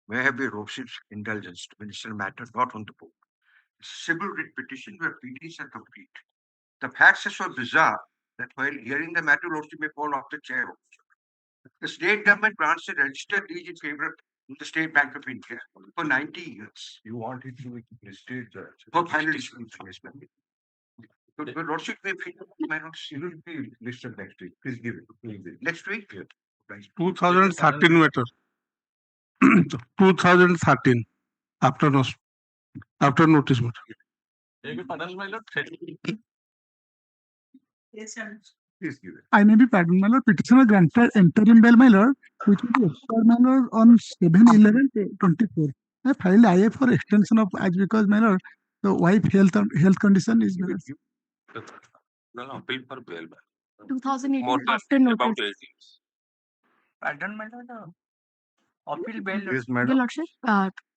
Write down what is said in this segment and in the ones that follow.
May have your lordship's indulgence to minister a matter not on the board. It's a civil writ petition where pleadings are complete. The facts are so bizarre that while hearing the matter, lordship may fall off the chair. The state government grants a registered deed in favor of the State Bank of India for 90 years. You want it to be listed for final disbursement. But lordship may not will be listed next week. Please give it. Please give it. Next week? Yes. 2013 matter. 2013 after notice matter. Please give it. I may be pardoned, my lord. Petitioner granted interim bail, my lord, which will be expired, my lord, on 7/11/24. I filed IA for extension of as because, my lord, the wife health condition is. No, appeal for bail. 2018 after About notice. 8 years. Pardon, my lord. Appeal bail. Yes, Your madam. lordship,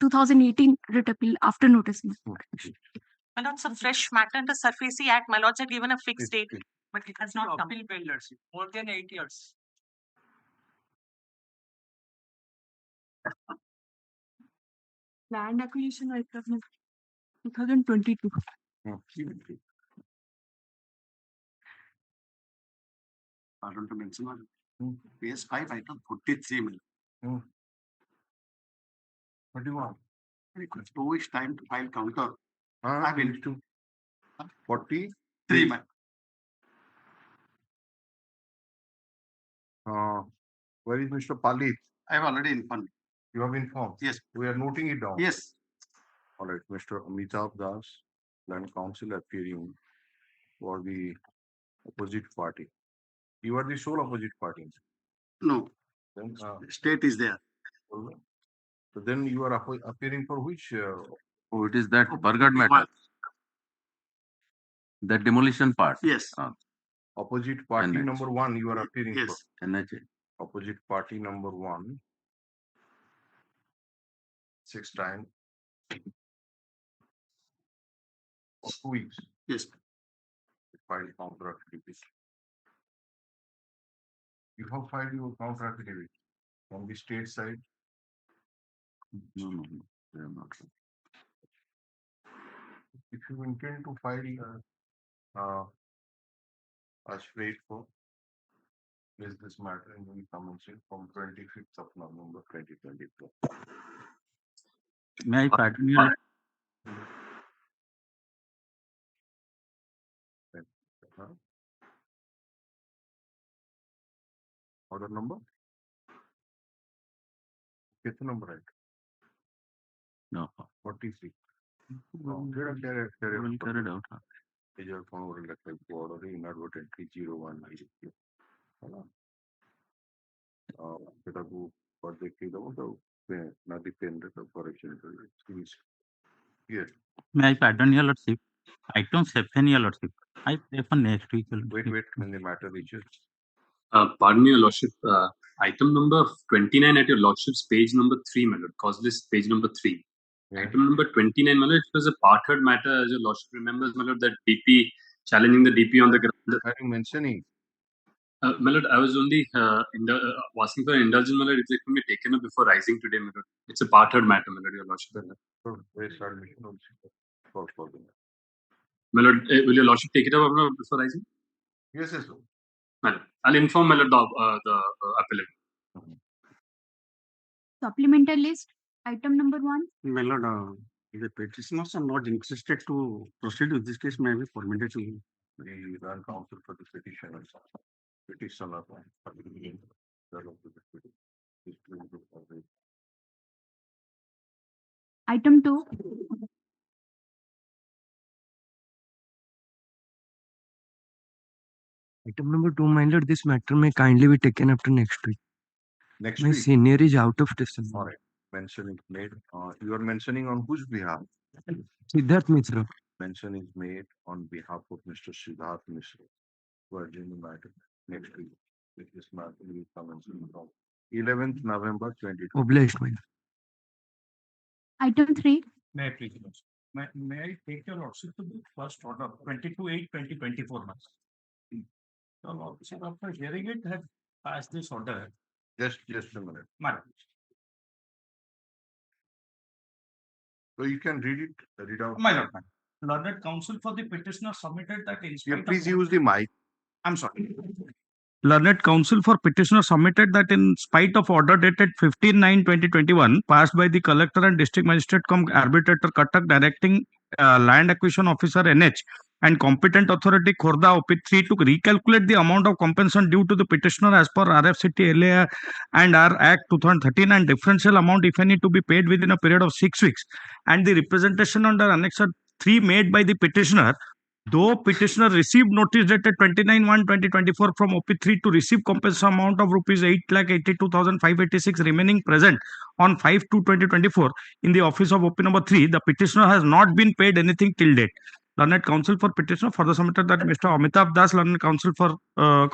2018 writ appeal after notice. My lord, some fresh matter under SARFAESI Act. My lords have given a fixed date, Please. but it has not come. Appeal bail, lordship. More than 8 years. Land acquisition right of 2022. Pardon to mention on PS5 item 43 million. What do you want? Request 2 weeks time to file counter. I will to 40. 3 months. Where is Mr. Palit? I have already informed. You have informed. Yes. We are noting it down. Yes. All right, Mr. Amitabh Das, Land Council appearing for the opposite party. You are the sole opposite party. No. Then, State is there. so then you are appearing for which? Oh, it is that Bargad matter. That demolition part. Yes. Opposite party NH. number 1 you are appearing Yes. for. NHA. Opposite party number 1. 6 times. For 2 weeks. Yes. Filed counter affidavit. You have filed your counter affidavit from the state side. No, they are not. If you intend to file a straight for is this matter and will commencing from 25th of November 2024. May I pardon you? Order number? कितना number है? No. 43. Well, carried out. Major phone order letter order inadvertently 01. बेटा को पर देख के दो तो ना depend the correction. Yes. May I pardon your lordship? Item 7, your lordship. I prefer next week. Wait, when the matter reaches. Pardon me, your lordship. Item number 29 at your lordship's page number 3, my lord. Cause list page number 3. Yeah. Item number 29, my lord. It was a part-heard matter, as your lordship remembers, my lord, that DP challenging the DP on the ground. Are you mentioning? My lord, I was only asking for an indulgence, my lord, if it can be taken up before rising today, my lord. It's a part-heard matter, my lord, your lordship. Where's admission also? My lord, will your lordship take it up before rising? Yes, yes. My lord, I'll inform my lord the appellate. Supplemental list, item number 1. My lord, the petitioners are not interested to proceed with this case. May be permitted to. The land counsel for the petitioner. Petitioner. Item 2. Item number 2, my lord, this matter may kindly be taken up to next week. Next My week. senior is out of station. All right. Mention is made. You are mentioning on whose behalf? Siddharth Mishra. Mention is made on behalf of Mr. Siddharth Mishra. Virginia matter next week. This matter will commence from 11th November 2020. Obliged, my lord. Item 3. May I please? May I take your lordship to the first order 22/8/2024 months? The lordship, after hearing it, had passed this order. Just a minute. Madam. So you can read out. My lord, learned counsel for the petitioner submitted that in spite Please of use the mic. I'm sorry. Learned counsel for petitioner submitted that in spite of order dated 15/9/2021 passed by the collector and district magistrate cum arbitrator Cuttack directing land acquisition officer NH and competent authority Khorda OP3 to recalculate the amount of compensation due to the petitioner as per RFCT LA and R Act 2013 and differential amount if any to be paid within a period of 6 weeks and the representation under Annex 3 made by the petitioner. Though petitioner received notice dated 29/1/2024 from OP3 to receive compensation amount of rupees 8,82,586 remaining present on 5/2/2024 in the office of OP number 3, the petitioner has not been paid anything till date. Learned counsel for petitioner further submitted that Mr. Amitabh Das, learned counsel for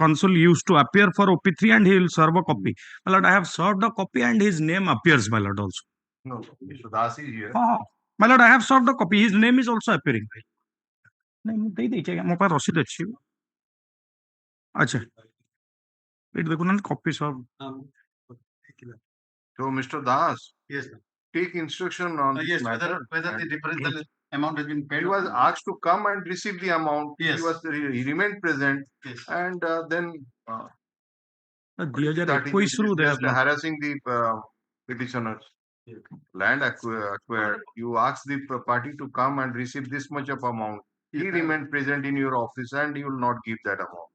counsel used to appear for OP3 and he will serve a copy. My lord, I have served a copy and his name appears, my lord, also. No, Mr. Das is here. My lord, I have served a copy. His name is also appearing. नहीं ମୁଁ ଦେଇଦେଇଛି ଆଜ୍ଞା ମୋ ପାଖରେ ରସିଦ ଅଛି ଆଚ୍ଛା ଏଇଠି ଦେଖୁନାହାନ୍ତି କପି ସବ So Mr. Das, Yes, take instruction on this matter. whether the differential amount has been paid. He was asked to come and receive the amount. Yes. He remained present, Yes. and then 2021ରୁ they have not. harassing the petitioners. Land acquired. You ask the party to come and receive this much of amount. He remained present in your office, and you will not give that amount.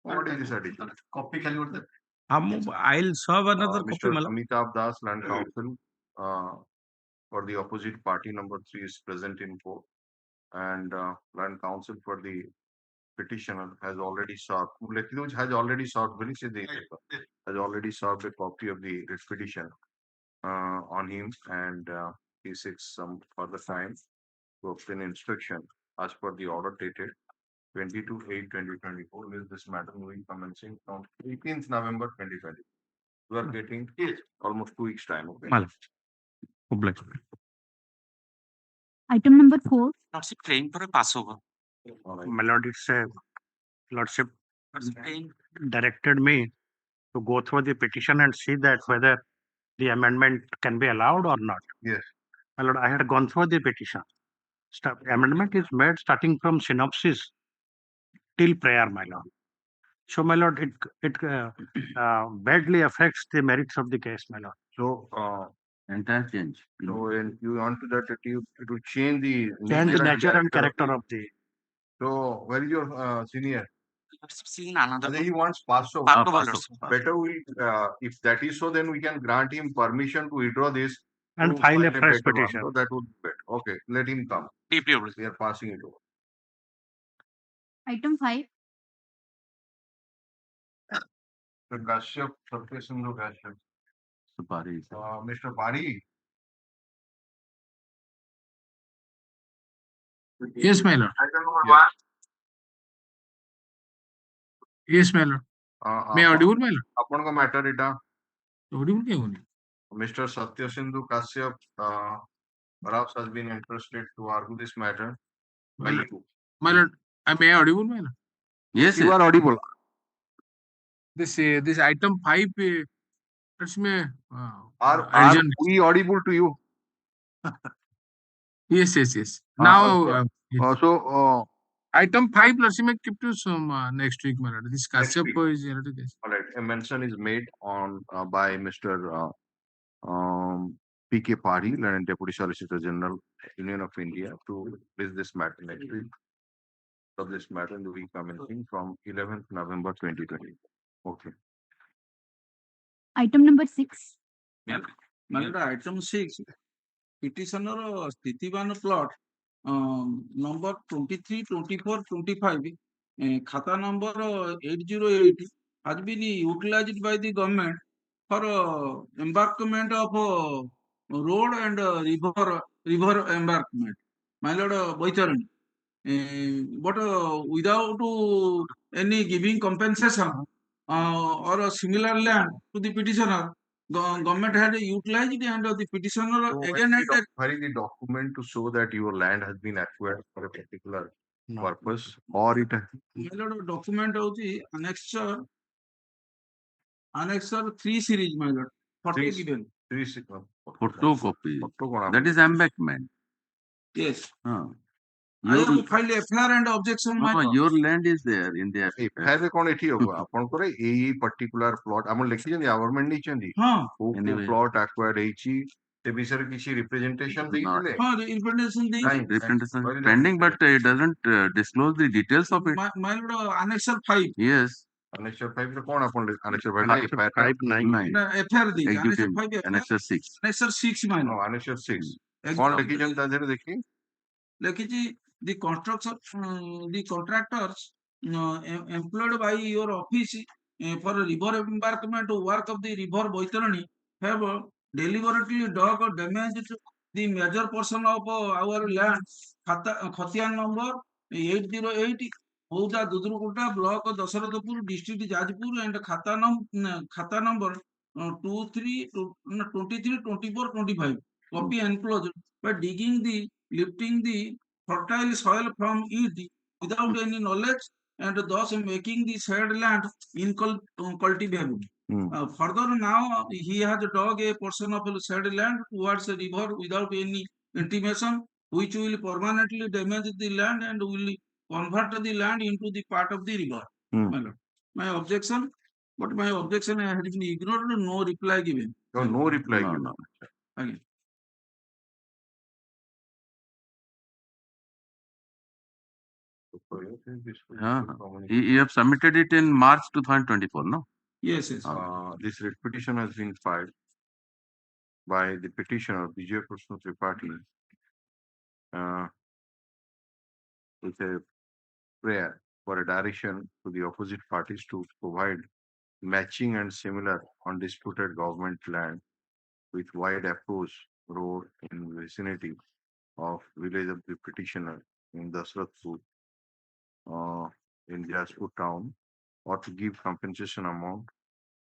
What is this addition? Copy can you order? I'll serve another copy, Mr. my lord. Amitabh Das, land counsel for the opposite party number 3 is present in court, and land counsel for the petitioner has already served. Has already served. Has already served a copy of the writ petition on him, and he seeks some further time to obtain instruction as per the order dated 22/8/2024. With this matter moving commencing from 18th November 2020. We are getting almost 2 weeks time. Okay. My lord. Obliged. Item number 4. Lordship, praying for a Passover. All right. My lord, it's a lordship Praying. directed me to go through the petition and see that whether the amendment can be allowed or not. Yes. My lord, I had gone through the petition. Amendment is made starting from synopsis till prayer, my lord. So, my lord, it badly affects the merits of the case, my lord. So Entire change. so when you want to that it will change the Change the nature and character of the. So where is your senior? Lordship, seen another. He wants Passover. Passover, Lordship. Better we if that is so, then we can grant him permission to withdraw this And to file a better fresh one. petition. So that would be better. Okay, let him come. Deeply obliged. We are passing it over. Item 5. So Kashyap, Sarfesundar Kashyap. Supari. Mr. Bari. Yes, my lord. Yes. Yes, my lord. May I audible, my lord? ଆପଣଙ୍କ matter ଏଟା Audible क्या होनी? Mr. Satyasindhu Kashyap perhaps has been interested to argue this matter. My lord, may I audible, my lord? Yes, You are audible. This item 5, that's me. Are we audible to you? Yes. Now, So item 5, let's me keep to some next week, my lord. This Kashyap week. is here to this. all right, a mention is made on by Mr. P.K. Pari, Lieutenant Deputy Solicitor General, Union of India, to raise this matter next week. Of this matter in the week commencing from 11th November 2020. Okay. Item number 6. Item 6, petitioner Stithiban plot number 23, 24, 25, Khata number 808 has been utilized by the government for embankment of road and river embankment. My lord, Boicharani. But without any giving compensation or a similar land to the petitioner, government had utilized and the petitioner So again had where is the document to show that your land has been acquired for a particular purpose, or it my lord document of the annexure 3 series, my lord. 40 given. photocopy. Photo That is embankment. Yes. I Your, have filed FIR and objection. no, My no, your land is there in the FIR कौन एठी होबो आपनकर एई particular plot हमर लिखिजन government नै चंदी हाँ को plot acquired हेची ते विषय किसी रिप्रेजेंटेशन देइले हाँ representation the representation is pending, but it doesn't disclose the details of it. my lord annexure 5 Yes. Annexure 5 रे कौन आपन annexure 5 9. FIR the annexure Executive 5 annexure 6. annexure 6 my lord annexure 6 कौन लिखिजन ता देरे देखी लेकिन the construction the contractors employed by your office for river embankment work of the river Boitarani have deliberately dug or damaged the major portion of our land Khatian number 808 Houda Dudrukuta block of Dasaratapur district Jajpur and khata number 23 23 24 25 copy enclosed by digging the lifting the fertile soil from it without any knowledge and thus making the said land incultivable. Further now he has dug a portion of said land towards the river without any intimation which will permanently damage the land and will convert the land into the part of the river. My objection, but my objection has been ignored, no reply given. no reply given. Again. You have submitted it in March 2024, no? Yes, yes. This writ petition has been filed by the petitioner Vijay Krishna Tripathi with a prayer for a direction to the opposite parties to provide matching and similar undisputed government land with wide approach road in vicinity of village of the petitioner in Dasratpur in Jaspur town, or to give compensation amount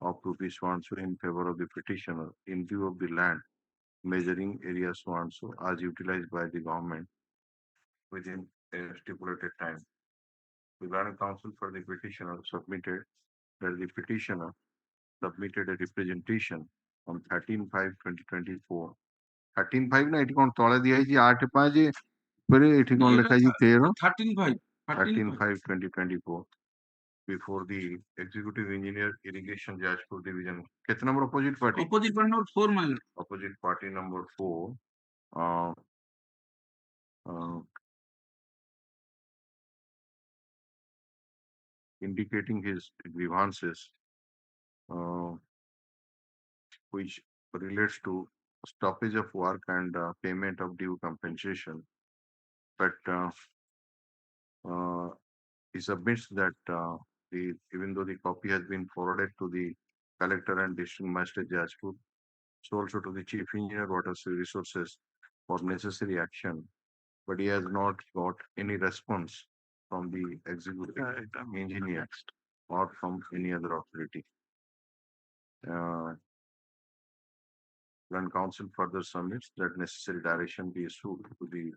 of rupees so and so in favor of the petitioner in view of the land measuring area so and so as utilized by the government within a stipulated time. The Land Council for the petitioner submitted that the petitioner submitted a representation on 13/5/2024. 13/5 ना eighty कौन तौले दिया है जी 8/5 परे eighty कौन लिखा है जी 13 13/5/2024 before the executive engineer irrigation Jashpur division. कितना number opposite party? Opposite party number 4 my lord. Opposite party number 4. Indicating his grievances, which relates to stoppage of work and payment of due compensation. But he submits that even though the copy has been forwarded to the collector and district magistrate Jajpur, so also to the chief engineer water resources for necessary action, but he has not got any response from the executive engineer or from any other authority. Land Council further submits that necessary direction be issued to the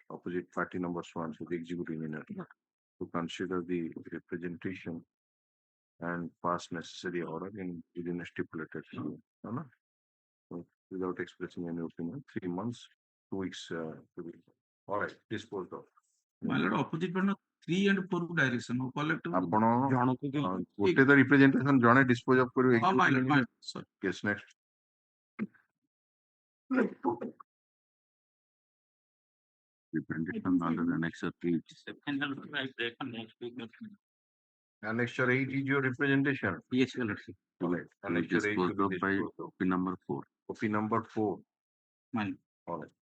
opposite party number 1, so the executive engineer, to consider the representation and pass necessary order within a stipulated time. So, without expressing any opinion, 3 months, 2 weeks to be. All right, disposed of. My lord, opposite party 3 and 4 direction of collector. ଆପଣ ଗୋଟେ ତ representation ଜଣେ dispose of କରିବେ. Oh, my lord, sorry. Yes, next. Representation under Annexure 3. Annexure 8 is your representation. Yes, Your Lordship. All right. Annexure 8 Disposed to of be by disposed of. copy number 4. Copy number 4. Mine. All right.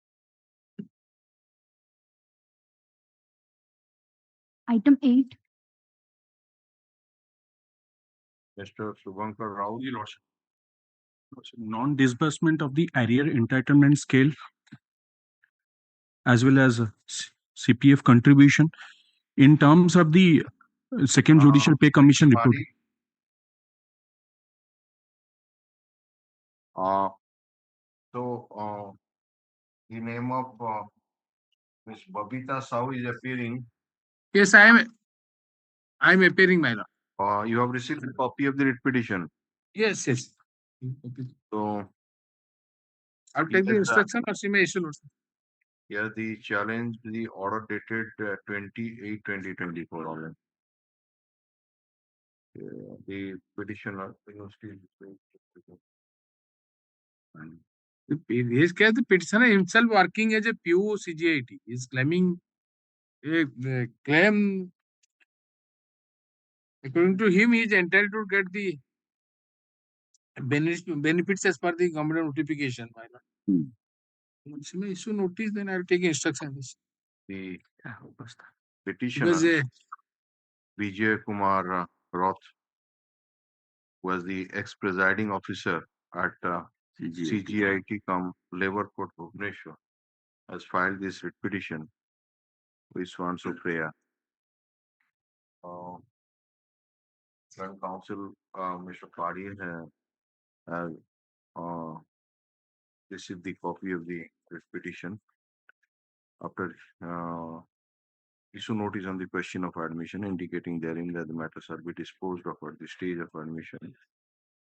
Item 8. Mr. Subhankar Rao. Your Lordship. Non-disbursement of the arrear entitlement scale as well as CPF contribution in terms of the second Judicial Pay Commission report. So, the name of Ms. Babita Sahu is appearing. Yes, I am appearing, my lord. You have received a copy of the writ petition. Yes, yes. So I'll take the instruction or she may issue notice. Here the challenge, the order dated 28/2024 only. The petitioner, In his case, the petitioner himself working as a PU CGIT is claiming a claim. According to him, he is entitled to get the benefits as per the government notification. Once you may issue notice, then I will take instructions. the petitioner, Vijay Kumar Roth, was the ex-presiding officer at CGIT Labor Court Bhubaneswar, has filed this writ petition with Swanso Priya. Current counsel, Mr. Padir, has received the copy of the writ petition after issue notice on the question of admission, indicating therein that the matters are be disposed of at the stage of admission.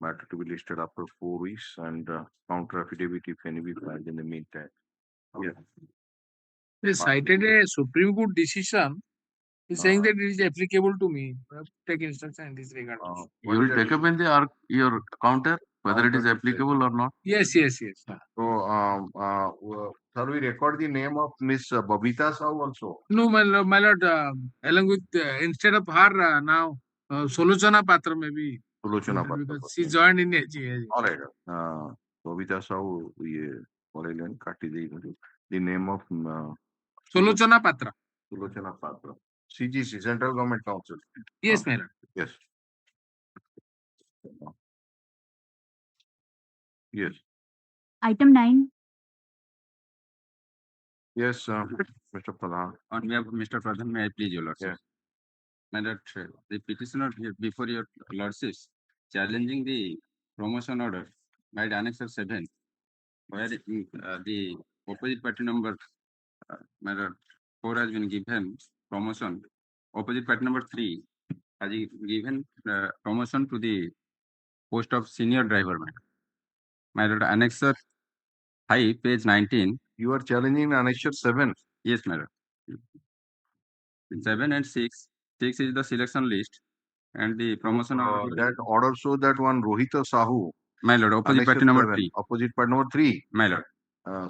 Matter to be listed after 4 weeks, and counter affidavit if any be filed in the meantime. Yeah. They cited a Supreme Court decision. He's saying that it is applicable to me. Take instruction in this regard. You will take up in the your counter whether it is applicable or not. Yes. So, shall we record the name of Miss Babita Sahu also? No, my lord, along with instead of her now, Solochana Patra maybe. Solochana Patra. Because she joined in AG. All right. Babita Sahu, the name of Solochana Patra. Solochana Patra. CGC, Central Government Council. Yes, my lord. Yes. Yes. Item 9. Yes, Mr. Pradhan. On behalf of Mr. Pradhan, may I please your lordship? Yes. My lord, the petitioner here before your lordships challenging the promotion order by the Annexer 7, where the opposite party number, my lord, 4 has been given promotion. Opposite party number 3 has given promotion to the post of senior driver. My lord, Annexer 5, page 19. You are challenging Annexure 7. Yes, my lord. 7 and 6. 6 is the selection list and the promotion order. That order shows that one Rohita Sahu. My lord, opposite party number 3. Opposite party number 3. My lord.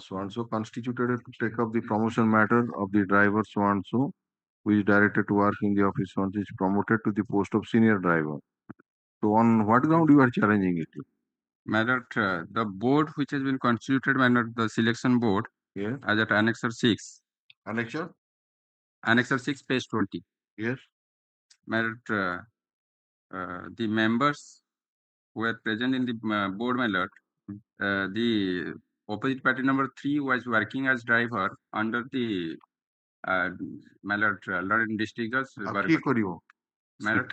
So constituted to take up the promotion matter of the driver so who is directed to work in the office once is promoted to the post of senior driver. So on what ground you are challenging it? My lord, the board which has been constituted, my lord, the selection board, yes, as at Annexer 6. Annexure? Annexer 6, page 20. Yes. My lord, the members who were present in the board, my lord, the opposite party number 3 was working as driver under the my lord, Lord district judge.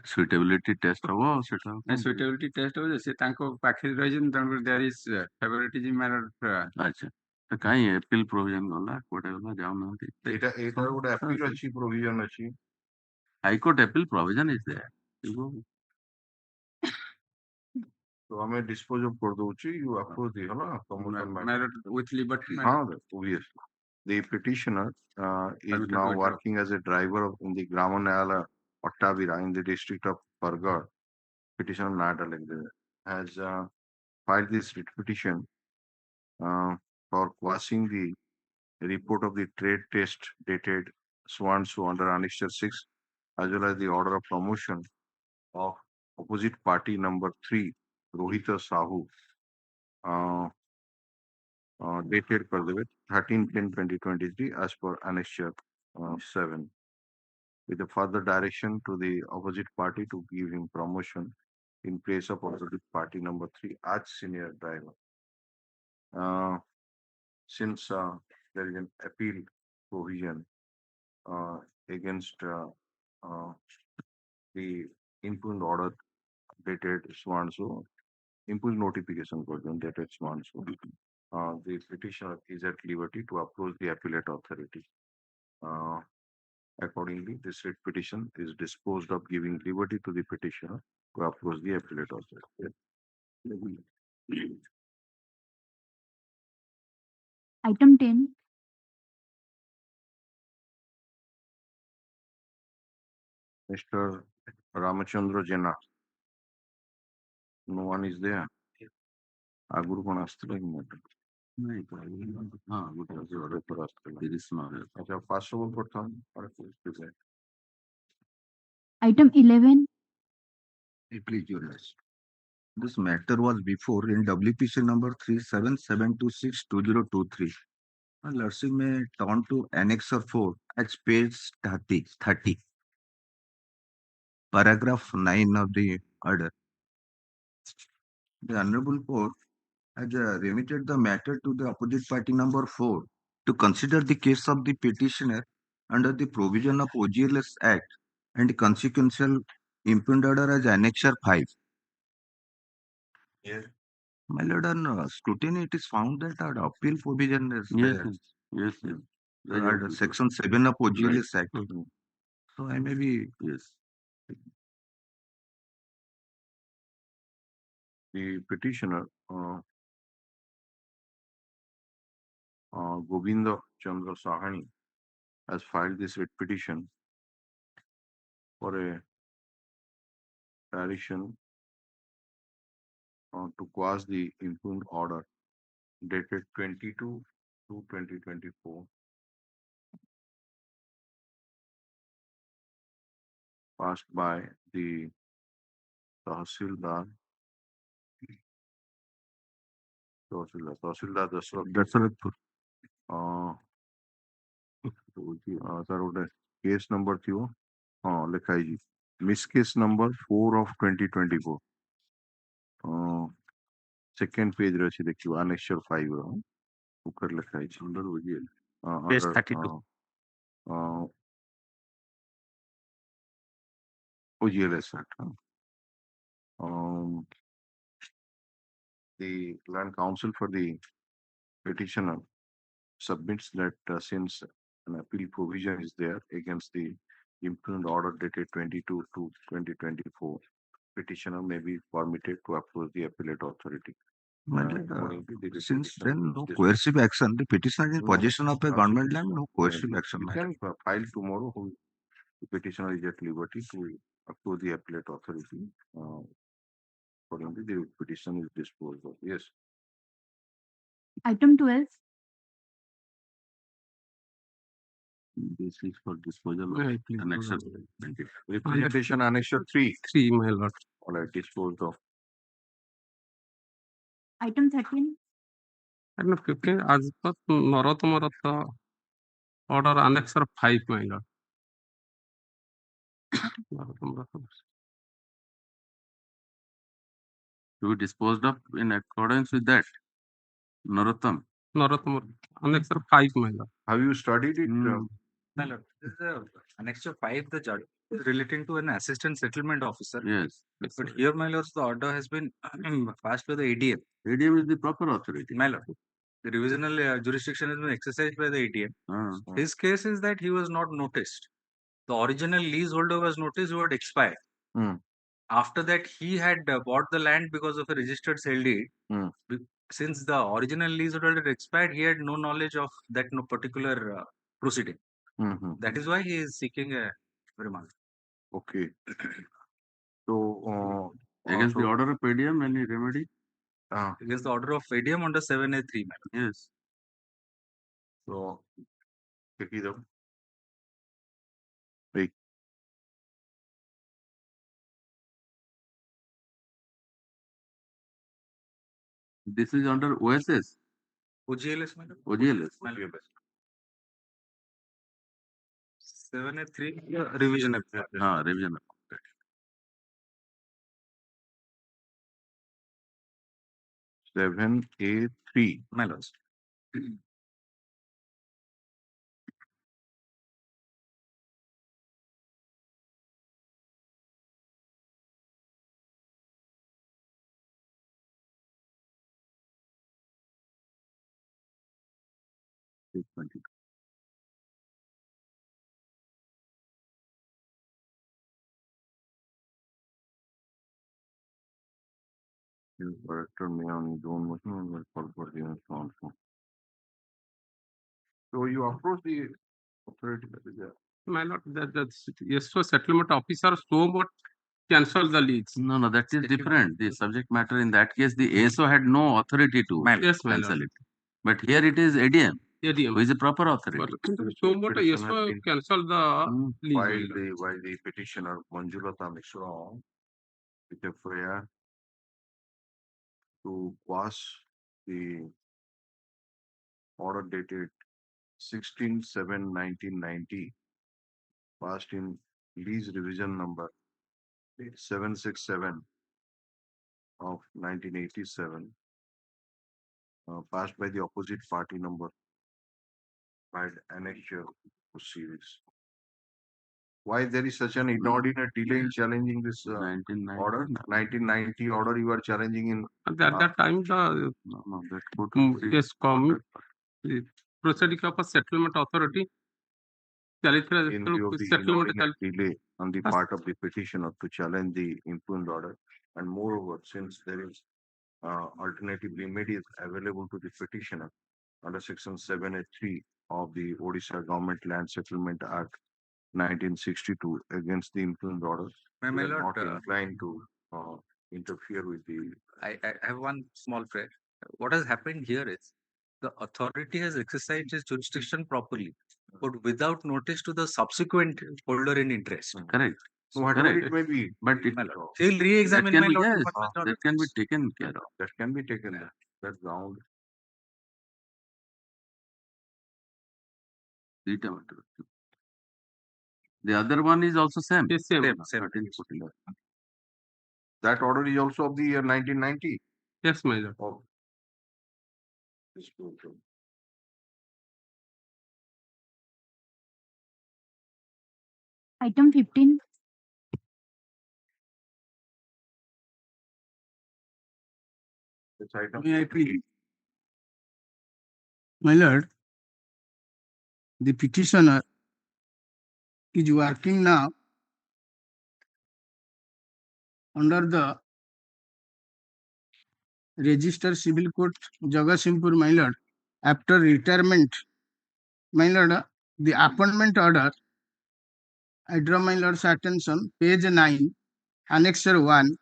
Suitability test habo seta. Suitability test ho se tanko pakhre rahijin tanko there is favoritism my lord. Acha. To kahi appeal provision gala court gala jaam nahanti. Eta gote appeal achi provision achi. High Court appeal provision is there. So हमें dispose of कर दो you approve the promotion matter with liberty. Obviously. The petitioner is now working as a driver in the Grama Nyala Ottavira in the district of Bargarh. Petitioner Nada has filed this writ petition for quashing the report of the trade test dated so under Annexure 6, as well as the order of promotion of opposite party number 3, Rohita Sahu, dated 13/10/2023 as per Annexure 7, with a further direction to the opposite party to give him promotion in place of opposite party number 3 as senior driver. Since there is an appeal provision against the impugned order dated so impugned notification version dated so the petitioner is at liberty to approach the appellate authority. Accordingly, this writ petition is disposed of giving liberty to the petitioner to approach the appellate authority. Item 10. Mr. Ramachandra Jena. No one is there. Aguru kon astila ki matter. नहीं तो हाँ good Okay, order पर astila. there is no अच्छा, first of all, प्रथम और present. Item 11. Please, Your Lordship. This matter was before in WPC number 3772622023. My Lordship may turn to Annexer 4 at page 30, paragraph 9 of the order. The Honorable Court has remitted the matter to the opposite party number 4 to consider the case of the petitioner under the provision of OGLS Act and consequential impugned order as Annexer 5. Yes. My Lord, on scrutiny, it is found that our appeal provision is yes there. yes yes Under Section 7 of OGLS Act. Mhm. So I may be yes The petitioner, Govinda Chandra Sahani, has filed this writ petition for a petition to quash the impugned order dated 22/2/2024, passed by the Tahsildar Dasaratpur. Sir ଗୋଟେ case number थियो हाँ लिखा है जी misc case number 4 of 2024 second page रे अछि देखियो annexure 5 रो ऊपर लिखा है जी under OGL Page 32. OGLS Act. The land counsel for the petitioner submits that since an appeal provision is there against the impugned order dated 22/2/2024, petitioner may be permitted to approach the appellate authority. My Lord, According to the since petition, then no this- coercive action, the petitioner is in No, possession of a no, government so- land, no coercive action. You My can file tomorrow. The petitioner is at liberty to approach the appellate authority. Accordingly, the petition is disposed of. Yes. Item 12. this is for disposal of Right, please, annexer go ahead. thank you Representation annexure 3. 3, my lord. All right, disposed of. Item 13. Item 15, as per Narottama order annexer 5, my lord. Narottama to be disposed of in accordance with that Narottam annexer 5, my lord. Have you studied it? My Lord, this is Annexure 5, the judge is relating to an assistant settlement officer. yes But here, my Lord, the order has been passed by the ADM. ADM is the proper authority My Lord, the revisional jurisdiction has been exercised by the ADM. Ah, His case is that he was not noticed. The original leaseholder was noticed who had expired. Hmm. After that, he had bought the land because of a registered sale deed. Hmm. Since the original leaseholder had expired, he had no knowledge of that particular proceeding. Mhm. That is why he is seeking a remand. Okay. So, against the so, order of ADM any remedy Against the order of ADM under 7A3. yes so, take it up. Hey. this is under OSS OGLS, madam. OGLS 7A3 revision. revision 7A3. My lords. you corrector may on his own motion and will call for the also. So you approach the authority that is there. My lord, the SO settlement officer so much cancel the lease. No, that is different. The subject matter in that case, the ASO had no authority to Yes, my cancel lord. it. But here it is ADM, ADM. who is a proper authority. But so much Petition has SO been- cancel the lease. While the petitioner Manjulata Mishra with a prayer to pass the order dated 16/7/1990, passed in lease revision number 767 of 1987, passed by the opposite party number by annexure proceedings. Why there is such an inordinate delay in challenging this order? 1990 order you are challenging in At that time, the that could yes, the proceeding of a settlement authority in view of the settlement inordinate delay on the part of the petitioner to challenge the impugned order, and moreover, since there is alternative remedies available to the petitioner under section 783 of the Odisha Government Land Settlement Act 1962 against the impugned order, we My are lord, not inclined to interfere with the. I have one small prayer. What has happened here is the authority has exercised its jurisdiction properly, but without notice to the subsequent holder in interest. Correct. Whatever correct. it may be, But it, My lord. He'll re-examine my lord. yes, what my lord that can be does. taken care of. that can be taken. That ground. The other one is also same. Yes, same. Same. 1349. That order is also of the year 1990. Yes, my lord. Of this program. Item 15. This item. May I please? My lord, the petitioner is working now under the Register Civil Court, Jagatsinghpur, my lord. After retirement, my lord, the appointment order, I draw my lord's attention, page 9, Annexure 1,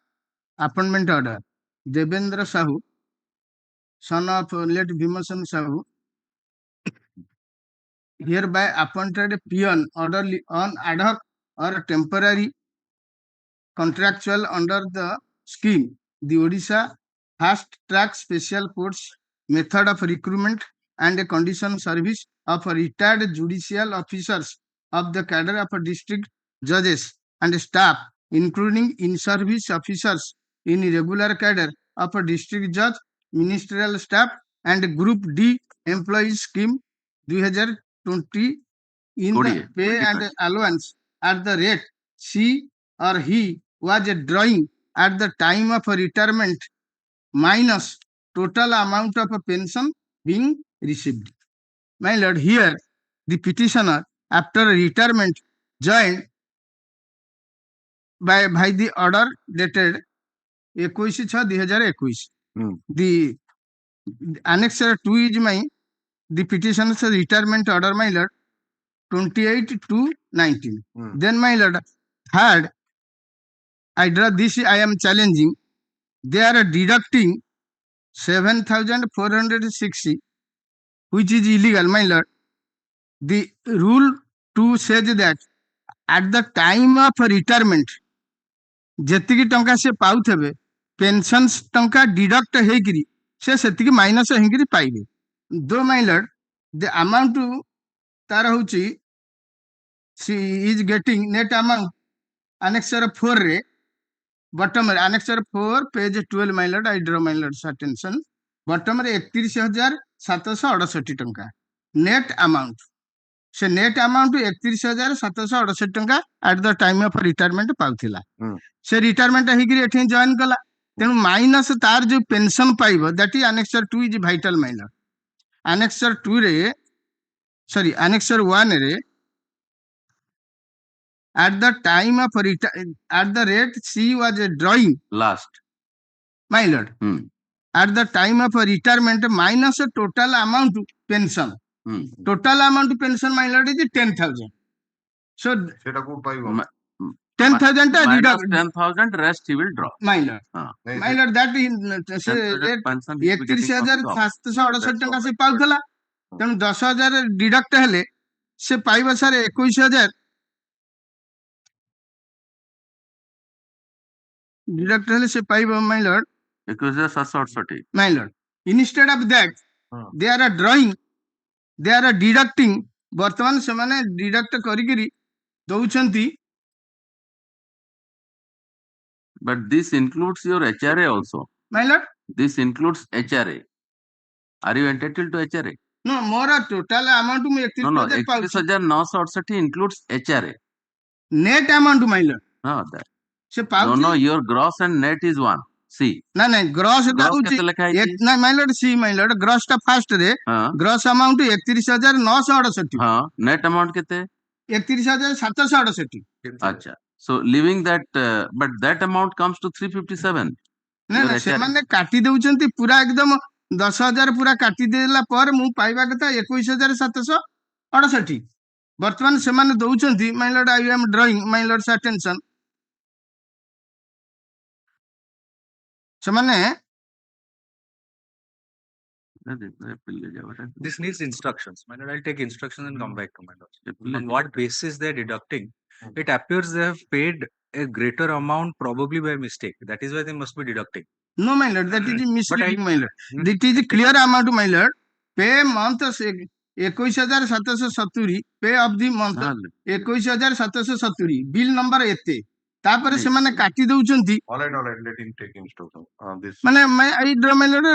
appointment order. Devendra Sahu, son of late Bhimasan Sahu, hereby appointed peon orderly on ad hoc or temporary contractual under the scheme, the Odisha Fast Track Special Courts Method of Recruitment and a Condition Service of retired judicial officers of the cadre of district judges and staff, including in-service officers in regular cadre of a district judge, ministerial staff, and Group D employees scheme 2020 in the pay and allowance at the rate she or he was drawing at the time of retirement minus total amount of pension being received. My lord, here the petitioner after retirement joined by the order dated 21/6/2021. The annexure 2 is the petitioner's retirement order, my lord, 28/2/19. Then, my lord, third, I draw this, I am challenging. They are deducting 7,460, which is illegal, my lord. The rule 2 says that at the time of retirement, ଯେତିକି ଟଙ୍କା ସେ ପାଉଥିବେ ପେନସନ୍ସ ଟଙ୍କା ଡିଡକ୍ଟ ହେଇକିରି ସେ ସେତିକି minus ହେଇକିରି ପାଇବେ. ଦୋ ମାଇ ଲର୍ଡ ଦ ଆମାଉଣ୍ଟ ତାର ହଉଛି she is getting net amount annexure 4 ରେ bottom ରେ annexure 4 page 12 my lord, I draw my lord's attention, bottom ରେ 31,768 ଟଙ୍କା net amount. ସେ ନେଟ୍ ଆମାଉଣ୍ଟ 31,768 ଟଙ୍କା at the time of retirement ପାଉଥିଲା. ସେ ରିଟାୟାରମେଣ୍ଟ ହେଇକିରି ଏଠି ଜଏନ୍ କଲା, ତେଣୁ ମାଇନସ୍ ତାର ଯୋଉ ପେନସନ ପାଇବ that is annexure 2 is vital my lord. annexure 2 ରେ annexure 1 ରେ at the time of at the rate she was drawing last my lord, at the time of retirement minus total amount pension. Total amount pension, my lord, is 10,000. So সেটা code পাইব 10,000 minus 10,000 rest he will draw. my lord. My lord, that is ସେ 31,768 ଟଙ୍କା ସେ ପାଉଥିଲା, ତେଣୁ 10,000 ଡିଡକ୍ଟ ହେଲେ ସେ ପାଇବ ସାର୍ 21,000 ଡିଡକ୍ଟ ହେଲେ ସେ ପାଇବ my lord 21,768. my lord. Instead of that they are drawing, they are deducting. ବର୍ତ୍ତମାନ ସେମାନେ ଡିଡକ୍ଟ କରିକିରି ଦଉଛନ୍ତି. But this includes your HRA also. My lord, this includes HRA. Are you entitled to HRA? No, ମୋର total amount ମୁଁ 31,000 ପାଉଛି. 31,968 includes HRA. Net amount, my lord. No, that. ସେ ପାଉଛି. No, your gross and net is one. See. ନା gross ଟା ହଉଛି ନା my lord, see my lord, gross ଟା first ରେ gross amount 31,968. ହଁ, net amount କେତେ? 31,768. ଆଚ୍ଛା. So leaving that, but that amount comes to 357. ନା ସେମାନେ କାଟି ଦଉଛନ୍ତି ପୁରା ଏକଦମ 10,000 ପୁରା କାଟି ଦେଲା ପରେ ମୁଁ ପାଇବା କଥା 21,768. ବର୍ତ୍ତମାନ ସେମାନେ ଦଉଛନ୍ତି my lord, I am drawing my lord's attention. ସେମାନେ this needs instructions. My lord, I'll take instructions and come back to my lord. On what basis they're deducting? It appears they have paid a greater amount probably by mistake. That is why they must be deducting. No, my lord, that is misleading, my lord. That is clear amount, my lord. Pay month 21,770, pay of the month 21,770, bill number ଏତେ. ତାପରେ ସେମାନେ କାଟି ଦଉଛନ୍ତି. All right, let him take instruction. This ମାନେ I draw my lord,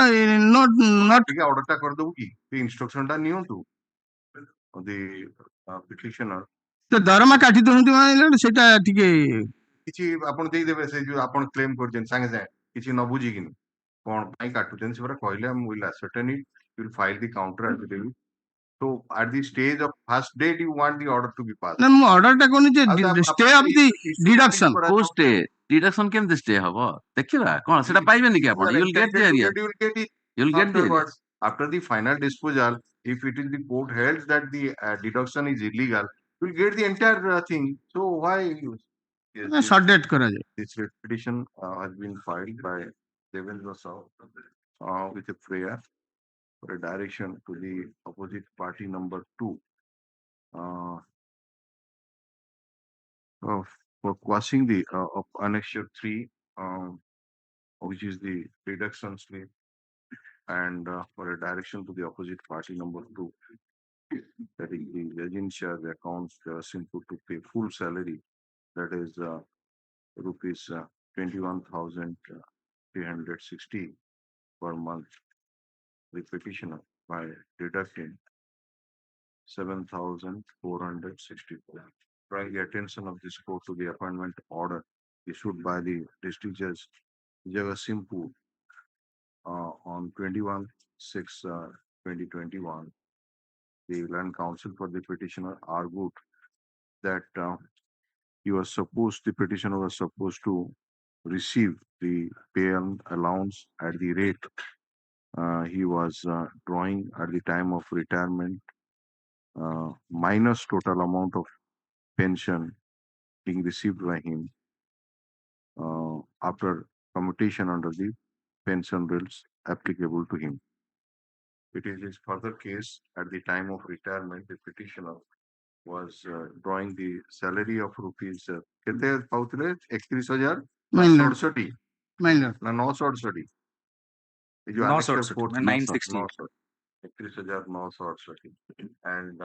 not ଟିକେ ଅର୍ଡରଟା କରିଦବୁ କି ଇନଷ୍ଟ୍ରକ୍ସନଟା ନିଅନ୍ତୁ the petitioner. ତ ଦରମା କାଟି ଦଉଛନ୍ତି my lord, ସେଟା ଟିକେ କିଛି ଆପଣ ଦେଇଦେବେ ସେ ଯୋଉ ଆପଣ କ୍ଲେମ କରିଛନ୍ତି ସାଙ୍ଗେ ସାଙ୍ଗେ କିଛି ନ ବୁଝିକିନି କଣ ପାଇଁ କାଟୁଛନ୍ତି ସେ ପରା କହିଲେ I will ascertain it, you will file the counter affidavit. So at the stage of first date you want the order to be passed. ନା ମୁଁ ଅର୍ଡରଟା କରୁନି ଯେ stay of the deduction. କୋଉ stay? Deduction କେମିତି stay ହବ? ଦେଖିବା କଣ ସେଟା ପାଇବେନି କି ଆପଣ? You will get the area. You will get the area. After the final disposal, if it is the court held that the deduction is illegal, you will get the entire thing. So why short date କରାଯାଏ. This petition has been filed by Devendra Sahu with a prayer for a direction to the opposite party number 2 for quashing the of annexure 3 which is the reduction slip, and for a direction to the opposite party number 2, that is the residential accounts simple to pay full salary, that is rupees 21,360 per month, the petitioner by deducting 7,464. Drawing the attention of this court to the appointment order issued by the district judge Jagasimpur on 21/6/2021. The land counsel for the petitioner argued that the petitioner was supposed to receive the pay and allowance at the rate he was drawing at the time of retirement, minus total amount of pension being received by him after commutation under the pension rules applicable to him. It is his further case at the time of retirement, the petitioner was drawing the salary of rupees କେତେ ପାଉଥିଲେ 31,968 ନା 968 ଏ ଯୋଉ 968 31,968 and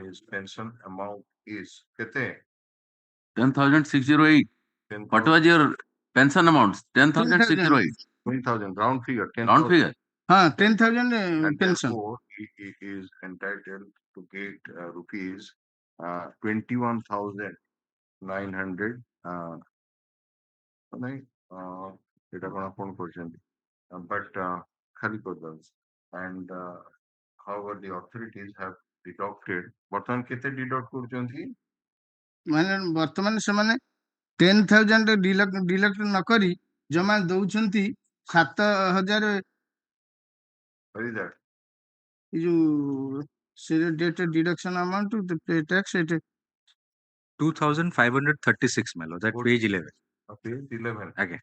his pension amount is କେତେ 10,608. What was your pension amount? 10,608. 20,000 round figure. 10,000. 10,000 pension. He is entitled to get rupees 21,900. এটা কোন phone করছেন but খালি করবেন and however the authorities have deducted বর্তমান কেতে ডিডক্ট করছেন মানে বর্তমান ସେମାନେ 10,000 ডিডକ୍ଟ ନ କରି ଜମା ଦଉଛନ୍ତି 7,000 What is that? ଏ ଯୋଉ ସେ date deduction amount pay tax ଏଠି 2,536, my lord. That What- page 11. Page 11. Again.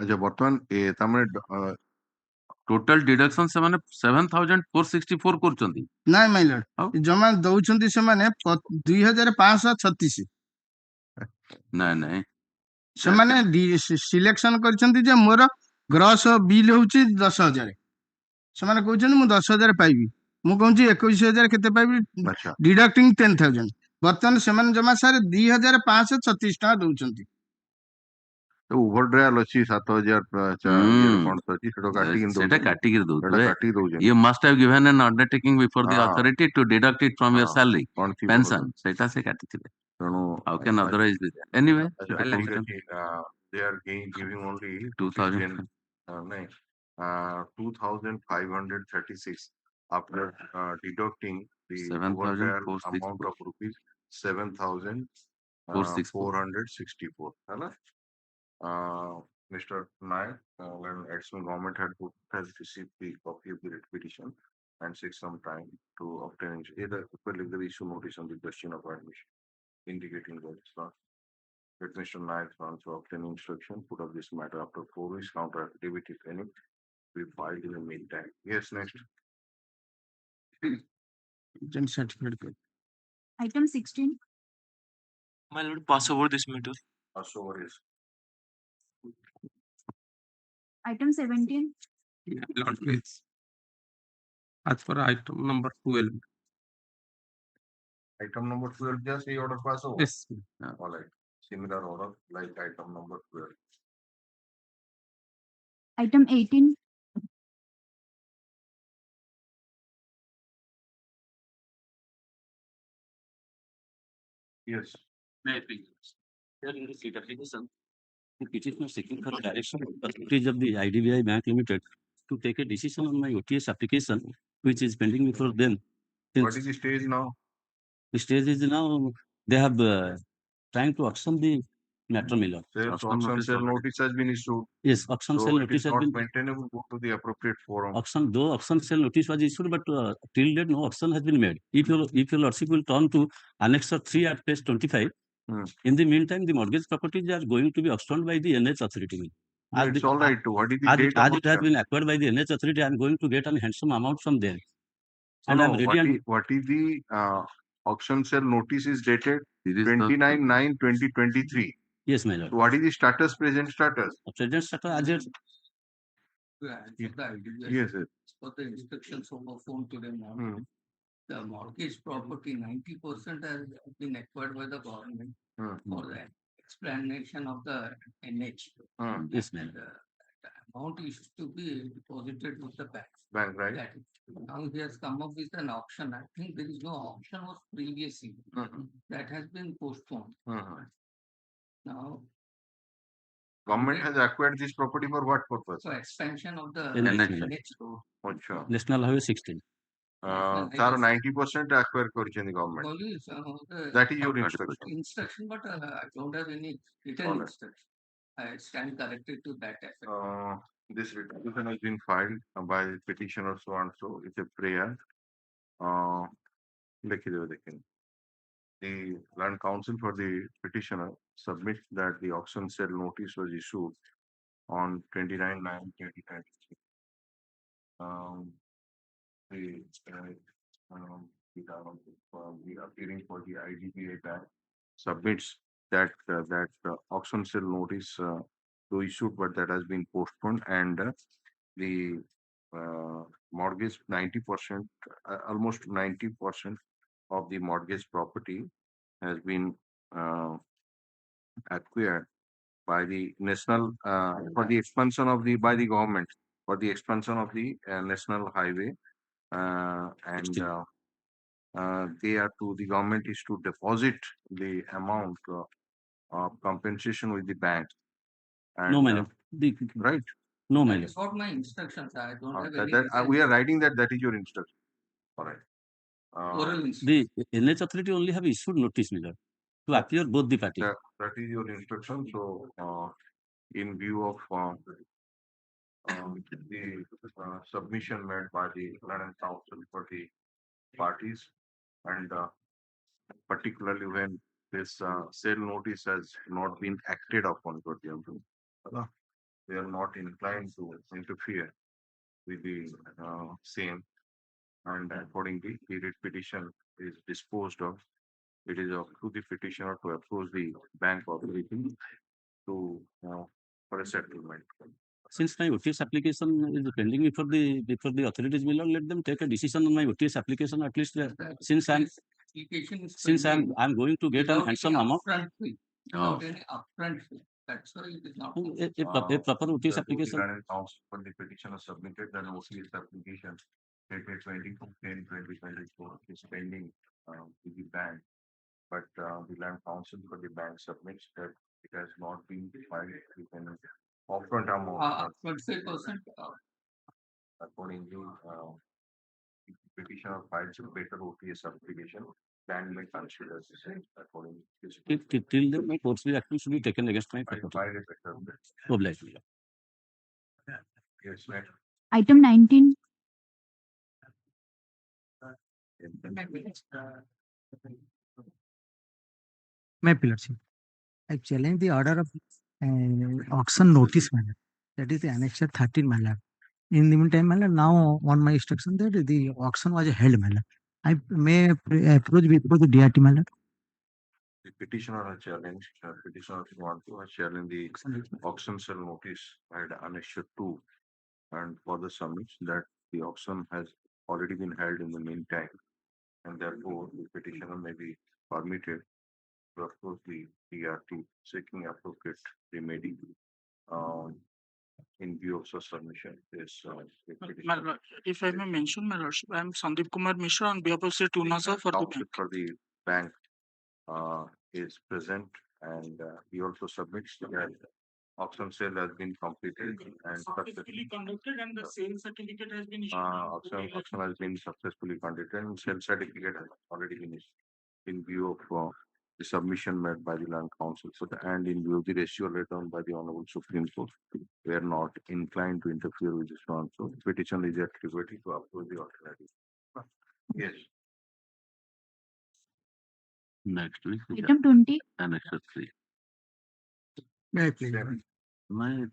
अच्छा ବର୍ତ୍ତମାନ ତାମାନେ ଟୋଟାଲ ଡିଡକ୍ସନ ସେମାନେ 7,464 କରୁଛନ୍ତି। ନାଇଁ ମାଇ ଆଉ? ଲର୍ଡ ଜମା ଦଉଛନ୍ତି ସେମାନେ 2,536 ନାଇଁ ସେମାନେ ସିଲେକ୍ସନ କରିଛନ୍ତି ଯେ ମୋର ଗ୍ରସ୍ ବିଲ୍ ହଉଛି 10,000 ସେମାନେ କହୁଛନ୍ତି ମୁଁ 10,000 ପାଇବି ମୁଁ କହୁଛି 21,000 କେତେ ପାଇବି ଆଚ୍ଛା ଡିଡକ୍ଟିଂ 10,000 ବର୍ତ୍ତମାନ ସେମାନେ ଜମା ସାର୍ 2,536 ଟଙ୍କା ଦଉଛନ୍ତି ଓଭର ଡ୍ରାଏଲ ଅଛି 7,000 କଣ ତ ଅଛି ସେଟା କାଟିକି ସେଟା କାଟିକି ସେଟା ଦଉଥିବେ। କାଟିକି ଦଉଛନ୍ତି You must have given an undertaking before the ହଁ, authority to deduct it from your ହଁ, salary, କଣ ଥିବ pension. ସେଇଟା ସେ କାଟିଥିବେ। ତେଣୁ How can otherwise be there? Anyway, ଆଚ୍ଛା ସେଟା ଠିକ କହୁଛନ୍ତି। ଅଛି they are giving only 2,000 ନାଇଁ 2,536 after deducting the overdraft amount of rupees 7,464 ହେଲା Mr. Nayak, when Action government has received the copy of the writ petition and seeks some time to obtain either the issue notice on the question of admission, indicating that it's not. Let Mr. Nayak also obtain instruction, put up this matter after 4 weeks, counter affidavit, if any, we filed in the meantime. Yes, next. Item 16. My lord, pass over this matter. Pass over is. Item 17. Yeah, Lord, please. As for item number 12. Item number 12, just the order pass over. Yes. All right. Similar order like item number 12. Item 18. Yes. May I please? Here in the seat application, the petitioner seeking for direction of the authorities of the IDBI Bank Limited to take a decision on my OTS application, which is pending before them. What is the stage now? The stage is now they have trying to auction the matter miller. Auction sale notice has been issued. Yes, auction So sale it notice is has not been maintainable. Go to the appropriate forum. though auction sale notice was issued, but till date no auction has been made. If your lordship will turn to Annexure 3 at page 25, in the meantime, the mortgage properties are going to be auctioned by the NH authority. It's all right. What is the date As of it has auction? been acquired by the NH authority, I am going to get a handsome amount from them. And No, I am ready. what is the auction sale notice is dated 29/9/2023. Yes, my lord. So what is the status, present status? Present status as yet. Yes, sir. For the instructions of a phone to them now. The mortgage property 90% has been acquired by the government for the explanation of the NH. Yes, ma'am. The amount is to be deposited with the bank. Bank, right? That is. Now he has come up with an auction. I think there is no auction was previously. That has been postponed. Now Government has acquired this property for what purpose? so expansion of the NH road. Acha. National Highway 16. Sir, 90% acquire କରିଛନ୍ତି government. That is your instruction. Instruction, but I don't have any written instruction. I stand corrected to that effect. This petition has been filed by petitioner so and so. It's a prayer. लिखिए देखें. The Land Council for the petitioner submits that the auction sale notice was issued on 29/9/2023. The appearing for the IDBI Bank submits that auction sale notice to issued, but that has been postponed, and the mortgage 90%, almost 90% of the mortgage property has been acquired by the national for the expansion of the by the government for the expansion of the national highway, and they are to the government is to deposit the amount of compensation with the bank. And, No, madam. Right. No, That madam. is what my instructions are. I don't have That, any. that, we are writing that is your instruction. All right. Oral instruction. The NH authority only have issued notice, madam. to appear both the parties. That is your instruction. So, in view of the submission made by the Learned Council for the parties, and particularly when this sale notice has not been acted upon, for example, they are not inclined to interfere with the same, and accordingly, the writ petition is disposed of. It is up to the petitioner to approach the bank authority to for a settlement. Since my OTS application is pending before the authorities, will not let them take a decision on my OTS application at least. Since I'm going to get a handsome amount. Without any upfront fee. That's why it is not. A proper OTS application. When the petitioner submitted the OTS application dated 22/10/2024 is pending with the bank, but the land council for the bank submits that it has not been filed with an upfront amount. Upfront 5%. Accordingly, the petitioner files a better OTS application. Bank may consider the same according to this. Till then, my course action should be taken against my property. Obliged. Yes, ma'am. Item 19. My lordship, I challenge the order of auction notice, my lord. That is the annexure 13, my lord. In the meantime, my lord, now on my instruction that the auction was held, my lord. I may approach before the DRT, my lord. The petitioner has challenged, petitioner wants to challenge the auction sale notice at annexure 2 and further submits that the auction has already been held in the meantime, and therefore the petitioner may be permitted to approach the DRT seeking appropriate remedy in view of such submission. If I may mention, my lordship, I am Sandeep Kumar Mishra on behalf of Sri Tunasa for the bank. For the bank is present, and he also submits that auction sale has been completed and Successfully conducted, and the sale certificate has been issued. auction has been successfully conducted, and sale certificate has already been issued in view of the submission made by the land council. So, and in view of the ratio laid down by the Honorable Supreme Court, we are not inclined to interfere with this one. So, petition is at liberty to approve the alternative. Yes. Next week. Item 20. Annexure 3. May I please? Here, my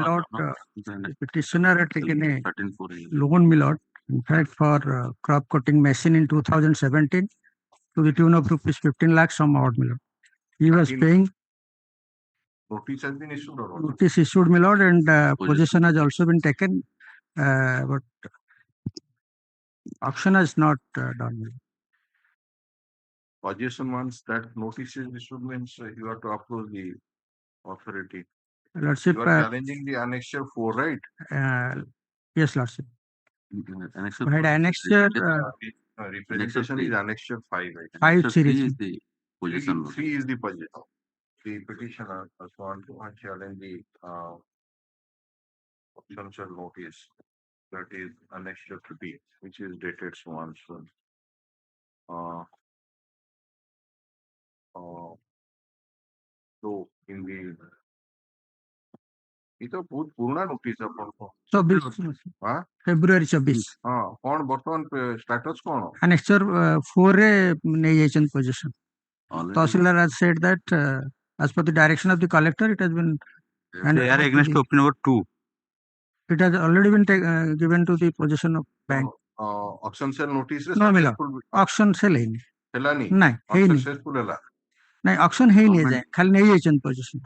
lord, the petitioner had taken a loan, my lord, in fact, for crop cutting machine in 2017 to the tune of rupees 15 lakhs some odd, my lord. He was paying. Notice has been issued or not? Notice issued, my lord, and possession has also been taken, but auction has not done, my lord. Possession once that notice is issued means you have to approach the authority. Lordship, you are challenging the annexure 4, right? Yes, lordship. Annexure But annexure representation is annexure 5, right? 5 series. 3 is the position. 3 is the position. The petitioner also want to challenge the auction notice, that is annexure 3, which is dated so on soon. So in the ये तो बहुत पुराना notice है अपन को 24 हां February 24 हां कौन वर्तमान स्टेटस कौन annexure 4 रे नहीं जाइछन position tahsildar has said that as per the direction of the collector it has been and they are against open number 2 it has already been given to the possession of bank auction sale notice no मिला auction sale है हेला नहीं नहीं successful हेला नहीं auction है नहीं जाए खाली नहीं जाइछन पोजीशन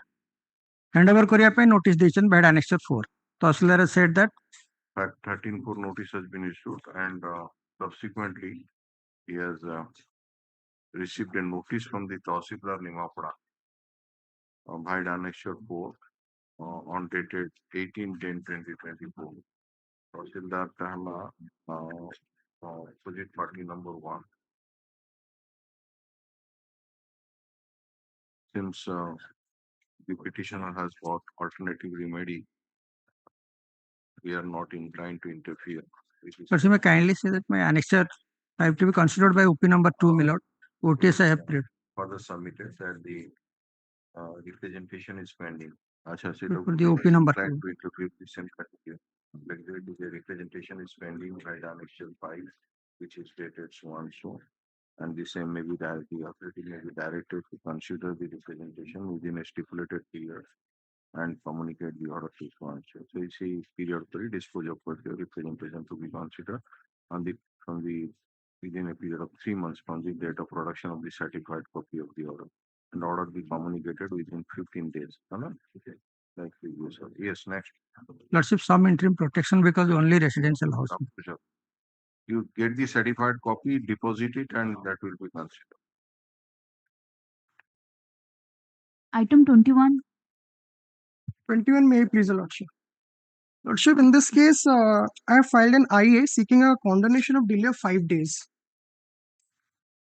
handover करिया पे notice देइछन by annexure 4 tehsildar has said that 13/4 notice has been issued, and subsequently he has received a notice from the Tahsildar Nimapura by annexure 4 on dated 18/10/2024. Tahsildar Tahla opposite party number 1. Since the petitioner has got alternative remedy, we are not inclined to interfere. But may kindly say that my annexure 5 to be considered by OP number 2, my lord. OTS I have prayed. further submitted that the representation is pending. Acha, For the OP number like 2. to interpret this and continue. Like the representation is pending by the annexure 5, which is dated so and so. And the same may be the authority may be directed to consider the representation within a stipulated period and communicate the order to so and so. So it's a period for dispose of the representation to be considered on the from the within a period of 3 months from the date of production of the certified copy of the order. And order be communicated within 15 days. Okay. Like previous. Yes, next. Lordship, some interim protection because only residential house. You get the certified copy, deposit it, and that will be considered. Item 21. 21 may I please, Lordship. Lordship, in this case, I have filed an IA seeking a condemnation of delay of 5 days.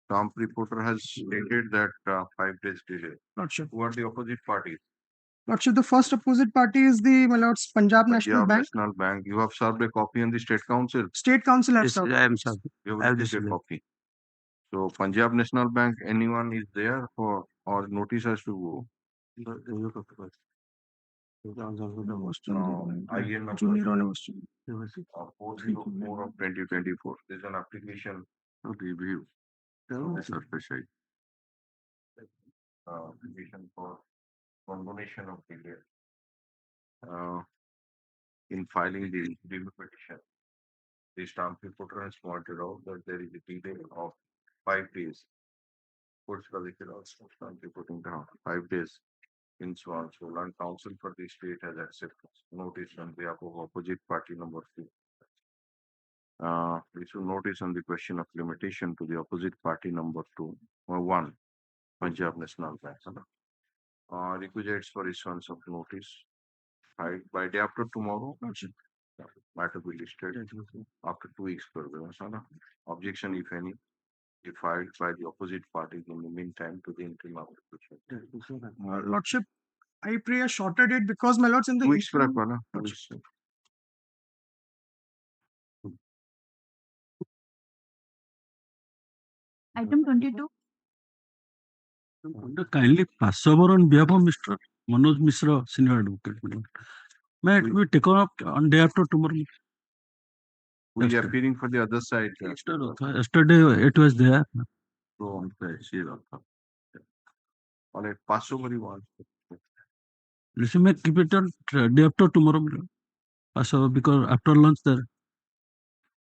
Tom reporter has stated that 5 days delay. Lordship. Who are the opposite parties? Lordship, the first opposite party is the, my lords, Punjab National Bank. National Bank. You have served a copy on the State Council. State Council have Yes, served. I am served. You I have have received a received. copy. So Punjab National Bank, anyone is there for or notice has to go? IN Junior University. 404 of 2024. There's an application to review. Application for combination of delay in filing the review petition. The stamp reporter has pointed out that there is a delay of 5 days. Courts also stamp reporting down 5 days in Swan. So land counsel for the state has accepted notice on behalf of opposite party number 2. Issue notice on the question of limitation to the opposite party number 2 or 1, Punjab National Bank. Requisites for issuance of notice by day after tomorrow. Matter will be listed after 2 weeks. Objection, if any, be filed by the opposite parties in the meantime to the interim application. Lordship, I pray a shorter date because, my lords, in the 2 weeks back, Item 22. Kindly pass over on behalf of Mr. Manoj Mishra, Senior Advocate. May it be taken up on day after tomorrow? We are appearing for the other side. Yesterday it was there. So on a Passover you want. Listen, may keep it on day after tomorrow. Passover because after lunch there.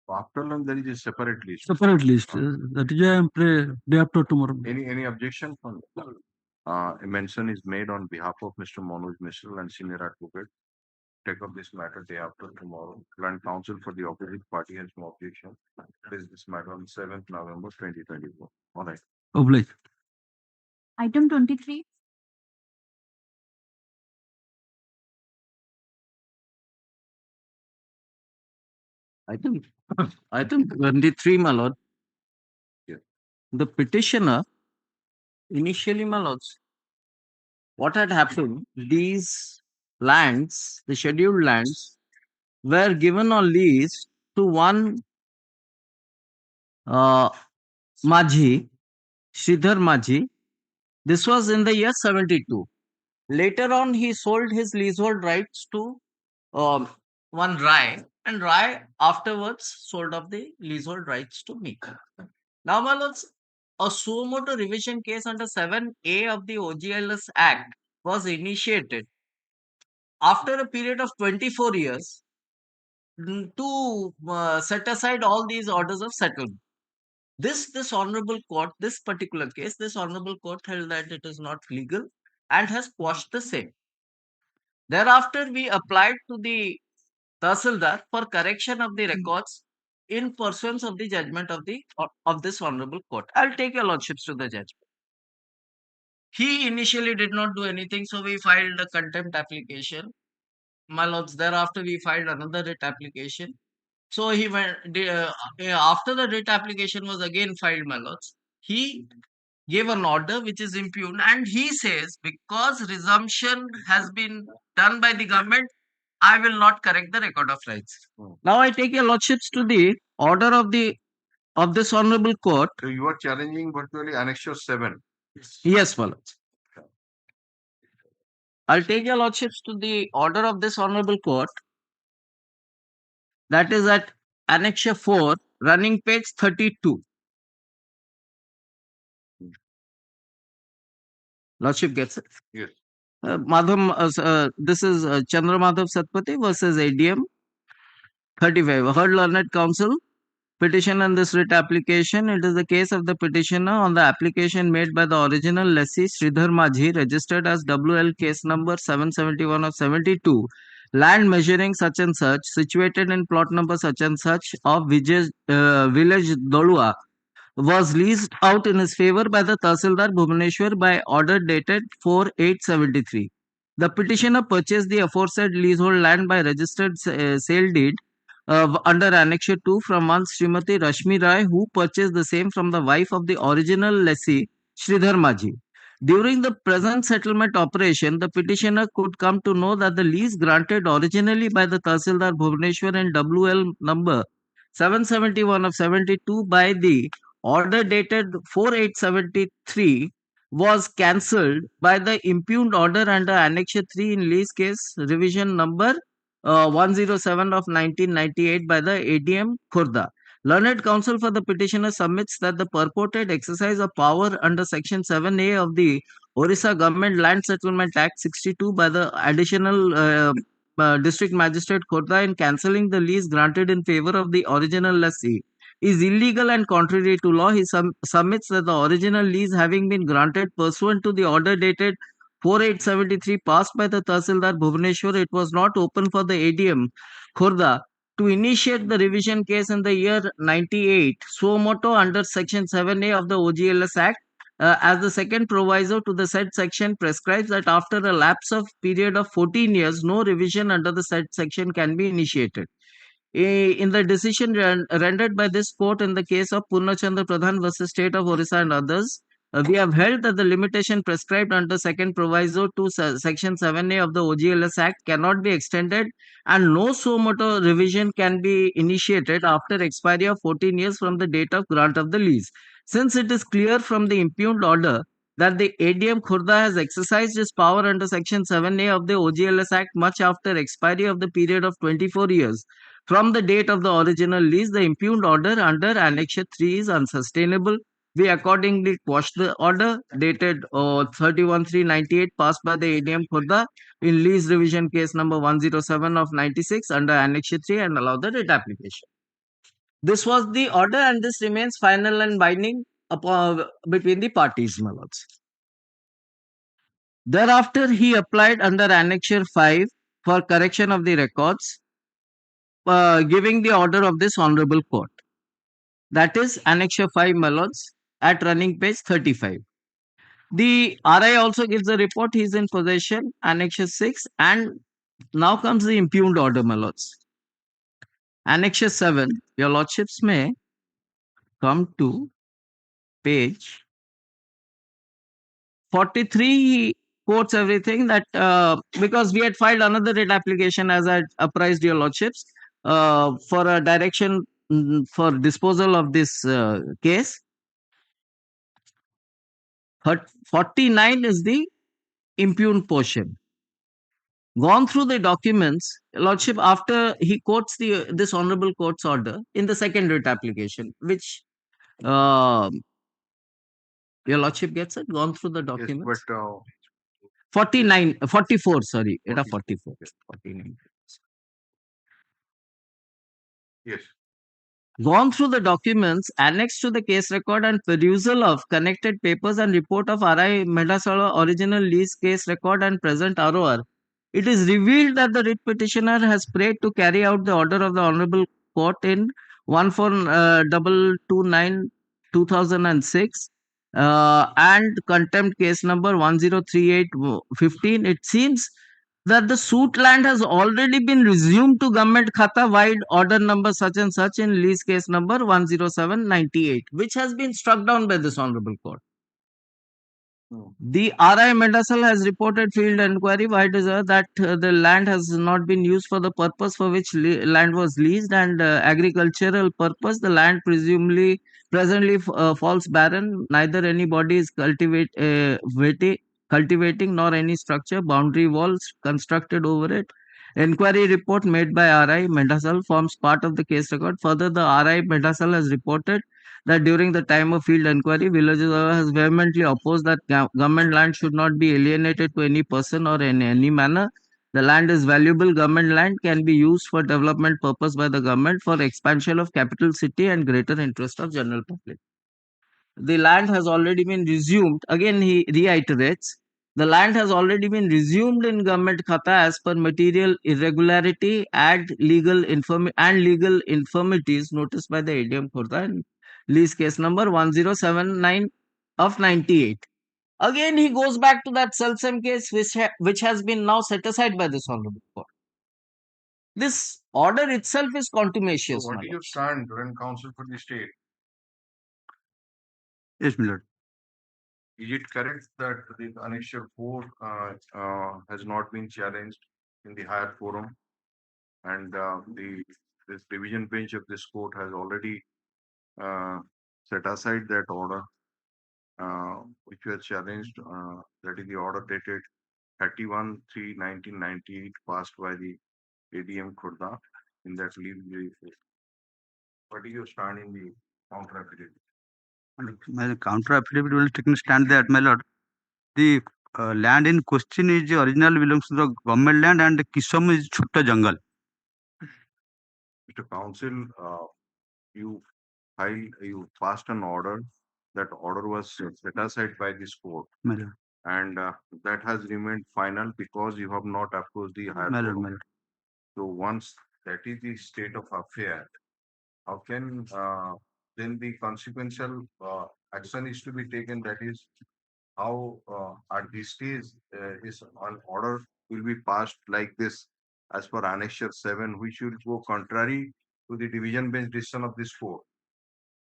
After lunch there is a separate list. Separate list. That is why I am pray day after tomorrow. Any objection? A mention is made on behalf of Mr. Manoj Mishra and Senior Advocate. Take up this matter day after tomorrow. Land counsel for the opposite party has no objection. Raise this matter on 7th November 2024. All right. Oblige. Item 23. Item 23, my lord. The petitioner, initially, my lords, what had happened, these lands, the scheduled lands, were given on lease to one Majhi, Sridhar Majhi. This was in the year 72. Later on, he sold his leasehold rights to one Rai, and Rai afterwards sold off the leasehold rights to me. Now, my lords, a suo motu revision case under 7A of the OGLS Act was initiated after a period of 24 years to set aside all these orders of settlement. This honorable court, this particular case, this honorable court held that it is not legal and has quashed the same. Thereafter, we applied to the Tahsildar for correction of the records in pursuance of the judgment of this honorable court. I'll take your lordships to the judgment. He initially did not do anything, so we filed a contempt application. My lords, thereafter we filed another writ application. So he went after the writ application was again filed, my lords. He gave an order which is impugned, and he says because resumption has been done by the government, I will not correct the record of rights. Now I take your lordships to the order of this honorable court. So you are challenging virtually annexure 7. Yes, my lords. I'll take your lordships to the order of this honorable court. That is at Annexure 4, running page 32. Lordship gets it. Yes. This is Chandra Madhav Satpathy versus ADM 35. Heard learned counsel. Petition on this writ application. It is the case of the petitioner on the application made by the original lessee Sridhar Majhi, registered as WL case number 771 of 72. Land measuring such and such, situated in plot number such and such of village Dolua, was leased out in his favor by the Tahsildar Bhubaneswar by order dated 4/8/73. The petitioner purchased the aforesaid leasehold land by registered sale deed under Annexure 2 from one Srimati Rashmi Rai, who purchased the same from the wife of the original lessee, Sridhar Majhi. During the present settlement operation, the petitioner could come to know that the lease granted originally by the Tahsildar Bhubaneswar in WL number 771 of 72 by the order dated 4/8/73 was cancelled by the impugned order under Annexure 3 in lease case revision number 107 of 1998 by the ADM Khurda. Learned counsel for the petitioner submits that the purported exercise of power under Section 7A of the Orissa Government Land Settlement Act 62 by the additional District Magistrate Khurda in cancelling the lease granted in favor of the original lessee is illegal and contrary to law. He submits that the original lease having been granted pursuant to the order dated 4/8/73 passed by the Tahsildar Bhubaneswar, it was not open for the ADM Khurda to initiate the revision case in the year 98 suo motu under Section 7A of the OGLS Act, as the second proviso to the said section prescribes that after a lapse of period of 14 years, no revision under the said section can be initiated. In the decision rendered by this court in the case of Purnachandra Pradhan versus State of Orissa and others, we have held that the limitation prescribed under second proviso to Section 7A of the OGLS Act cannot be extended and no suo motu revision can be initiated after expiry of 14 years from the date of grant of the lease. Since it is clear from the impugned order that the ADM Khurda has exercised his power under Section 7A of the OGLS Act much after expiry of the period of 24 years from the date of the original lease, the impugned order under Annexure 3 is unsustainable. We accordingly quash the order dated 31/3/98 passed by the ADM Khurda in lease revision case number 107 of 96 under Annexure 3 and allow the writ application. This was the order and this remains final and binding between the parties, my lords. Thereafter, he applied under Annexure 5 for correction of the records, giving the order of this honorable court. That is Annexure 5, my lords, at running page 35. The RI also gives the report. He is in possession, Annexure 6, and now comes the impugned order, my lords. Annexure 7, your lordships may come to page 43. He quotes everything that because we had filed another writ application, as I apprised your lordships, for a direction for disposal of this case. 49 is the impugned portion. Gone through the documents, lordship, after he quotes this honorable court's order in the second writ application, which your lordship gets it, gone through the documents. Yes, but 44, sorry, it 44, 49. Yes. Gone through the documents annexed to the case record and perusal of connected papers and report of R.I. Medasala original lease case record and present ROR, it is revealed that the writ petitioner has prayed to carry out the order of the Honorable Court in 14229/2006 and contempt case number 103815. It seems that the suit land has already been resumed to government khata wide order number such and such in lease case number 107/98, which has been struck down by this honorable court. The R.I. Mendasal has reported field inquiry by that the land has not been used for the purpose for which land was leased, and agricultural purpose. The land presently falls barren. Neither anybody is cultivating nor any structure, boundary walls constructed over it. Inquiry report made by R.I. Mendasal forms part of the case record. Further, the R.I. Mendasal has reported that during the time of field inquiry, villages has vehemently opposed that government land should not be alienated to any person or in any manner. The land is valuable government land, can be used for development purpose by the government for expansion of capital city and greater interest of general public. The land has already been resumed. Again, he reiterates, the land has already been resumed in government khata as per material irregularity and legal infirmities noticed by the ADM Khurda in lease case number 1079 of 98. Again, he goes back to that self-same case which has been now set aside by this honorable court. This order itself is contumacious. So what do you stand when counsel for the state? Yes, my lord. Is it correct that the annexure 4 has not been challenged in the higher forum, and this division bench of this court has already set aside that order which was challenged, that is the order dated 31/3/1998 passed by the ADM Khurda in that leave. What do you stand in the counter affidavit? My counter affidavit will take stand that, my lord, the land in question is original belongs to the government land and Kisam is Chutta Jungle. Mr. Counsel, you passed an order. That order was set aside by this court, My lord. and that has remained final because you have not approached the higher My lord, court. my lord. So once that is the state of affair, how can then the consequential action is to be taken? That is how at this stage is an order will be passed like this as per Annexure 7, which will go contrary to the division bench decision of this court.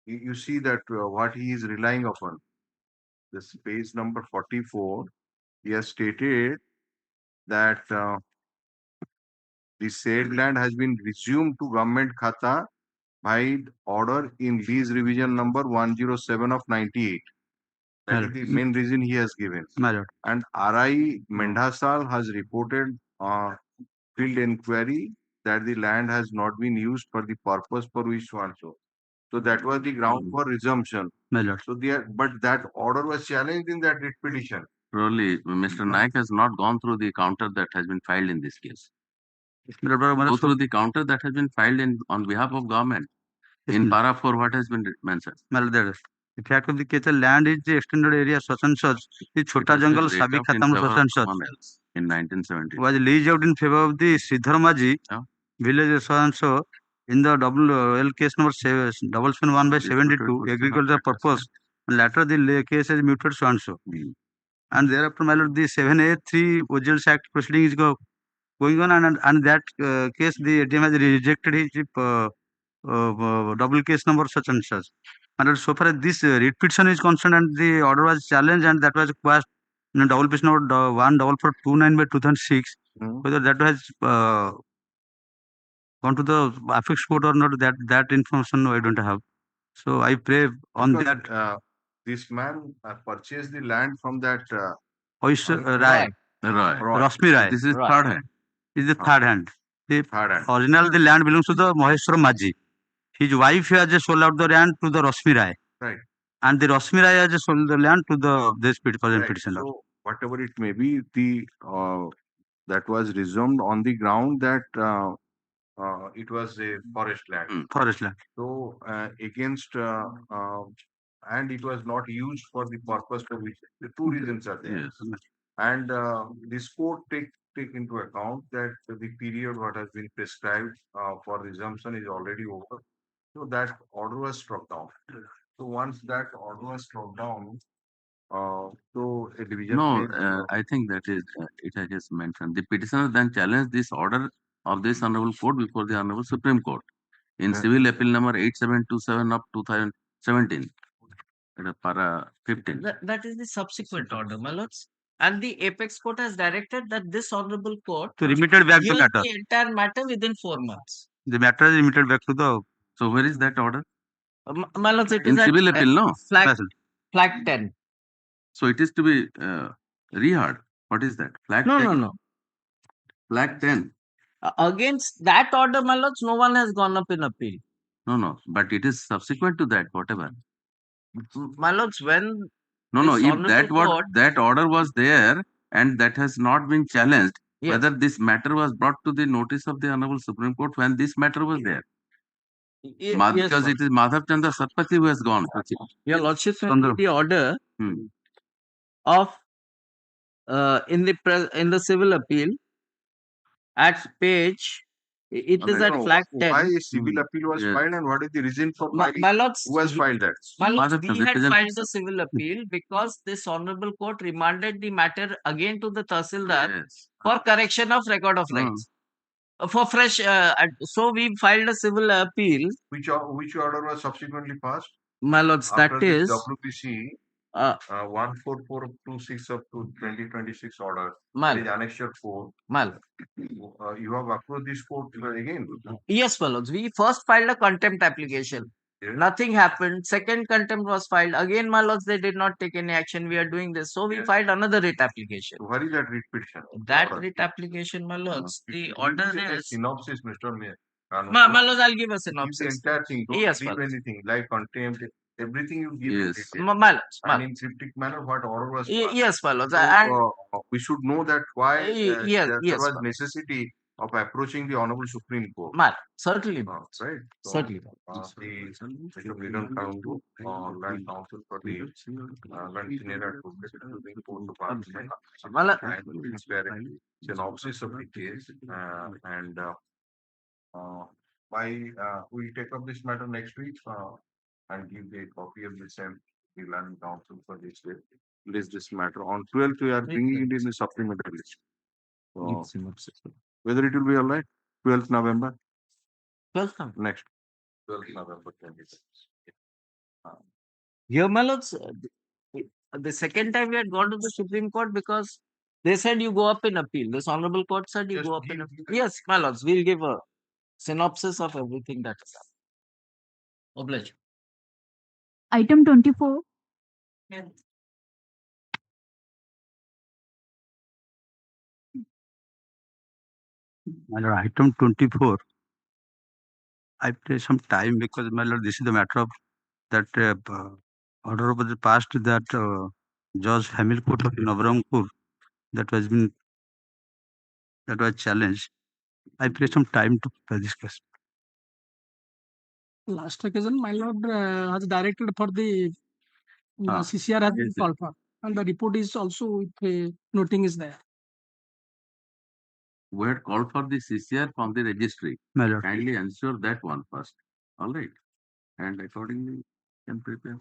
You see that what he is relying upon. This page number 44, he has stated that the said land has been resumed to government khata by order in lease revision number 107 of 98. That is the main reason he has given. My lord. And R.I. Mendasal has reported field inquiry that the land has not been used for the purpose for which so and so. So that was the ground for resumption. My lord. So but that order was challenged in that writ petition. Probably Mr. Naik has not gone through the counter that has been filed in this case. Go through the counter that has been filed on behalf of government. In para 4, what has been mentioned? My lord, there is. The fact of the case, the land is the extended area such and such. The Chota Jungle Sabi Khatam such and such. In 1970. Was leased out in favor of the Sridhar Maji village so and so in the L case number 7/1/72 agricultural purpose. And later the case is muted so and so. And thereafter, my lord, the 7A3 OGL's Act proceeding is going on, and that case the ADM has rejected his double case number such and such. And so far as this writ petition is concerned, and the order was challenged, and that was quashed in double petition number 14429/2006. Whether that has gone to the affix court or not, that information I don't have. So I pray on Because, that. This man purchased the land from that Rai. Rashmi Rai. This is third hand. Is the third hand. The third hand. original the land belongs to the Maheshwar Maji. His wife has sold out the land to the Rashmi Rai. Right. And the Rashmi Rai has sold the land to this present petitioner. So whatever it may be, the that was resumed on the ground that it was a forest land. Forest land. So against and it was not used for the purpose for which the two reasons are there. Yes. And this court take into account that the period what has been prescribed for resumption is already over. So that order was struck down. So once that order was struck down, so a division. No, I think that is it has just mentioned. The petitioner then challenged this order of this honorable court before the honorable Supreme Court in civil appeal number 8727 of 2017. Para 15. That is the subsequent order, my lords. And the apex court has directed that this honorable court So remitted back the hears matter. the entire matter within 4 months. The matter is remitted back to the. So where is that order? My lords, it In is at civil appeal, no? flag 10. So it is to be reheard. What is that? Flag No, 10? no. Flag 10. Against that order, my lords, no one has gone up in appeal. No. But it is subsequent to that, whatever. My lords, when No. this If that order was there and that has not been challenged, Yes. whether this matter was brought to the notice of the Honorable Supreme Court when this matter was there. Yes, Because my it is Madhav Chandra Satpathy who has gone. Your lordship, the order of in the civil appeal at page, it is at flag 10. Why a civil appeal was filed and what is the reason for filing? My lords, Who has filed that? my lords, we had filed the civil appeal because this honorable court remanded the matter again to the Tahsildar for correction of record of rights. For fresh, so we filed a civil appeal. Which order was subsequently passed? My lords, After that is WPC 14426 up to 2026 order. That is Annexure 4. You have approved this court again? Yes, my lords. We first filed a contempt application. Yes. Nothing happened. Second contempt was filed. Again, my lords, they did not take any action. We are doing this. So we filed another writ application. What is that writ petition? That writ application, my lords, the order is... Synopsis, Mr. Mayor. My lords, I'll give a synopsis. Give the entire thing. Don't Yes, leave my lords. anything like contempt. Everything you give in detail. My lords. And in cryptic manner, what order was passed. Yes, my lords. So, And we should know that why there yes, was necessity of approaching the Honorable Supreme Court. certainly. Right. So, Certainly. the Legal Counsel, Land Counsel for the Land Senior Advocate to the Court Department. And it's very synopsis of the case. And we take up this matter next week and give the copy of the same to the Land Counsel for this day. List this matter. On 12th, we are bringing it in the supplementary list. So, whether it will be all right? 12th November? 12th November. Next. 12th November 26. Here, my lords, the second time we had gone to the Supreme Court because they said you go up in appeal. This honorable court said you go up in appeal. Yes, my lords, we'll give a synopsis of everything that is happened. Oblige. Item 24. My lord, item 24. I play some time because, my lord, this is the matter of that order was passed that Judge Hamil Court of Navrampur that was challenged. I play some time to discuss. Last occasion, my lord has directed for the CCR has been called for, and the report is also with noting is there. We had called for the CCR from the registry. Kindly ensure that one first. All right. And accordingly, can prepare.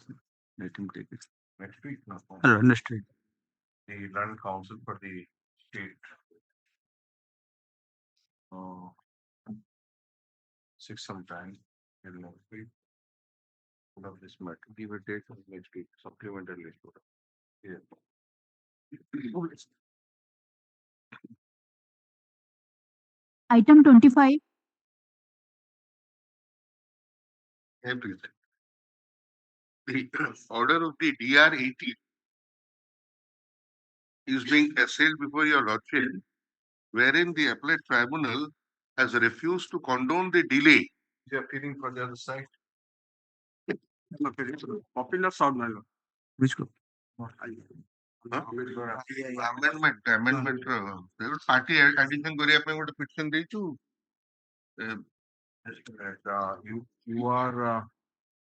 Let him take it. Next week. Next week. The Land Counsel for the state. 6 sometime in next week. Of this matter. Give a date of next week. Supplementary list. Yeah. Item 25. Everything. The order of the DR 80 is being assailed before your lordship, wherein the appellate tribunal has refused to condone the delay. You are appealing for the other side. Popular sound, my lord. Which group? Amendment. Party addition କରିବା ପାଇଁ ଗୋଟେ petition ଦେଇଛୁ. You are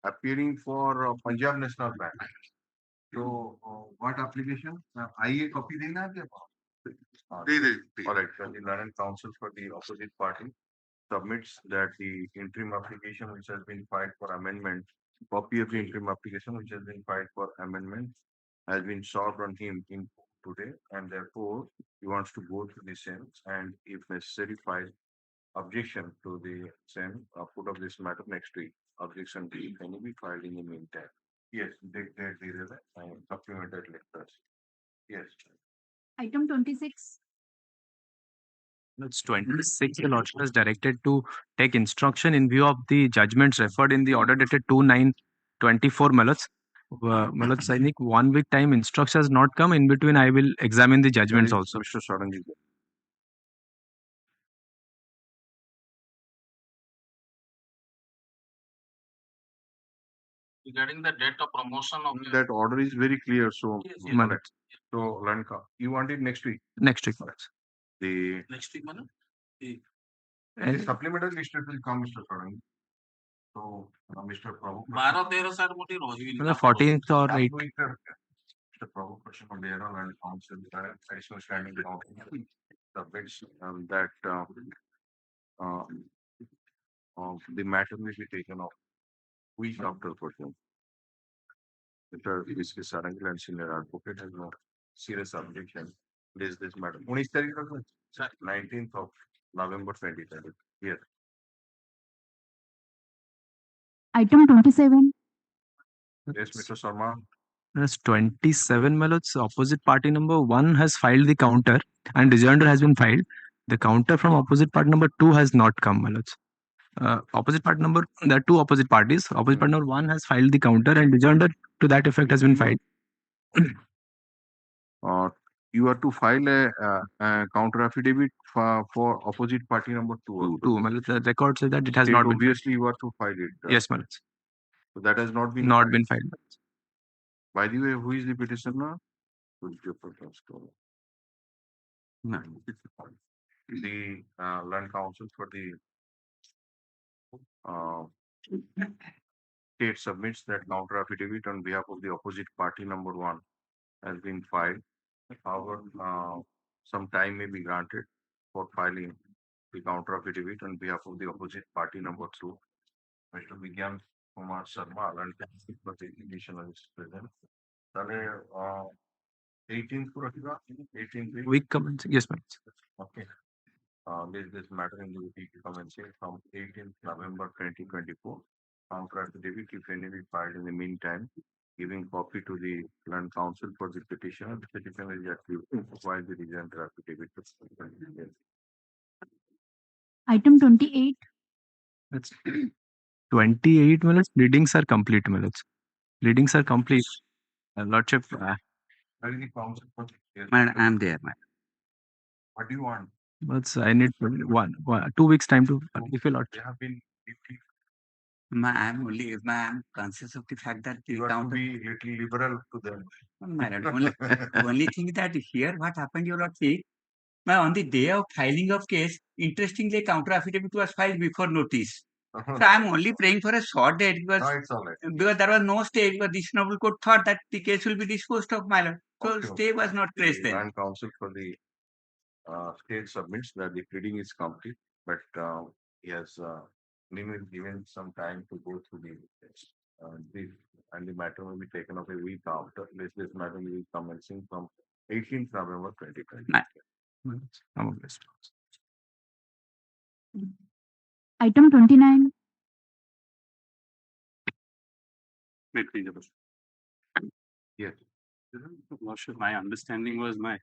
appearing for Punjab National Bank. So, what application? IA copy देना है क्या? All right. So the Land Counsel for the opposite party submits that the interim application which has been filed for amendment, copy of the interim application which has been filed for amendment has been sought on him in today, and therefore he wants to go through the same and if necessary file objection to the same put of this matter next week. Objection be any be filed in the meantime. Yes, they supplemented lectures. Yes. Item 26. Notes 26, the lordship is directed to take instruction in view of the judgments referred in the order dated 2/9/24, Malats. Malats, I think 1 week time instruction has not come. In between, I will examine the judgments also. Mr. Sarangi. Regarding the date of promotion of That order is very clear. So, Yes, Malats. so Lanka, you want it next week? Next week, Malats. The next week, Manu? the supplementary list will come, Mr. Sarangi. So, Mr. Prabhu. 12-13 sir ମୁଁ ଟିକେ ରହିବିନି The 14th or 8th. Mr. Prabhu, question on the error and council, additional standing submits that the matter may be taken off week after question. Mr. S.K.Sahoo Hon'Ble and senior advocate has no serious objection. This matter. 19th of November 2020. Yes. Item 27. Yes, Mr. Sharma. That's 27, Malats. Opposite party number 1 has filed the counter and rejoinder has been filed. The counter from opposite party number 2 has not come, Malats. Opposite party number, there are two opposite parties. Opposite party number 1 has filed the counter and rejoinder to that effect has been filed. You are to file a counter affidavit for opposite party number 2. Malats, the record says that it has not been. Obviously, you are to file it. Yes, Malats. So that has not been been filed. By the way, who is the petitioner? No. The land council for the state submits that counter affidavit on behalf of the opposite party number 1 has been filed. However, some time may be granted for filing the counter affidavit on behalf of the opposite party number 2. Mr. Vigyan Kumar Sharma, land council for the petitioner is present. 18th Week commencing. Yes, ma'am. Okay. This matter in the week commencing from 18th November 2024. Counter affidavit, if any, be filed in the meantime, giving copy to the land council for the petitioner. The petitioner is active while the rejoinder affidavit. Item 28. That's 28 minutes. Readings are complete, minutes. Readings are complete. Lordship. Man, I'm there, man. What do you want? But I need 2 weeks time to if you lot. They have been deeply. I'm conscious of the fact that the You have to be little liberal to them. only thing that here what happened, you not see. On the day of filing of case, interestingly, counter affidavit was filed before notice. So I'm only praying for a short date because, it's all right. Because there was no stay. Because this noble court thought that the case will be disposed of, my lord. So Okay. stay was not placed The then. land council for the state submits that the pleading is complete, but he has given some time to go through the brief, and the matter will be taken up a week after. This matter will be commencing from 18th November 2020. Item 29. Yes. Lordship, my understanding was my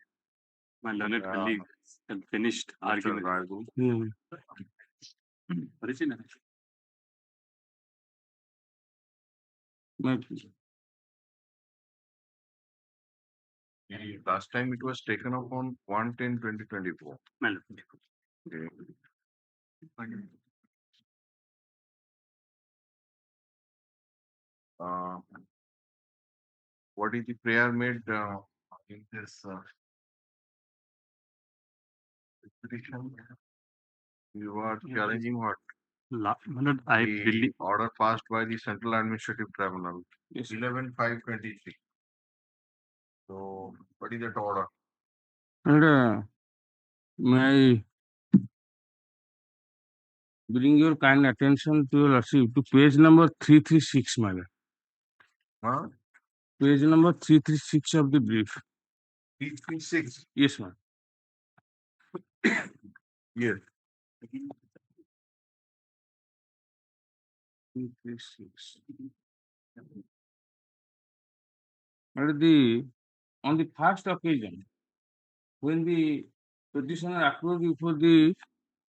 learned colleague had finished argument. Original. Last time it was taken up on 1/10/2024. Okay. What is the prayer made in this petition? You are challenging what? I The believe order passed by the Central Administrative Tribunal, 11/5/23. So, what is that order? May I bring your kind attention to your lordship to page number 336, my lord. Huh? Page number 336 of the brief. 336. Yes, ma'am. Yes. 336. On the first occasion, when the petitioner appeared before the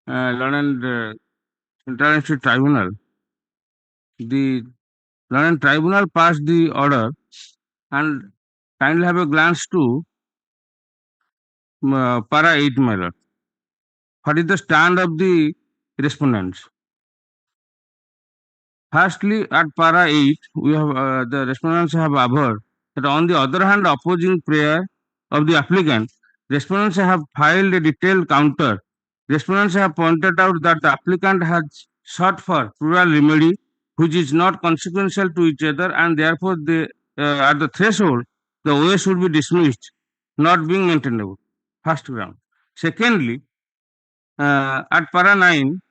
learned international tribunal, the learned tribunal passed the order, and kindly have a glance to para 8, my lord. What is the stand of the respondents? Firstly, at para 8, we have the respondents have averred that on the other hand, opposing prayer of the applicant, respondents have filed a detailed counter. Respondents have pointed out that the applicant has sought for plural remedy, which is not consequential to each other, and therefore they, at the threshold, the OA should be dismissed, not being maintainable. First ground. Secondly, at para 9,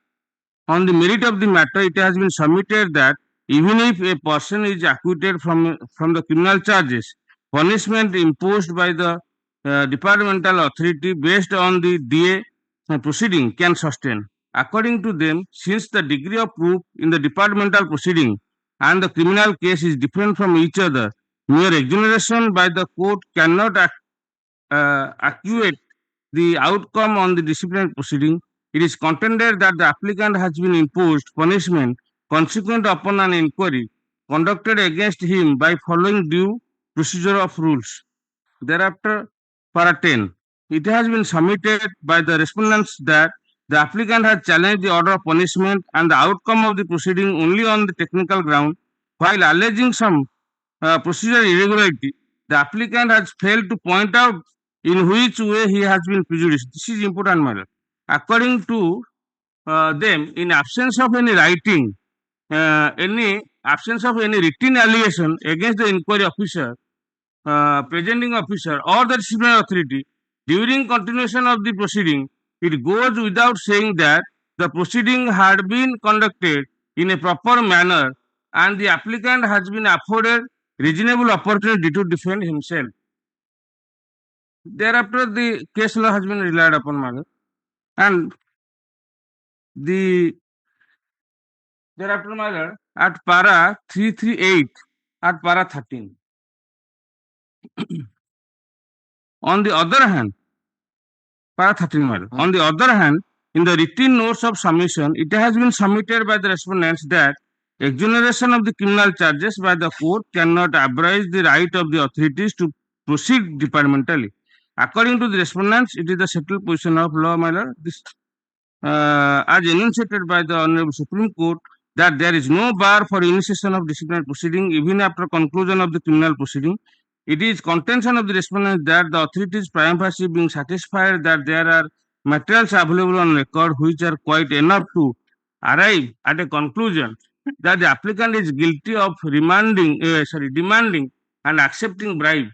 on the merit of the matter, it has been submitted that even if a person is acquitted from the criminal charges, punishment imposed by the departmental authority based on the DA proceeding can sustain. According to them, since the degree of proof in the departmental proceeding and the criminal case is different from each other, mere exoneration by the court cannot acquit the outcome on the disciplinary proceeding. It is contended that the applicant has been imposed punishment consequent upon an inquiry conducted against him by following due procedure of rules. Thereafter, para 10, it has been submitted by the respondents that the applicant has challenged the order of punishment and the outcome of the proceeding only on the technical ground, while alleging some procedural irregularity. The applicant has failed to point out in which way he has been prejudiced. This is important matter. According to them, in absence of any writing, absence of any written allegation against the inquiry officer, presenting officer, or the disciplinary authority during continuation of the proceeding, it goes without saying that the proceeding had been conducted in a proper manner and the applicant has been afforded reasonable opportunity to defend himself. Thereafter, the case law has been relied upon, mother, and thereafter, mother, at para 338, at para 13. On the other hand, para 13, mother. On the other hand, in the written notes of submission, it has been submitted by the respondents that exoneration of the criminal charges by the court cannot abridge the right of the authorities to proceed departmentally. According to the respondents, it is the settled position of law, my lord, this, as enunciated by the Honorable Supreme Court, that there is no bar for initiation of disciplinary proceeding even after conclusion of the criminal proceeding. It is contention of the respondents that the authorities prima facie being satisfied that there are materials available on record which are quite enough to arrive at a conclusion that the applicant is guilty of demanding and accepting bribe.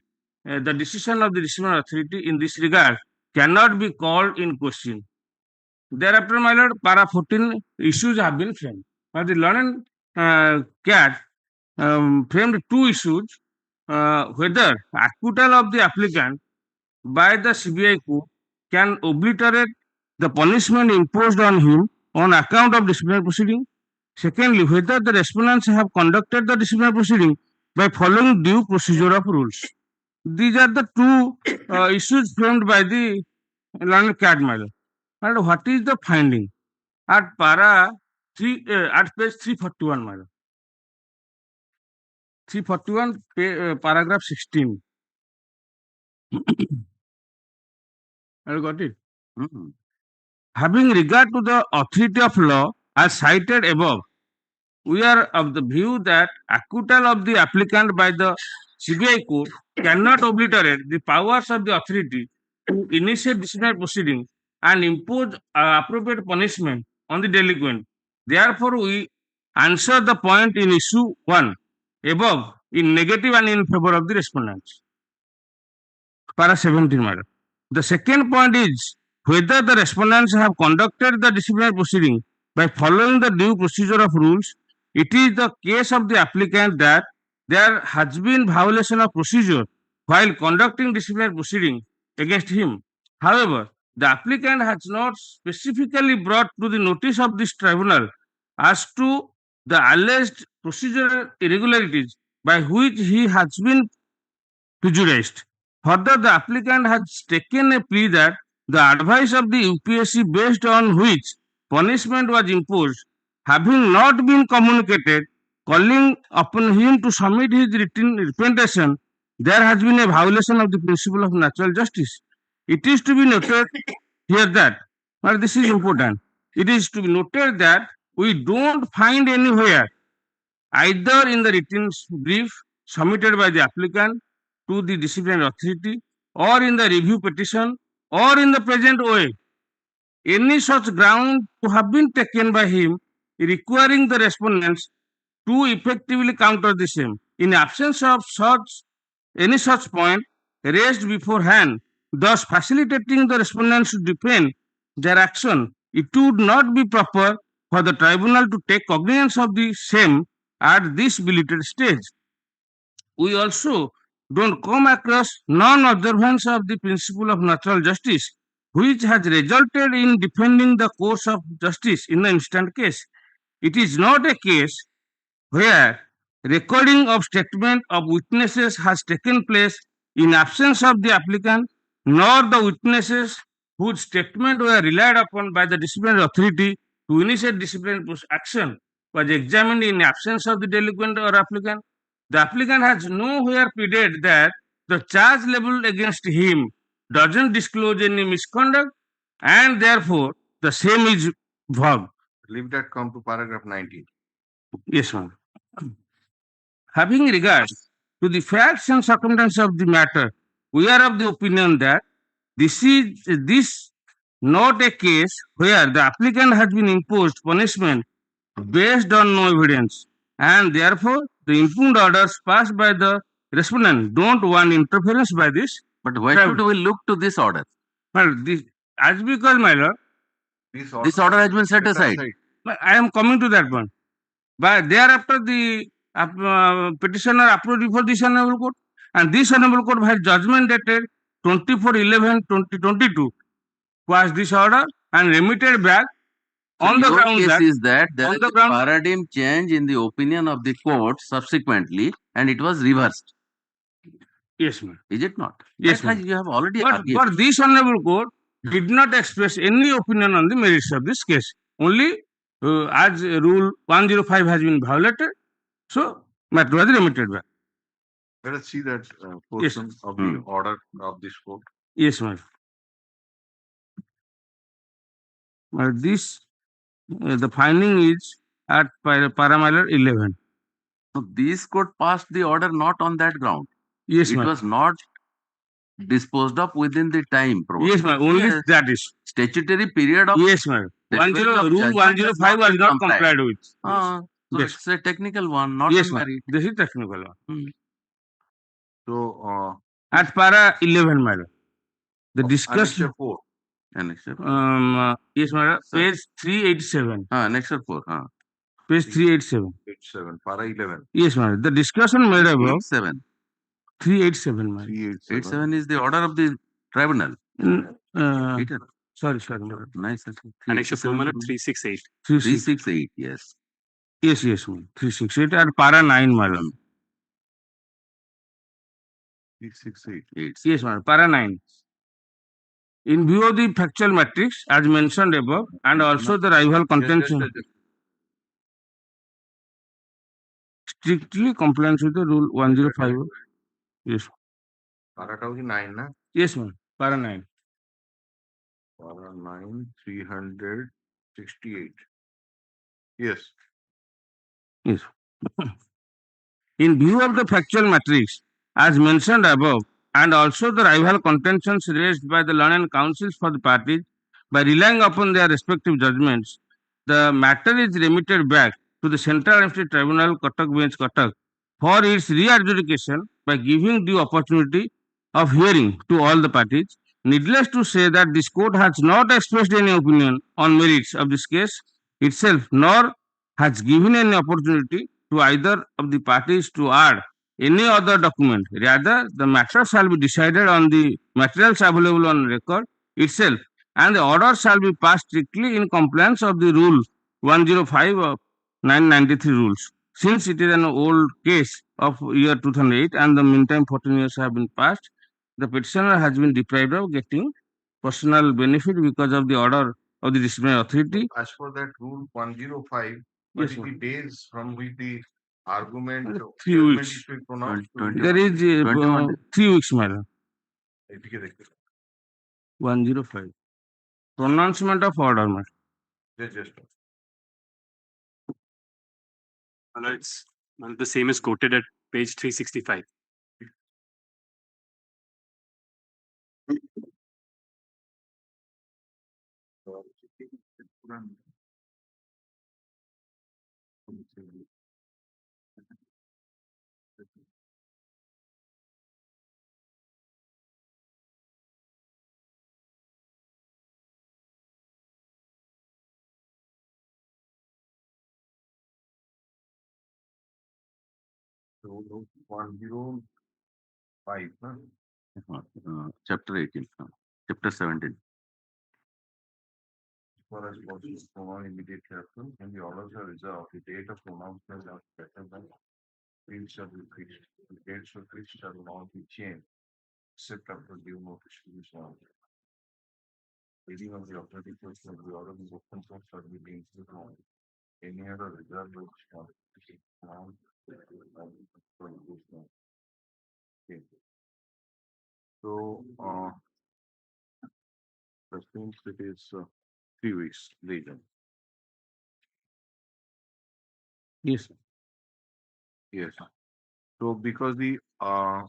The decision of the disciplinary authority in this regard cannot be called in question. Thereafter, my lord, para 14 issues have been framed. But the learned CAT framed two issues, whether acquittal of the applicant by the CBI court can obliterate the punishment imposed on him on account of disciplinary proceeding. Secondly, whether the respondents have conducted the disciplinary proceeding by following due procedure of rules. These are the two issues framed by the learned CAT, my lord. And what is the finding? At para 3, at page 341, my lord. 341, paragraph 16. I got it. Having regard to the authority of law as cited above, we are of the view that acquittal of the applicant by the CBI court cannot obliterate the powers of the authority to initiate disciplinary proceeding and impose appropriate punishment on the delinquent. Therefore, we answer the point in issue 1 above in negative and in favor of the respondents. Para 17, madam. The second point is whether the respondents have conducted the disciplinary proceeding by following the due procedure of rules. It is the case of the applicant that there has been violation of procedure while conducting disciplinary proceeding against him. However, the applicant has not specifically brought to the notice of this tribunal as to the alleged procedural irregularities by which he has been prejudiced. Further, the applicant has taken a plea that the advice of the UPSC based on which punishment was imposed, having not been communicated, calling upon him to submit his written representation, there has been a violation of the principle of natural justice. It is to be noted here that, well, this is important. It is to be noted that we don't find anywhere, either in the written brief submitted by the applicant to the disciplinary authority, or in the review petition, or in the present way, any such ground to have been taken by him requiring the respondents to effectively counter the same. In absence of any such point raised beforehand, thus facilitating the respondents to defend their action, it would not be proper for the tribunal to take cognizance of the same at this belated stage. We also don't come across non-observance of the principle of natural justice, which has resulted in defending the course of justice in the instant case. It is not a case where recording of statement of witnesses has taken place in absence of the applicant, nor the witnesses whose statement were relied upon by the disciplinary authority to initiate disciplinary action was examined in absence of the delinquent or applicant. The applicant has nowhere pleaded that the charge leveled against him doesn't disclose any misconduct, and therefore the same is void. Leave that, come to paragraph 19. Yes, ma'am. Having regard to the facts and circumstances of the matter, we are of the opinion that this is not a case where the applicant has been imposed punishment based on no evidence, and therefore the impugned orders passed by the respondent don't want interference by this. But why should we look to this order? Well, as because, my lord, this order has been set aside. I am coming to that one. But thereafter, the petitioner approved before this Honorable Court, and this Honorable Court has judgment dated 24/11/2022 passed this order and remitted back on the ground that is that there is a paradigm change in the opinion of the court subsequently, and it was reversed. Yes, ma'am. Is it not? Yes, ma'am. You have already argued. But this Honorable Court did not express any opinion on the merits of this case. Only as Rule 105 has been violated, so matter was remitted back. Let us see that portion of the order of this court. Yes, ma'am. The finding is at Paramiler 11. So this court passed the order not on that ground. Yes, it ma'am. was not disposed of within the time provided. Yes, ma'am. Only that is statutory period of. Yes, ma'am. Rule 105 was not complied with. So yes. It's a technical one, not yes, a merit. This is technical one. So at para 11, madam, the discussion. 4. Yes, madam. Page 387. Annexure 4. Page 387. 87. Para 11. Yes, madam. The discussion made above. 7. 387, madam. 387 is the order of the tribunal. Sorry. Nice. Annexure 4, madam. 368. 368. Yes. Yes, ma'am. 368 and para 9, madam. 368. Yes, madam. Para 9. In view of the factual matrix as mentioned above, and also the rival contention, strictly compliance with the Rule 105. Yes. Para 9, na? Yes, ma'am. Para 9. Para 9, 368. Yes. Yes. In view of the factual matrix as mentioned above, and also the rival contentions raised by the learned counsels for the parties, by relying upon their respective judgments, the matter is remitted back to the Central Administrative Tribunal, Cuttack Bench, Cuttack, for its re-adjudication by giving due opportunity of hearing to all the parties. Needless to say that this court has not expressed any opinion on merits of this case itself, nor has given any opportunity to either of the parties to add any other document. Rather, the matter shall be decided on the materials available on record itself, and the order shall be passed strictly in compliance of the Rule 105 of 993 rules. Since it is an old case of year 2008 and the meantime 14 years have been passed, the petitioner has been deprived of getting personal benefit because of the order of the disciplinary authority. As for that rule 105, what Yes, is the ma'am. days from which the argument 3 judgment weeks. is to be pronounced? There is 3 weeks, madam. 105. Pronouncement of order, madam. Just It's the same is quoted at page 365. So 105, huh? Chapter 18, chapter 17. As far as possible, pronoun immediate chapter, when the orders are reserved, the date of pronouncement are better than field shall be fixed. The dates of which shall not be changed, except after due notice to be served. Reading of the authority question of the order of open court shall be linked with all. Any other reserved which shall be found. Okay. So, that means it is 3 weeks later. Yes. Yes. So because the so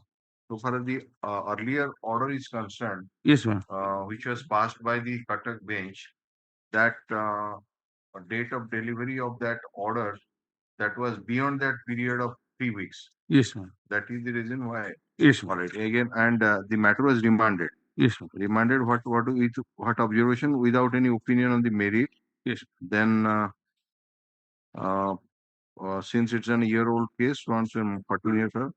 far as the earlier order is concerned, Yes, ma'am. Which was passed by the Cuttack bench, that date of delivery of that order that was beyond that period of 3 weeks. Yes, ma'am. That is the reason why. Yes, ma'am. All right. Again, and the matter was remanded. Yes, ma'am. Remanded what observation without any opinion on the merit. Yes. Then since it's an year-old case, once 14 years old,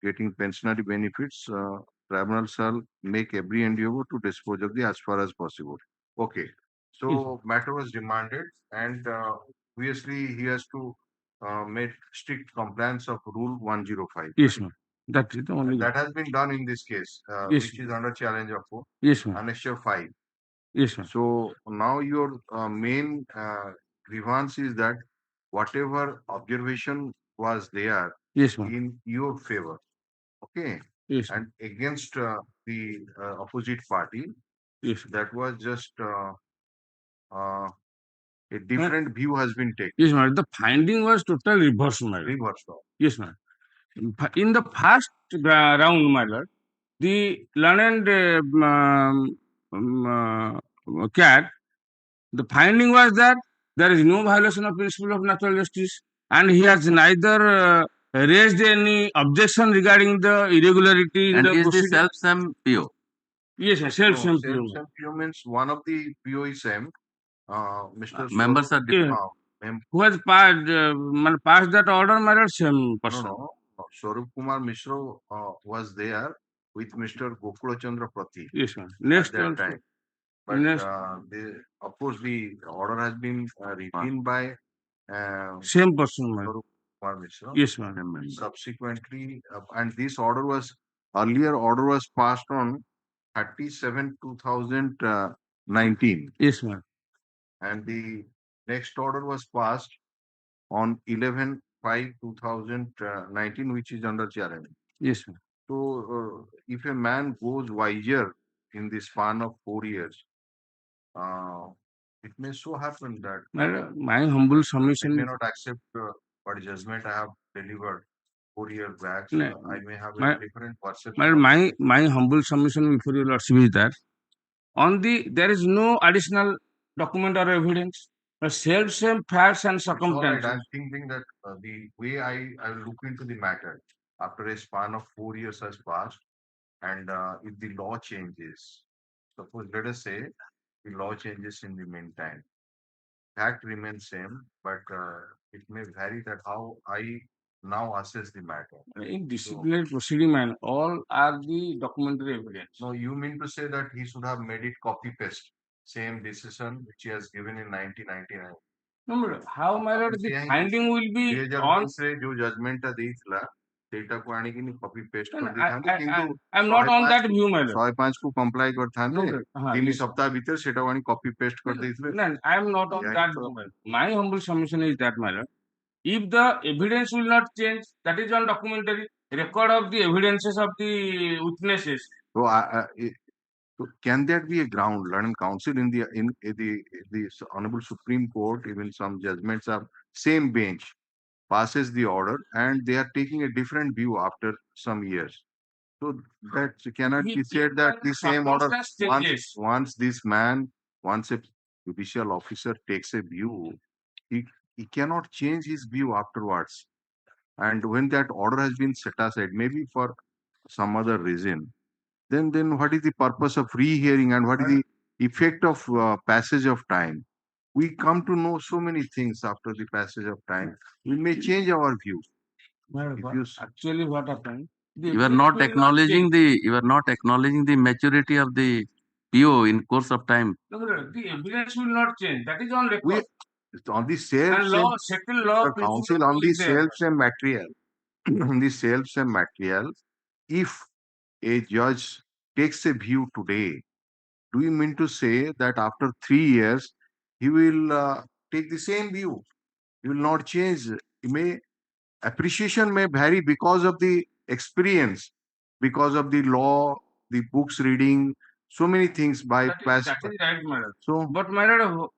getting pensionary benefits, tribunal shall make every endeavor to dispose of the as far as possible. Okay. So matter was remanded, and obviously he has to make strict compliance of Rule 105. Yes, ma'am. That is the only. That has been done in this case, Yes, which is under challenge of Yes, ma'am. Annexure 5. Yes, ma'am. So now your main grievance is that whatever observation was there Yes, ma'am. in your favor, okay, Yes, and against the opposite party, yes, that was just a different view has been taken. Yes, ma'am. The finding was total reverse, madam. Reverse. Yes, ma'am. In the first round, madam, the learned cat, the finding was that there is no violation of principle of natural justice, and he has neither raised any objection regarding the irregularity in And the is the proceeding. self-same PO? Yes, sir, self-same PO. Self-same PO means one of the PO is same. Mr. Members are different. Who has passed that order, madam, same person. No. Swarup Kumar Mishra was there with Mr. Gokula Chandra Prati. Yes, ma'am. Next at that also. time. But Next. of course, the order has been written by Same person, ma'am. Swarup Kumar Mishra. Yes, ma'am. Subsequently, and this order was earlier order was passed on 37/2019. Yes, ma'am. And the next order was passed on 11/5/2019, which is under challenge. Yes, ma'am. So, if a man goes wiser in the span of 4 years, it may so happen that my humble I submission. may not accept what judgment I have delivered 4 years back. So I may have a different perception. My humble submission before your lordship is that there is no additional document or evidence. The same facts and circumstances. I'm thinking that the way I look into the matter after a span of 4 years has passed, and if the law changes, suppose let us say the law changes in the meantime, fact remains same, but it may vary that how I now assess the matter. In disciplinary proceeding, man, all are the documentary evidence. No, you mean to say that he should have made it copy paste, same decision which he has given in 1999. How my lord the finding will be on. से जो judgement टा ଦେଇଥିଲା ସେଇଟାକୁ ଆଣିକି copy paste କରିଦେଇଥାନ୍ତେ କିନ୍ତୁ I am not on that view, my lord. 105 କୁ comply କରିଥାନ୍ତେ 3 ସପ୍ତାହ ଭିତରେ ସେଟାକୁ ଆଣି କପି ପେଷ୍ଟ କରିଦେଇଥିଲେ No, I am not on that view, my lord. My humble submission is that, my lord, if the evidence will not change, that is on documentary record of the evidences of the witnesses. So, so can that be a ground? Learned counsel in the Honorable Supreme Court, even some judgments are same bench passes the order and they are taking a different view after some years. So that cannot be said that the same order once this man, once a judicial officer takes a view, he cannot change his view afterwards. And when that order has been set aside, maybe for some other reason, then what is the purpose of rehearing and what is the effect of passage of time? We come to know so many things after the passage of time. We may change our view. Actually, what happened? You are not acknowledging the maturity of the PO in course of time. No, the evidence will not change. That is on record. On the same settled law counsel on the same material. On the same material, if a judge takes a view today, do you mean to say that after 3 years he will take the same view? He will not change. Appreciation may vary because of the experience, because of the law, the books reading, so many things by past. That is right, my lord. So, but my lord,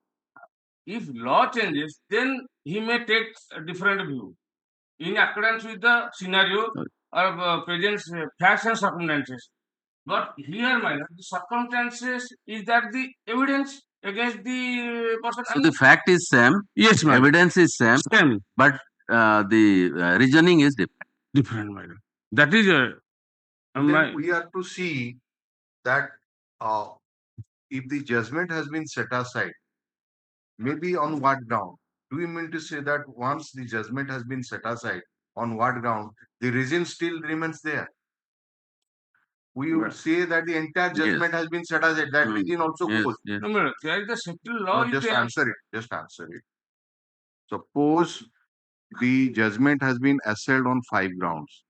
if law changes, then he may take a different view in accordance with the scenario or present facts and circumstances. But here, my lord, the circumstances is that the evidence against the person. So the fact is same. Yes, ma'am. Evidence is same. But the reasoning is different. Different, my lord. That is we have to see that if the judgment has been set aside, maybe on what ground? Do you mean to say that once the judgment has been set aside, on what ground the reason still remains there? We would say that the entire judgment has been set aside. That reason also goes. No, there is the settled law. No, just answer it. Just answer it. Suppose the judgment has been assailed on 5 grounds.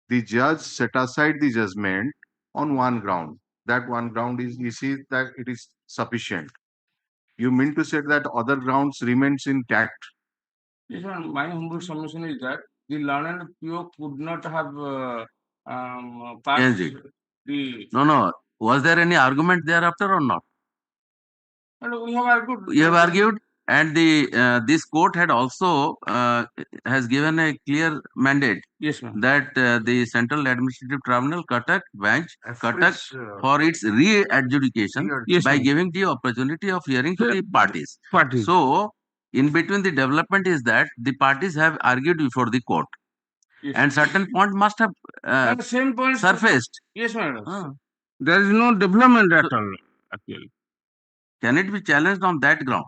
The judge set aside the judgment on 1 ground. That 1 ground is, he sees that it is sufficient. You mean to say that other grounds remains intact? Yes, my humble submission is that the learned PO could not have passed the. No. Was there any argument thereafter or not? And we have argued. You have argued, and the this court had also has given a clear mandate. Yes, ma'am. That the Central Administrative Tribunal Cuttack bench Cuttack for its re-adjudication by giving the opportunity of hearing to the parties. So, in between the development is that the parties have argued before the court, and certain point must have same point surfaced. Yes, madam. There is no development at all. Actually, can it be challenged on that ground?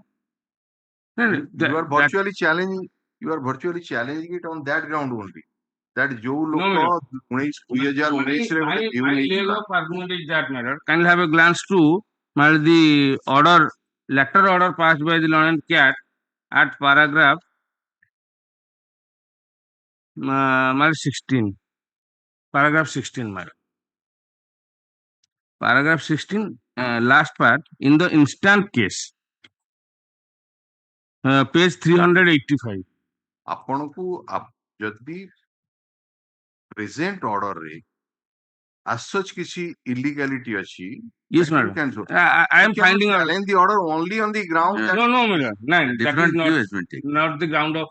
You are virtually challenging. You are virtually challenging it on that ground only. That जो लोग 2019 my leg of argument is that matter. Kindly have a glance to the order, letter order passed by the Learned Cat at paragraph 16. Paragraph 16, madam. Paragraph 16, last part, in the instant case, page 385. ଆପଣଙ୍କୁ ଯଦି present order ରେ as such କିଛି illegality ଅଛି. Yes, madam. I am finding out. Challenge the order only on the ground. No, madam. No, that is not the ground of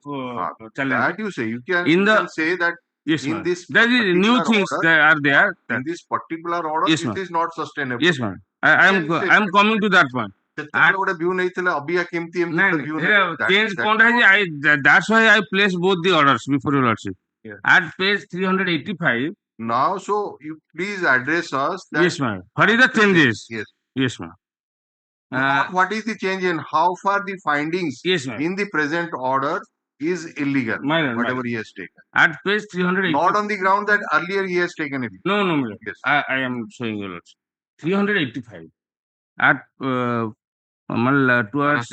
challenge. That you say. You can say that. Yes, in this there is new things that are there. In this particular order, yes, it is not sustainable. Yes, ma'am. I am coming to that point. Change that's why I place both the orders before your lordship. Yeah. At page 385. Now, so you please address us. That yes, ma'am. What is the changes? Yes, ma'am. What is the change and how far the findings in the present order is illegal, whatever he has taken. At page 385. Not on the ground that earlier he has taken it. No, madam. Yes. I am showing you lordship. 385. At towards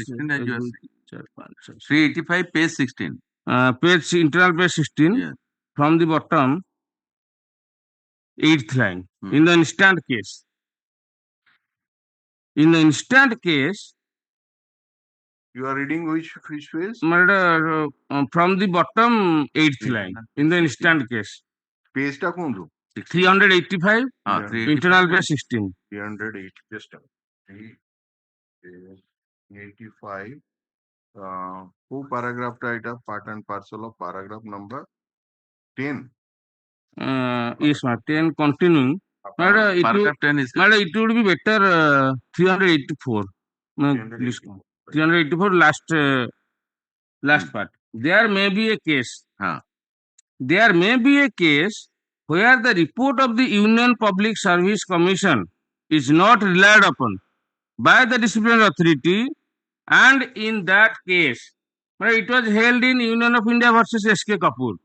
385, page 16. Page internal page 16. Yes. From the bottom, 8th line. In the instant case. In the instant case, You are reading which phrase? From the bottom 8th line. In the instant case. Page ta koundu? 385. Internal page 16. 308. Just a minute. 385. Who paragraph ta eta part and parcel of paragraph number 10. Yes, ma'am. 10 continuing. Paragraph 10 is. It would be better 384. 384 last part. There may be a case. There may be a case where the report of the Union Public Service Commission is not relied upon by the disciplinary authority, and in that case, it was held in Union of India versus S.K. Kapoor.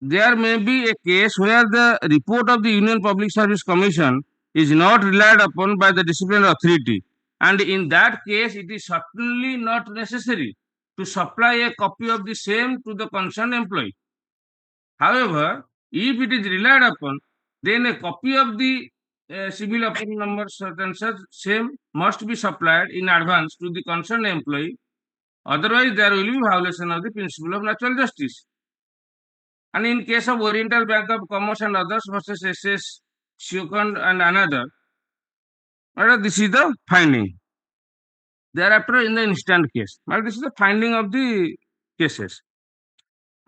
There may be a case where the report of the Union Public Service Commission is not relied upon by the disciplinary authority, and in that case, it is certainly not necessary to supply a copy of the same to the concerned employee. However, if it is relied upon, then a copy of the civil offence number such and such same must be supplied in advance to the concerned employee. Otherwise, there will be violation of the principle of natural justice. And in case of Oriental Bank of Commerce and others versus S.S. Second and another, this is the finding. Thereafter, in the instant case, this is the finding of the cases.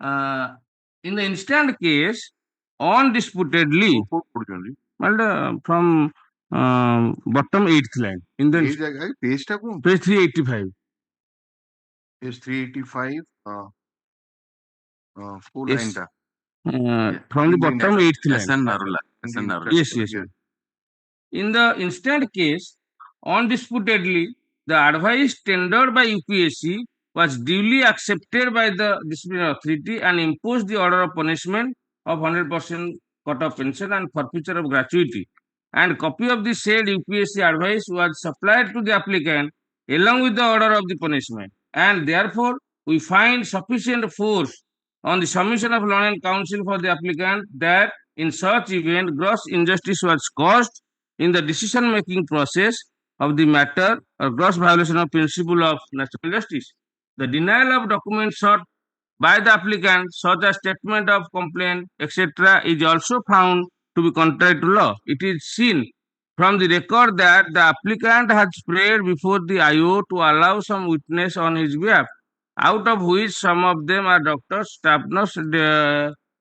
In the instant case, undisputedly, from bottom 8th line. In the page 385. Page 385. Full Yes. line. From the bottom 8th line. SN Narula. Yes. In the instant case, undisputedly, the advice tendered by UPSC was duly accepted by the disciplinary authority and imposed the order of punishment of 100% cut off pension and forfeiture of gratuity. And copy of the said UPSC advice was supplied to the applicant along with the order of the punishment. And therefore, we find sufficient force on the submission of learned counsel for the applicant that in such event gross injustice was caused in the decision-making process of the matter or gross violation of principle of natural justice. The denial of documents sought by the applicant, such as statement of complaint, etc., is also found to be contrary to law. It is seen from the record that the applicant has prayed before the IO to allow some witness on his behalf, out of which some of them are doctors, staff nurse,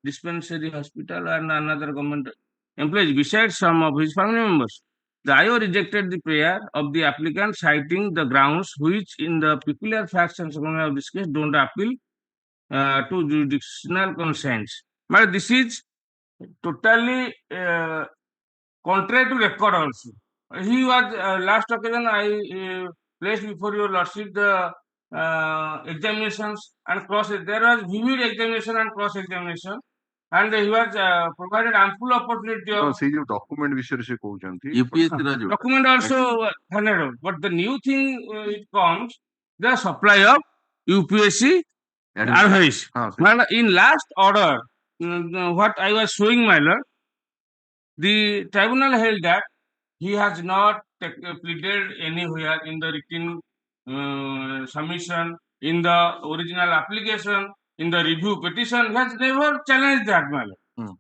dispensary hospital, and another government employees, besides some of his family members. The IO rejected the prayer of the applicant, citing the grounds which, in the peculiar facts and circumstances of this case, don't appeal to jurisdictional conscience. But this is totally contrary to record also. He was, last occasion I placed before your lordship the examinations and there was vivid examination and cross-examination. And he was provided ample opportunity of document विषय UPSC document also handed out. But the new thing it comes, the supply of UPSC advice. In last order, what I was showing, my lord, the tribunal held that he has not pleaded anywhere in the written submission, in the original application, in the review petition. He has never challenged that, my lord.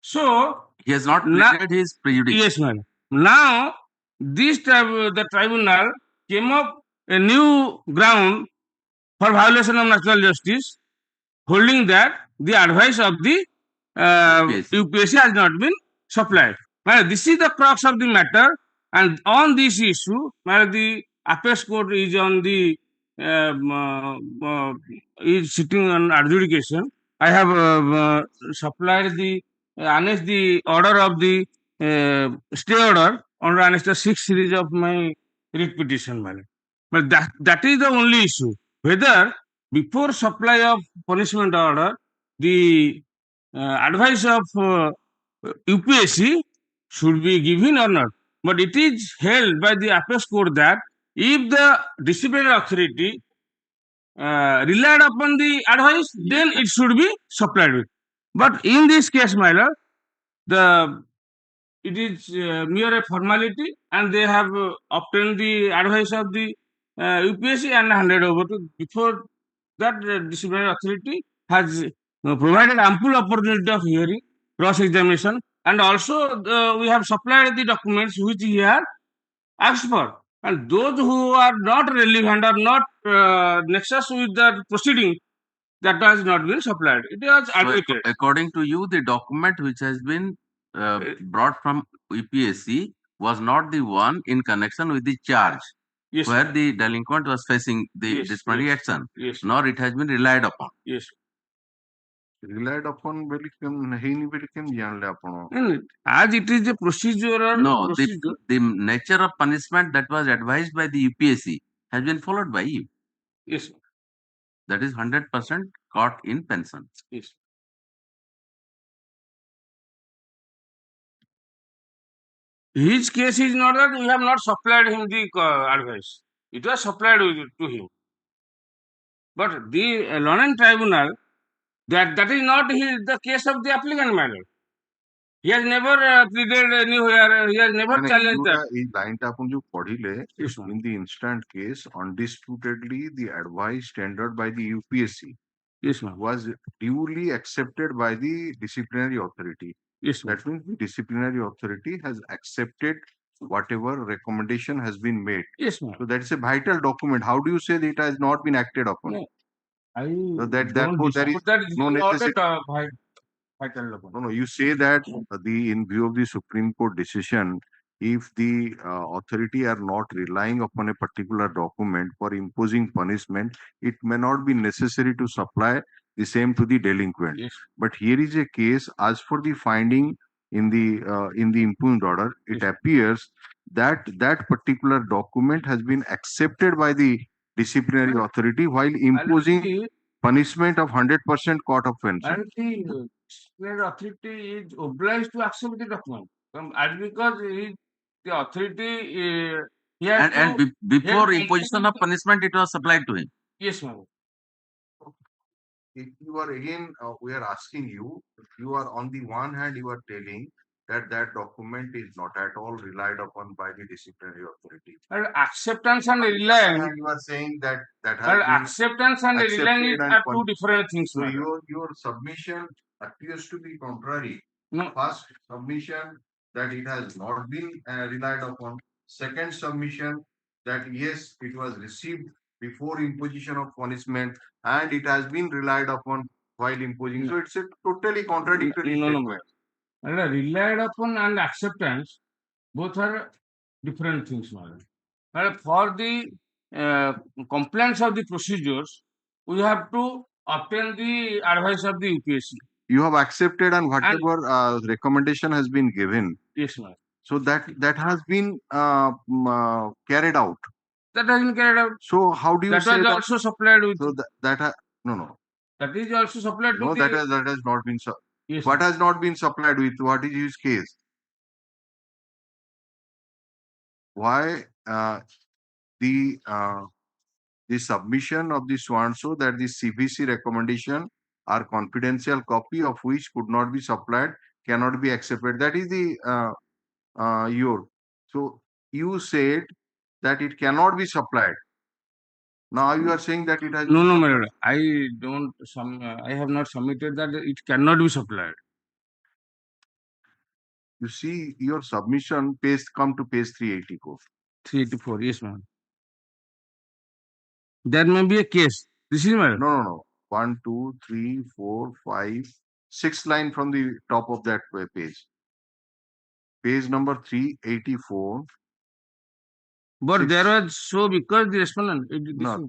So he has not pleaded his prejudice. Yes, madam. Now, the tribunal came up a new ground for violation of natural justice, holding that the advice of the UPSC has not been supplied. Well, this is the crux of the matter, and on this issue, the apex court is on the is sitting on adjudication. I have supplied the annexed the order of the stay order under annexed 6 series of my writ petition, madam. But that is the only issue. Whether before supply of punishment order, the advice of UPSC should be given or not. But it is held by the apex court that If the disciplinary authority relied upon the advice, then it should be supplied with. But in this case, my lord, it is mere a formality, and they have obtained the advice of the UPSC and handed over to. Before that, the disciplinary authority has provided ample opportunity of hearing, cross-examination, and also we have supplied the documents which he had asked for. And those who are not relevant or not nexus with the proceeding, that has not been supplied. It was admitted. According to you, the document which has been brought from UPSC was not the one in connection with the charge, where the delinquent was facing the disciplinary action, nor it has been relied upon. Yes. Relied upon upon. As it is a procedural. No, the nature of punishment that was advised by the UPSC has been followed by you. Yes. That is 100% caught in pension. Yes. His case is not that we have not supplied him the advice. It was supplied to him. But the London Tribunal, that is not the case of the applicant matter. He has never pleaded anywhere. He has never challenged that. In the instant case, undisputedly, the advice tendered by the UPSC was duly accepted by the disciplinary authority. That means the disciplinary authority has accepted whatever recommendation has been made. So that is a vital document. How do you say that it has not been acted upon? No, So therefore there is no necessity. No, you say that in view of the Supreme Court decision, if the authority are not relying upon a particular document for imposing punishment, it may not be necessary to supply the same to the delinquent. But here is a case, as for the finding in the impugned order, it appears that that particular document has been accepted by the disciplinary authority while imposing punishment of 100% court offense. And the disciplinary authority is obliged to accept the document. And because the authority he has before imposition of punishment, it was supplied to him. Yes, ma'am. If you are again, we are asking you, you are on the one hand, you are telling that that document is not at all relied upon by the disciplinary authority. And acceptance and reliance. And you are saying that has been acceptance and reliance are two different things. So your submission appears to be contrary. No. First submission that it has not been relied upon. Second submission that yes, it was received before imposition of punishment and it has been relied upon while imposing. So it's a totally contradictory statement. And relied upon and acceptance, both are different things, madam. And for the compliance of the procedures, we have to obtain the advice of the UPSC. You have accepted and whatever recommendation has been given. Yes, ma'am. So that has been carried out. That has been carried out. So how do you say that? That also supplied with. So no. That is also supplied no, with. No, that has not been. Yes, what has not been supplied with? What is his case? Why the submission of the so that the CBC recommendation are confidential copy of which could not be supplied, cannot be accepted. That is the So you said that it cannot be supplied. Now you are saying that it has. No, madam. I don't. I have not submitted that it cannot be supplied. You see, your submission come to page 384. 384, yes, ma'am. There may be a case. This is my. No. 1, 2, 3, 4, 5, 6 line from the top of that page. Page number 384. But 6. There was because the respondent. No,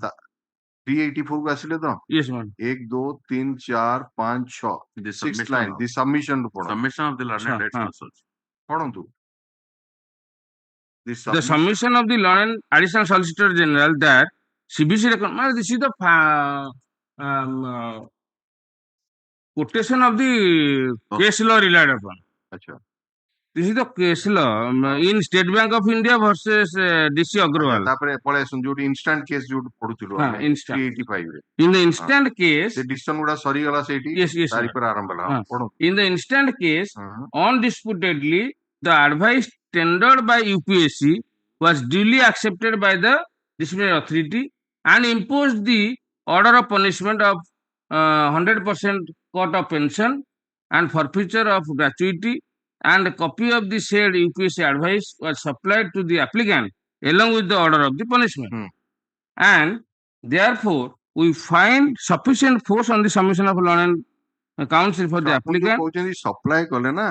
384 को आसिले तो. Yes, ma'am. 1, 2, 3, 4, 5, 6. The 6th line. The submission report. Submission of the learned additional solicitors. पढ़ो The submission of the learned additional solicitor general that CBC recommend. This is the quotation of the case law relied upon. Achha. This is the case law in State Bank of India versus DC Agrawal. ତାପରେ ପଳେଇ ଆସନ୍ତୁ ଯୋଉଠି instant case ଯୋଉଠି ପଢୁଥିଲୁ ଆମେ Instant. 385 ରେ In the instant case, ସେ decision ଗୁଡା ସରିଗଲା ସେଇଠି yes, ତାରିଖରେ ଆରମ୍ଭ ହେଲା ପଢନ୍ତୁ in the instant case, undisputedly, the advice tendered by UPSC was duly accepted by the disciplinary authority and imposed the order of punishment of 100% cut of pension and forfeiture of gratuity, and a copy of the said UPSC advice was supplied to the applicant along with the order of the punishment. And therefore, we find sufficient force on the submission of loan and counsel for the applicant. କହୁଛନ୍ତି supply କଲେ ନା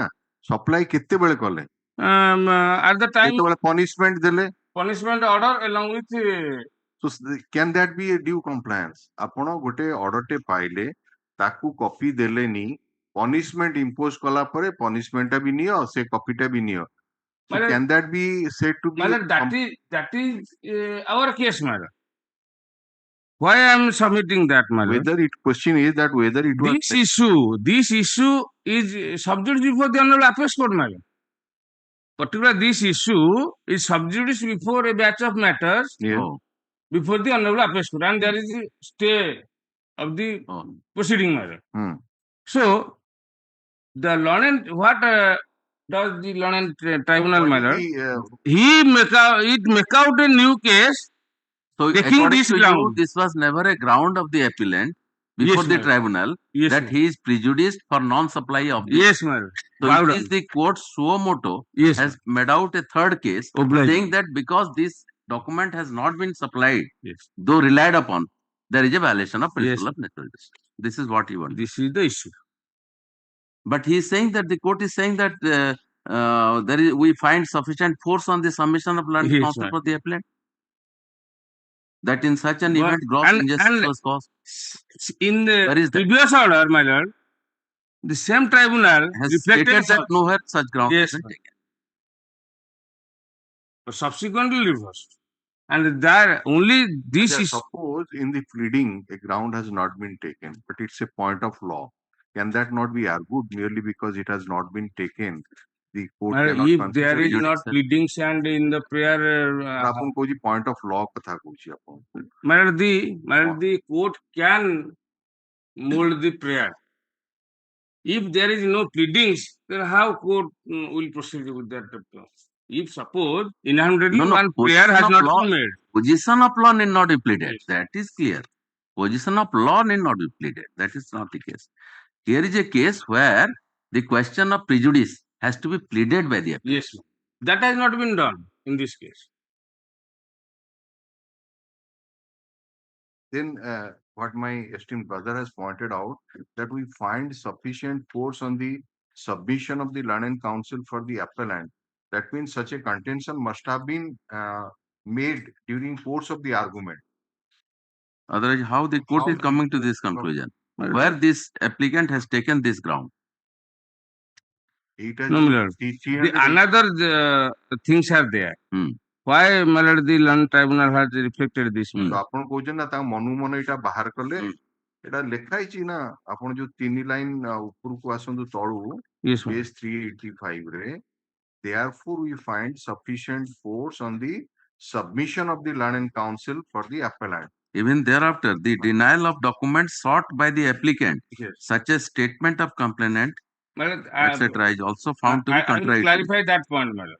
supply କେତେବେଳେ କଲେ At the time, ଯେତେବେଳେ punishment ଦେଲେ punishment order along with so can that be a due compliance ଆପଣ ଗୋଟେ ଅର୍ଡରଟେ ପାଇଲେ ତାକୁ କପି ଦେଲେନି ପନିଶମେଣ୍ଟ ଇମ୍ପୋଜ କଲା ପରେ ପନିଶମେଣ୍ଟ ଟା ବି ନିଅ ସେ କପିଟା ବି ନିଅ so can that be said to be that is our case, madam. Why I am submitting that, madam? Whether it question is that whether it was this issue is sub judice before the honorable appeals court, madam. Particularly this issue is sub judice before a batch of matters before the honorable appeals court, and there is a stay of the proceeding, madam. So the learned what does the learned tribunal, madam? He make out a new case. So taking this to ground, you, this was never a ground of the appellant before the tribunal that he is prejudiced for non-supply of this. Yes, madam. So it is the court suo moto has made out a third case saying that because this document has not been supplied, though relied upon, there is a violation of principle of natural justice. This is what he wants. This is the issue. But he is saying that the court is saying that we find sufficient force on the submission of learned counsel for the appellant. That in such an event, gross injustice was caused. In the previous order, my lord, the same tribunal has stated that nowhere such ground has been taken. But subsequently reversed. And that only this is. Suppose in the pleading a ground has not been taken, but it's a point of law. Can that not be argued merely because it has not been taken? The court if there is not pleadings and in the prayer, point of law the court can mold the prayer. If there is no pleadings, then how court will proceed with that? If suppose inherently one prayer has not been made, position of law need not be pleaded. That is clear. Position of law need not be pleaded. That is not the case. Here is a case where the question of prejudice has to be pleaded by the appellant. Yes, that has not been done in this case. Then what my esteemed brother has pointed out, that we find sufficient force on the submission of the learned counsel for the appellant. That means such a contention must have been made during course of the argument. Otherwise, how the court is coming to this conclusion? Where this applicant has taken this ground? No, another things are there. Why, my lord, the learned tribunal has reflected this? So ଆପଣ କହୁଛନ୍ତି ନା ତାଙ୍କ ମନୁ ମନ ଏଇଟା ବାହାର କଲେ ଏଇଟା ଲେଖା ହେଇଛି ନା ଆପଣ ଯୋଉ 3 ଲାଇନ ଉପରକୁ ଆସନ୍ତୁ ତଳୁ page 385 ରେ therefore we find sufficient force on the submission of the learned counsel for the appellant. Even thereafter, the denial of documents sought by the applicant, such as statement of complainant, etc., is also found to be contrary. I will clarify that point, madam.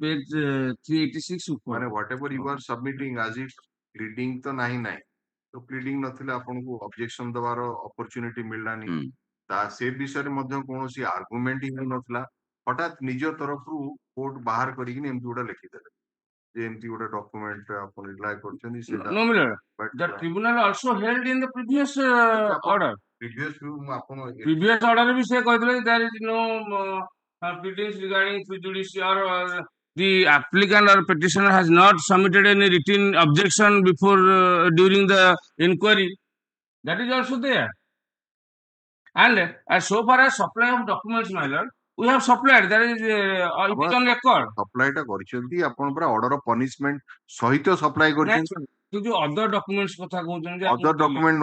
Page 386 whatever you are submitting as if pleading to nahi to pleading नथिले आपनको objection दबार opportunity मिललानी ता से विषय मध्य कोनोसी argument ही नथला हठात निज तरफरु court बाहर करी कि MP उडा लिखि देले जे एमपी उडा डॉक्यूमेंट अपन रिलाय करछनी सेटा no miller but the tribunal also held in the previous order previous order भी से कहले there is no pleadings regarding prejudice or the applicant or petitioner has not submitted any written objection before during the inquiry. That is also there. And as so far as supply of documents, my lord, we have supplied. There is it on record. Supply टा करछंती आपण पूरा order of punishment सहित supply करछंती जो other documents କଥା କହୁଛନ୍ତି ଆପଣ other କହିଲେ। document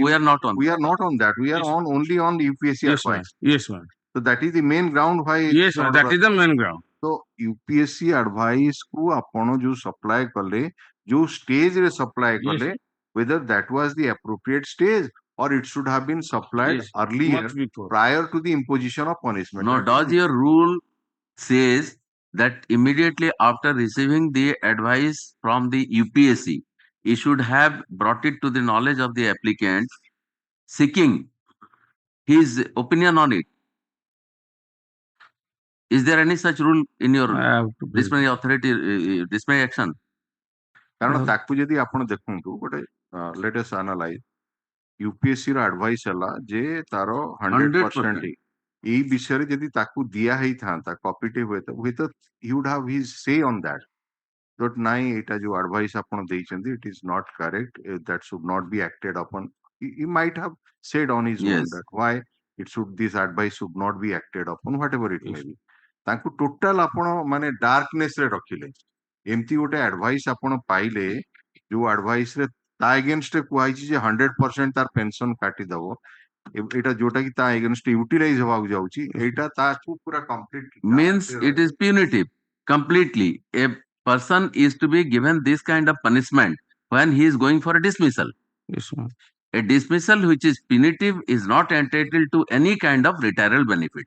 We are not on we that. are not on that. We are Yes, on only on UPSC Yes, ma'am. advice. Yes, ma'am. So that is the main ground why Yes, ma'am. That is the main ground. तो UPSC advice को आपण जो supply कले जो stage रे supply कले whether that was the appropriate stage or it should have been supplied Yes, earlier much before. prior to the imposition of punishment. No, does your rule says that immediately after receiving the advice from the UPSC, you should have brought it to the knowledge of the applicant, seeking his opinion on it? Is there any such rule in your disciplinary authority disciplinary action? कारण ताकू जदी आपण देखंतु गोटे let us analyse UPSC रो advice हला जे तारो 100% एई विषय रे जदी ताकू दिया हेई थांता कॉपीटे हुए तो he would have his say on that but नाइ एटा जो एडवाइस आपण देइचंदी it is not correct that should not be acted upon he might have said on his own that why this advice should not be acted upon whatever it may be ताकू total आपण माने darkness रे रखिले एमती गोटे advice आपण पाइले जो advice रे ता अगेंस्ट कुआइछि जे 100% तार पेंशन काटी दबो एटा जोटा कि ता अगेंस्ट यूटिलाइज होबाक जाउछि एटा ताकू पूरा complete Means it is punitive completely. A person is to be given this kind of punishment when he is going for a dismissal. Yes, ma'am. A dismissal which is punitive is not entitled to any kind of retirement benefit.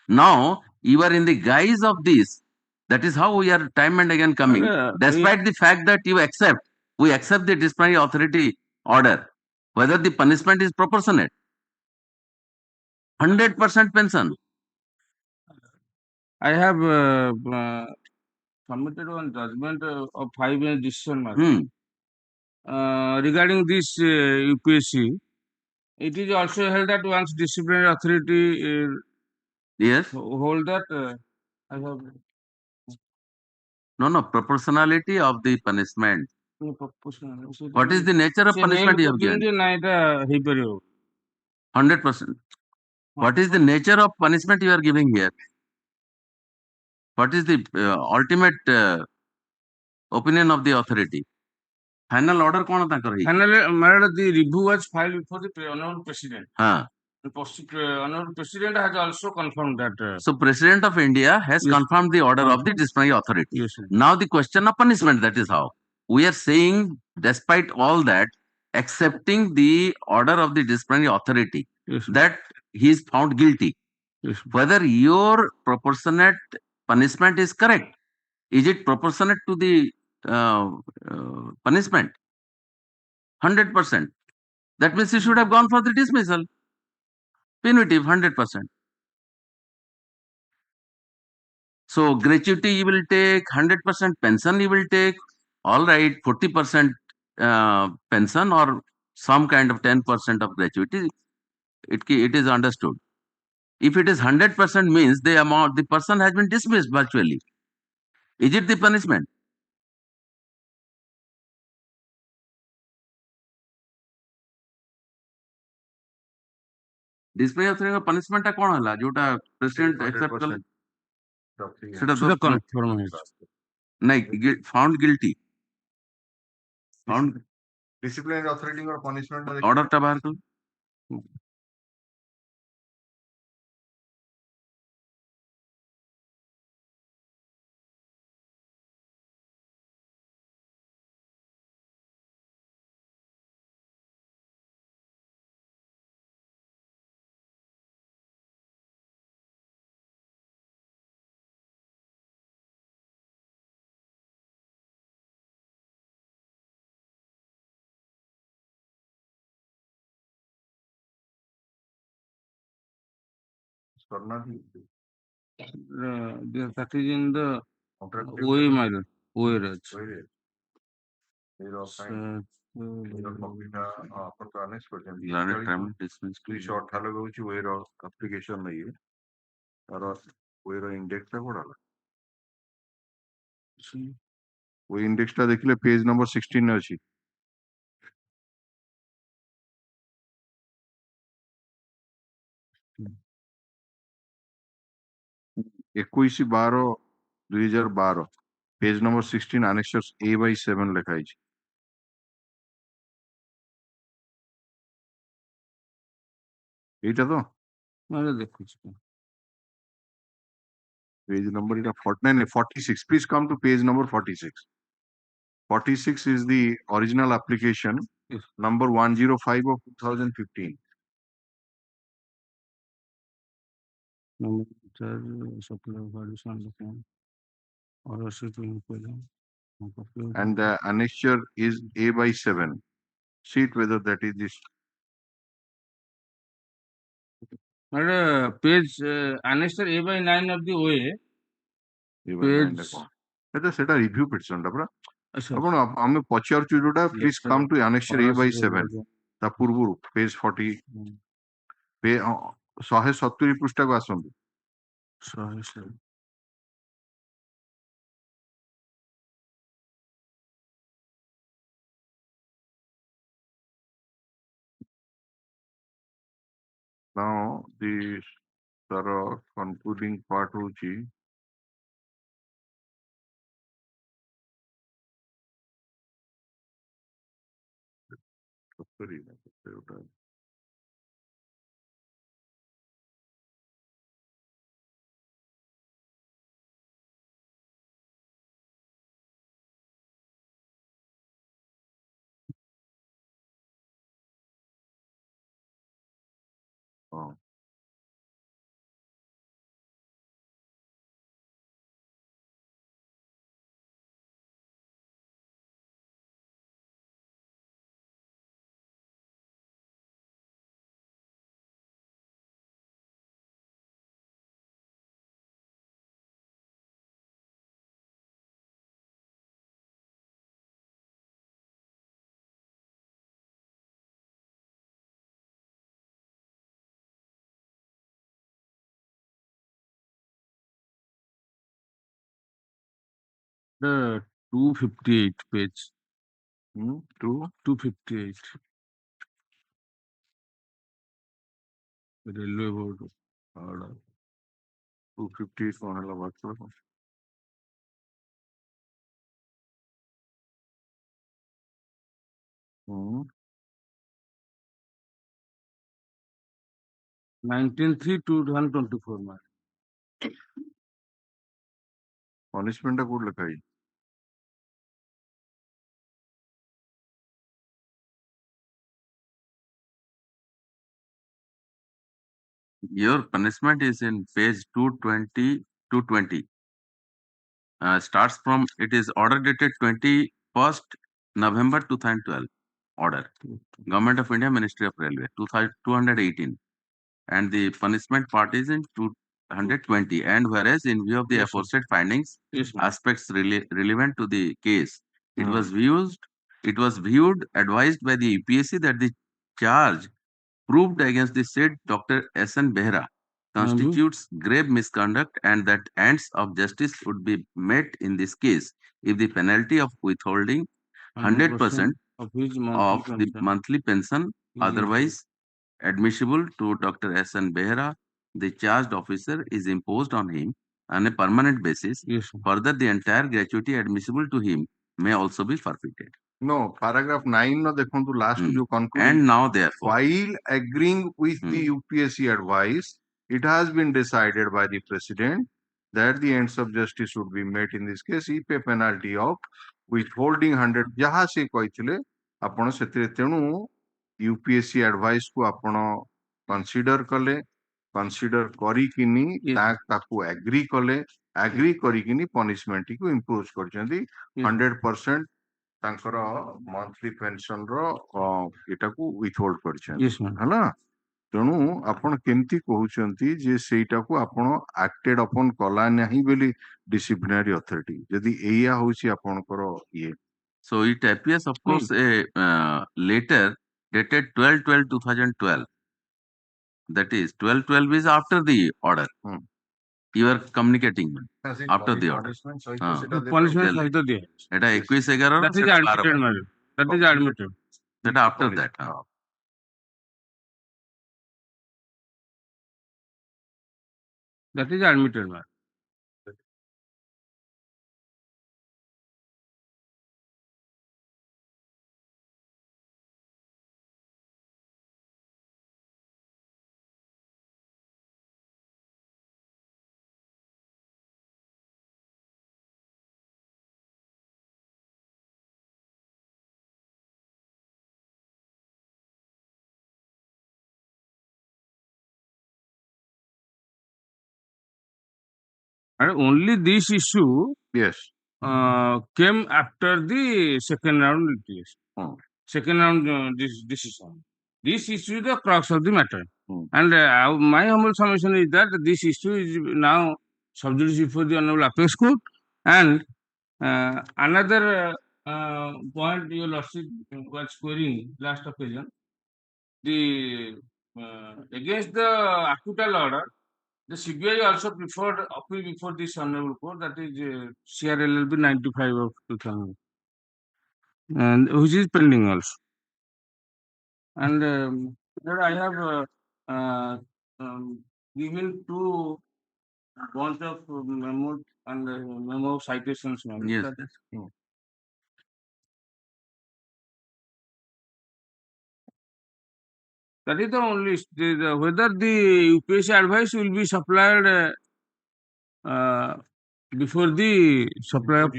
Now you are in the guise of this. That is how we are time and again coming. Despite the fact that we accept the disciplinary authority order, whether the punishment is proportionate. 100% pension. I have submitted one judgment of 5 decision regarding this UPSC. It is also held that once disciplinary authority Yes. hold that I have No, proportionality of the punishment. What is the nature of punishment you have given? 100%. What is the nature of punishment you are giving here? What is the ultimate opinion of the authority? Final order कौन ताकर है? Finally, the review was filed before the honorable president. The honorable president has also confirmed that. So President of India has confirmed the order of the disciplinary authority. Yes, sir. Now the question of punishment, that is how. We are saying, despite all that, accepting the order of the disciplinary authority, that he is found guilty. Whether your proportionate punishment is correct. Is it proportionate to the punishment? 100%. That means you should have gone for the dismissal. Punitive, 100%. So gratuity you will take, 100% pension you will take, all right, 40% pension or some kind of 10% of gratuity, it is understood. If it is 100% means the person has been dismissed virtually. Is it the punishment? Disciplinary authority punishment टा कौन हला जोटा president accept कल सेटा confirm नहीं found guilty. Found disciplinary authority और punishment order टा बाहर कल that is in the OA minor. OA short application नहीं है और इंडेक्स टा कोड़ा वो इंडेक्स टा देखिले पेज नंबर 16 में अछि इक्कीस 12 2012 पेज नंबर 16 annexures A/7 लिखा है এইটা তো মানে দেখুছি page number এটা 46. Please come to page number 46. 46 is the original application number 105 of 2015. And the annexure is A by 7. See it whether that is this. মানে page annexure A/9 of the OA A by 9 ଟା କଣ? ସେଟା review petition ଟା ପରା ଆପଣ ଆମେ ପଚାରୁଛୁ ଯୋଉଟା please come to annexure A by 7 ତା ପୂର୍ବରୁ page 40 170 ପୃଷ୍ଠାକୁ ଆସନ୍ତୁ। 170 Now the ତାର concluding part ହଉଛି the 258 page. 258. Railway board order. 250 କଣ ହେଲା ବାକ୍ୟ କଣ? ହୁଁ 19/3/2024 ମାନେ punishment ଟା କୋଉଠି ଲେଖା ହେଇଛି? Your punishment is in page 220. Starts from, it is order dated 21st November 2012. Order. Government of India, Ministry of Railway, 218. And the punishment part is in 220. And whereas in view of the Yes, sir. aforesaid findings, Yes, sir. aspects relevant to the case, it was viewed, advised by the UPSC that the charge proved against the said Dr. S.N. Behra constitutes grave misconduct and that ends of justice would be met in this case if the penalty of withholding 100% of his of the monthly pension otherwise admissible to Dr. S.N. Behra, the charged officer, is imposed on him on a permanent basis. Yes, sir. Further, the entire gratuity admissible to him may also be forfeited. No, paragraph 9 ର ଦେଖନ୍ତୁ last ଯୋଉ conclude And now therefore, while agreeing with the UPSC advice, it has been decided by the president that the ends of justice should be met in this case if a penalty of withholding 100 ଯାହା ସେ କହିଥିଲେ ଆପଣ ସେଥିରେ ତେଣୁ UPSC advice କୁ ଆପଣ consider କଲେ consider କରିକିନି ତାକୁ agree କଲେ agree କରିକିନି punishment କୁ impose କରିଛନ୍ତି 100% ତାଙ୍କର monthly pension ର ଏଟାକୁ withhold କରିଛନ୍ତି ହେଲା ତେଣୁ ଆପଣ କେମିତି କହୁଛନ୍ତି ଯେ ସେଇଟାକୁ ଆପଣ acted upon କଲା ନାହିଁ ବୋଲି disciplinary authority ଯଦି ଏଇଆ ହଉଛି ଆପଣଙ୍କର ଇଏ so it appears, of course, a letter dated 12/12/2012. That is 12/12 is after the order. You are communicating after the order. punishment ସହିତ ଦିଆ ଏଟା 21/11 that is admitted madam, that is admitted, that after that that is admitted madam. only this issue Yes. Came after the second round litigation. Second round decision. This issue is the crux of the matter. And my humble submission is that this issue is now sub judice before the Honorable Apex Court. And another point your lordship was querying last occasion, the against the acquittal order, the CBI also preferred appeal before this Honorable Court, that is CRLLB 95 of 2000, and which is pending also. And here I have given two bunch of memo and memo citations. Yes. That is the only whether the UPSC advice will be supplied before the supply of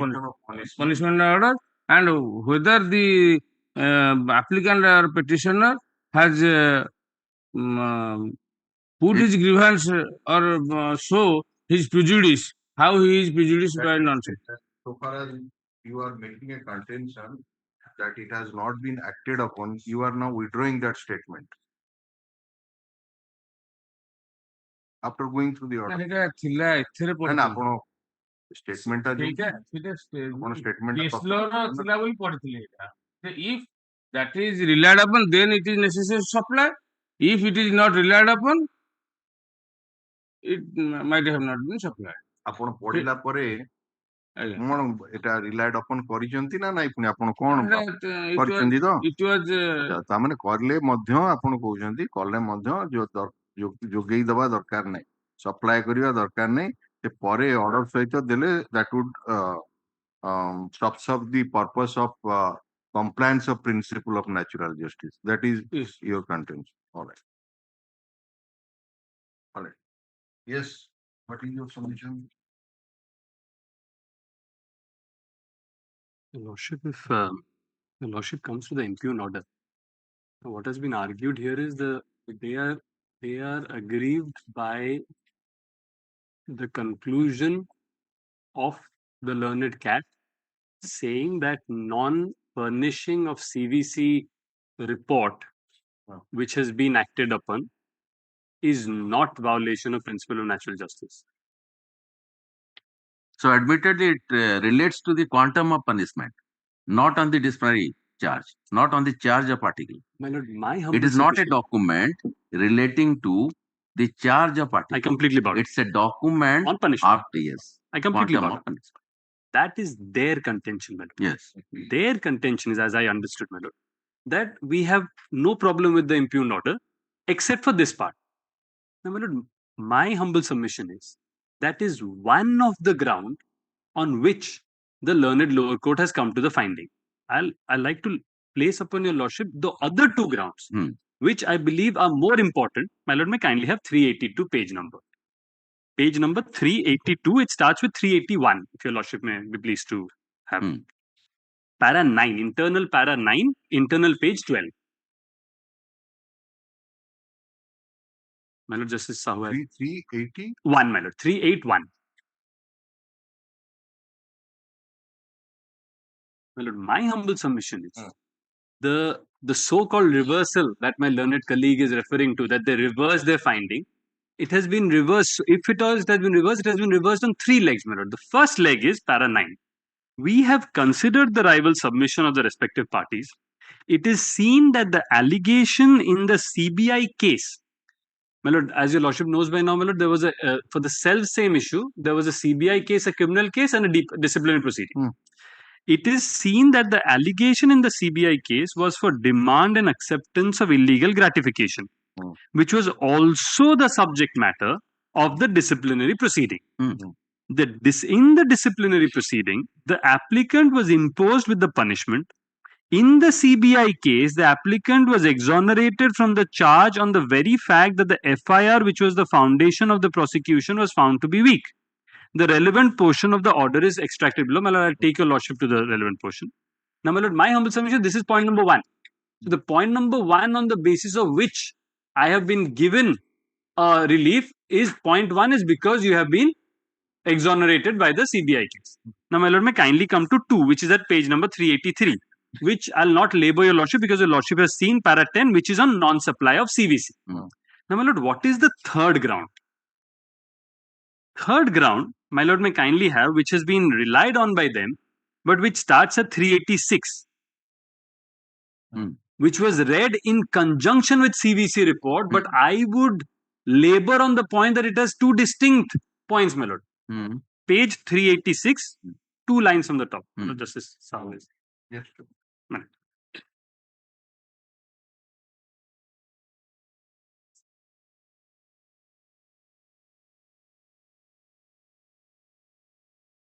punishment order, and whether the applicant or petitioner has put his grievance or show his prejudice, how he is prejudiced by nonsense. So far as you are making a contention that it has not been acted upon, you are now withdrawing that statement. After going through the order. ଆପଣ statement if that is relied upon, then it is necessary to supply. If it is not relied upon, it might have not been supplied. ଆପଣ ପଢିଲା ପରେ କଣ ଏଟା ରିଲାଏଡ୍ upon କରିଛନ୍ତି ନା ନାଇଁ, ପୁଣି ଆପଣ କଣ କରିଛନ୍ତି ତ? ତାମାନେ କରିଲେ ମଧ୍ୟ ଆପଣ କହୁଛନ୍ତି କଲେ ମଧ୍ୟ ଯୋଗେଇ ଦବା ଦରକାର ନାହିଁ, ସପ୍ଲାଏ କରିବା ଦରକାର ନାହିଁ, ସେ ପରେ ଅର୍ଡର ସହିତ ଦେଲେ that would stops the purpose of compliance of principle of natural justice. That is your contention. All right. All right. Yes. What is your submission? The Lordship, if the Lordship comes to the impugn order, what has been argued here is they are aggrieved by the conclusion of the learned cat saying that non-furnishing of CVC report which has been acted upon is not violation of principle of natural justice. So admittedly, it relates to the quantum of punishment, not on the disciplinary charge, not on the charge of article. My lord, it is not a document relating to the charge of article. I completely bought it. It's a document on punishment. After, yes. I completely quantum bought of punishment. That is their contention, my lord. Yes. Their contention is, as I understood, my lord, that we have no problem with the impugn order except for this part. Now, my lord, my humble submission is that is one of the ground on which the learned lower court has come to the finding. I'd like to place upon your lordship the other two grounds, which I believe are more important. My lord, may kindly have 382 page number. Page number 382, it starts with 381, if your lordship may be pleased to have. Para 9, internal para 9, internal page 12. My lord, Justice Sahoo. 381, my lord, 381. My lord, my humble submission is the so-called reversal that my learned colleague is referring to, that they reversed their finding. It has been reversed. If it has been reversed, it has been reversed on 3 legs, my lord. The first leg is para 9. We have considered the rival submission of the respective parties. It is seen that the allegation in the CBI case, my lord, as your lordship knows by now, my lord, there was for the self-same issue, there was a CBI case, a criminal case, and a disciplinary proceeding. It is seen that the allegation in the CBI case was for demand and acceptance of illegal gratification, which was also the subject matter of the disciplinary proceeding. In the disciplinary proceeding, the applicant was imposed with the punishment. In the CBI case, the applicant was exonerated from the charge on the very fact that the FIR, which was the foundation of the prosecution, was found to be weak. The relevant portion of the order is extracted below. My lord, I'll take your lordship to the relevant portion. Now, my lord, my humble submission, this is point number 1. So, the point number 1 on the basis of which I have been given relief is point 1 is because you have been exonerated by the CBI case. Now, my lord, may kindly come to 2, which is at page number 383, which I'll not labor your lordship because your lordship has seen para 10, which is on non-supply of CVC. Now, my lord, what is the third ground? Third ground, my lord, may kindly have, which has been relied on by them, but which starts at 386, which was read in conjunction with CVC report, but I would labor on the point that it has 2 distinct points, my lord. Page 386, 2 lines from the top. Justice Sahoo. Yes.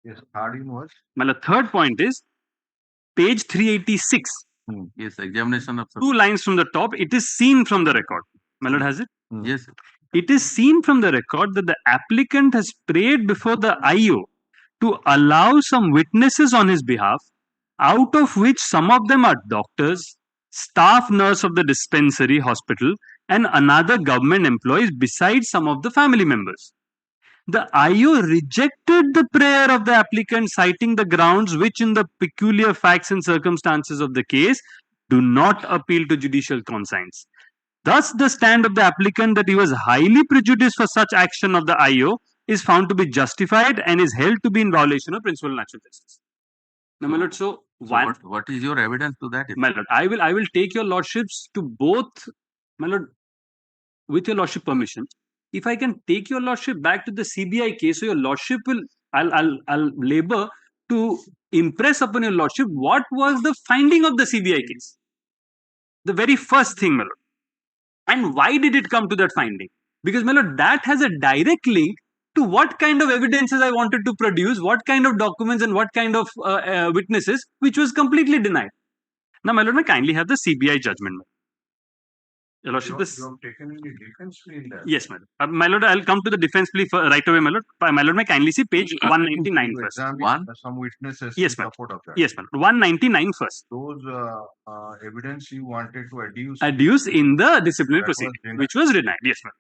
Yes, third in was? My lord, third point is page 386. Yes, examination of 2 lines from the top. It is seen from the record. My lord, has it? Yes. It is seen from the record that the applicant has prayed before the IO to allow some witnesses on his behalf, out of which some of them are doctors, staff nurse of the dispensary hospital, and another government employees besides some of the family members. The IO rejected the prayer of the applicant, citing the grounds which, in the peculiar facts and circumstances of the case, do not appeal to judicial conscience. Thus, the stand of the applicant that he was highly prejudiced for such action of the IO is found to be justified and is held to be in violation of principle of natural justice. Now, my lord, what is your evidence to that? My lord, I will take your lordships to both, my lord, with your lordship permission. If I can take your lordship back to the CBI case, so your lordship will, I'll labor to impress upon your lordship what was the finding of the CBI case. The very first thing, my lord. And why did it come to that finding? Because, my lord, that has a direct link to what kind of evidences I wanted to produce, what kind of documents and what kind of witnesses, which was completely denied. Now, my lord, may kindly have the CBI judgment. Your lordship, You have taken any defense plea in that? yes, my lord. My lord, I'll come to the defense plea right away, my lord. My lord, may kindly see page 199 You first. examine some witnesses Yes, in ma'am. support of that. Yes, ma'am. 199 first. Those evidence you wanted to adduce. Adduce in the disciplinary That was proceeding, denied. which was denied. Yes, ma'am.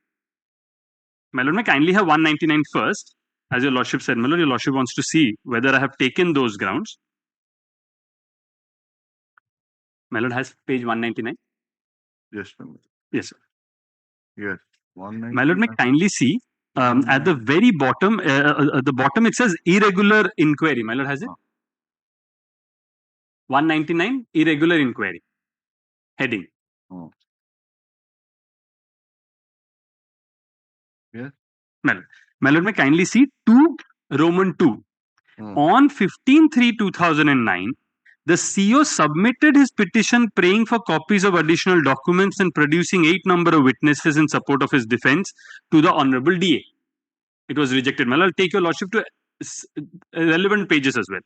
My lord, may kindly have 199 first. As your lordship said, my lord, your lordship wants to see whether I have taken those grounds. My lord has page 199. Yes, ma'am. Yes, sir. Yes. 199. My lord, may kindly see at the very bottom, the bottom it says irregular inquiry. My lord, has it? 199, irregular inquiry. Heading. Yes. My lord, may kindly see 2 Roman 2. On 15/3/2009, the CO submitted his petition praying for copies of additional documents and producing 8 number of witnesses in support of his defense to the Honorable DA. It was rejected. I'll take your lordship to relevant pages as well.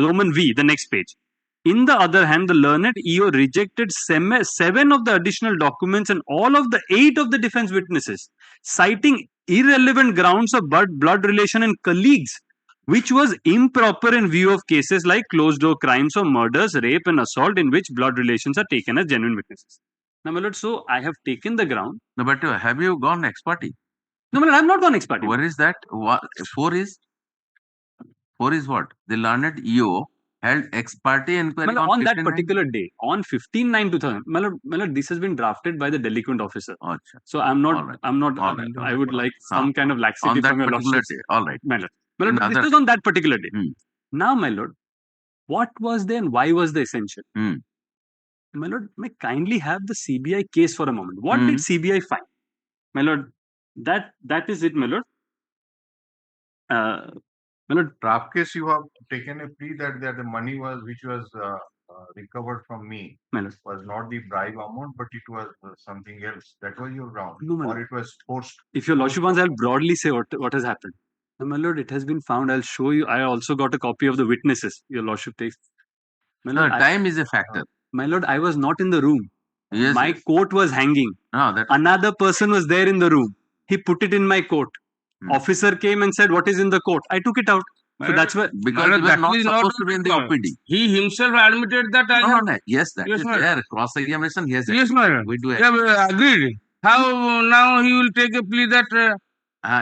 Roman V, the next page. In the other hand, the learned EO rejected 7 of the additional documents and all of the 8 of the defense witnesses, citing irrelevant grounds of blood relation and colleagues, which was improper in view of cases like closed door crimes or murders, rape and assault in which blood relations are taken as genuine witnesses. Now, my lord, so I have taken the ground. No, but have you gone ex parte? No, my lord, I have not gone ex parte. Where is that? 4 is what? The learned EO held ex parte inquiry on that particular day, on 15/9/2000. My lord, this has been drafted by the delinquent officer. So I'm not, I would like some kind of laxity from your lordship. All right. My lord, this was on that particular day. Now, my lord, what was there and why was the essential? My lord, may kindly have the CBI case for a moment. What did CBI find? My lord, that is it, my lord. My lord, draft case you have taken a plea that the money which was recovered from me was not the bribe amount, but it was something else. That was your ground, or it was forced. If your lordship wants, I'll broadly say what has happened. Now, my lord, it has been found. I'll show you. I also got a copy of the witnesses. Your lordship takes. My lord, time is a factor. My lord, I was not in the room. Yes, my coat was hanging. Another person was there in the room. He put it in my coat. Officer came and said, "What is in the coat?" I took it out. So that's why, because you were not supposed to be in the OPD. He himself admitted that. No. Yes, that is there. Cross examination. Yes, yes, my lord. We do. Yeah, agreed. How now he will take a plea that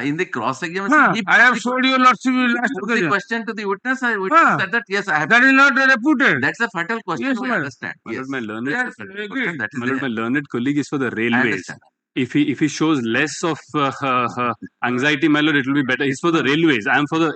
In the cross examination, I have showed you lordship last put the occasion. question to the witness. Witness said that yes, I have. That is not reputed. That's a fatal question. Yes, we madam. understand. My Yes. lord, my learned, Yes, Question, agreed. that is my lord, there. my learned colleague is for the I railways. understand. If he shows less of anxiety, my lord, it will be better. He's for the railways. I am for the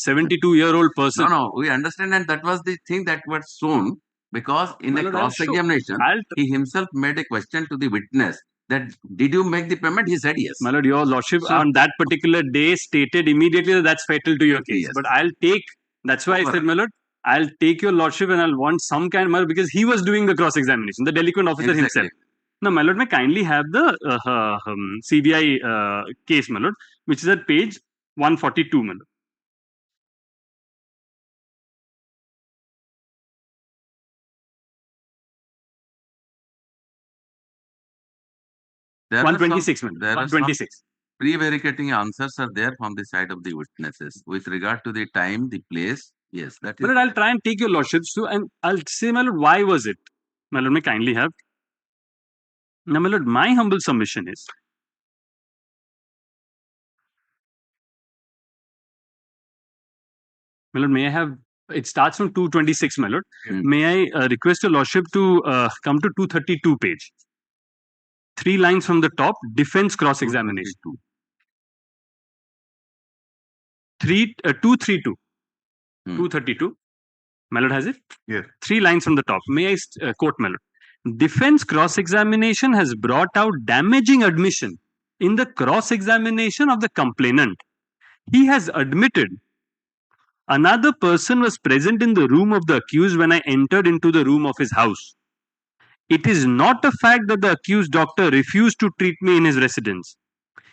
72-year-old person. No, we understand, and that was the thing that was shown because in My the lord, I'll cross show- examination, I'll- he himself made a question to the witness that did you make the payment? He said yes. My lord, your lordship So- on that particular day stated immediately that that's fatal to your case. Yes. But I'll take. That's why I said, my lord, I'll take your lordship and I'll want some kind, my lord, because he was doing the cross examination, the delinquent officer Exactly. himself. Now, my lord, may kindly have the CBI case, my lord, which is at page 142, my lord. There are 126, some- madam. there are 126. Prevaricating answers are there from the side of the witnesses with regard to the time, the place. Yes, that is. My lord, I'll try and take your lordships to, and I'll say, my lord, why was it? My lord, may kindly have. Now, my lord, my humble submission is, my lord, may I have, it starts from 226, my lord. May I request your lordship to come to 232 page. 3 lines from the top, defense cross-examination. 232. 232. My lord has it? Yes. 3 lines from the top. May I quote, my lord? Defense cross-examination has brought out damaging admission in the cross-examination of the complainant. He has admitted another person was present in the room of the accused when I entered into the room of his house. It is not a fact that the accused doctor refused to treat me in his residence.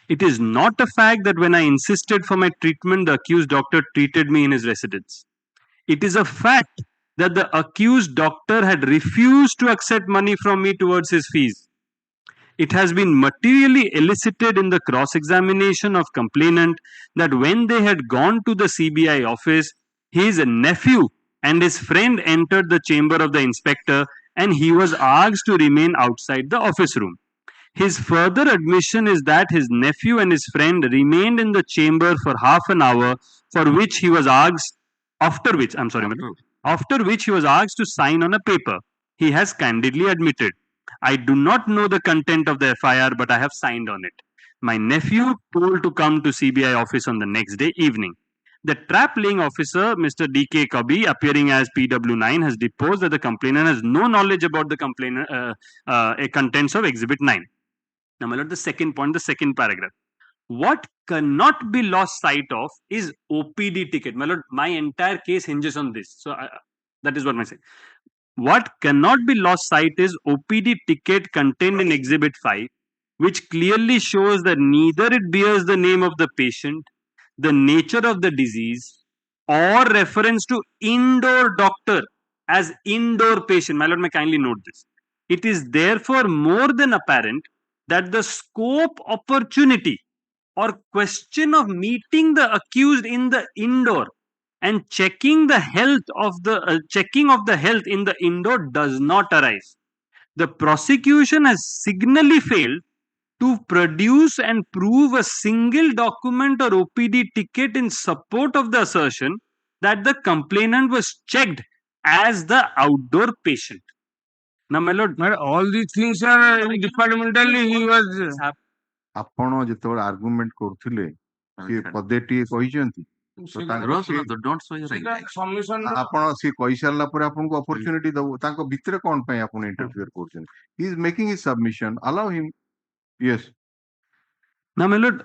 It is not a fact that when I insisted for my treatment, the accused doctor treated me in his residence. It is a fact that the accused doctor had refused to accept money from me towards his fees. It has been materially elicited in the cross-examination of complainant that when they had gone to the CBI office, his nephew and his friend entered the chamber of the inspector and he was asked to remain outside the office room. His further admission is that his nephew and his friend remained in the chamber for half an hour, for which he was asked, after which he was asked to sign on a paper. He has candidly admitted, I do not know the content of the FIR, but I have signed on it. My nephew told to come to CBI office on the next day evening. The trap laying officer, Mr. D.K. Kabi, appearing as PW9, has deposed that the complainant has no knowledge about the contents of Exhibit 9. Now, my lord, the second point, the second paragraph. What cannot be lost sight of is OPD ticket. My lord, my entire case hinges on this. So that is what I say. What cannot be lost sight is OPD ticket contained in Exhibit 5, which clearly shows that neither it bears the name of the patient, the nature of the disease, or reference to indoor doctor as indoor patient. My lord, may kindly note this. It is therefore more than apparent that the scope, opportunity, or question of meeting the accused in the indoor and checking the health of the health in the indoor does not arise. The prosecution has signally failed to produce and prove a single document or OPD ticket in support of the assertion that the complainant was checked as the outdoor patient. Now, my lord, all these things are departmentally he was. ଆପଣ ଯେତେବେଳେ argument କରୁଥିଲେ ସିଏ ପଦେଟିଏ କହିଛନ୍ତି ତ ଆପଣ ସିଏ କହିସାରିଲା ପରେ ଆପଣଙ୍କୁ ଅପରଚ୍ୟୁନିଟି ଦବୁ ତାଙ୍କ ଭିତରେ କଣ ପାଇଁ ଆପଣ ଇଣ୍ଟରଫିୟର କରୁଛନ୍ତି he is making his submission allow him yes now my lord,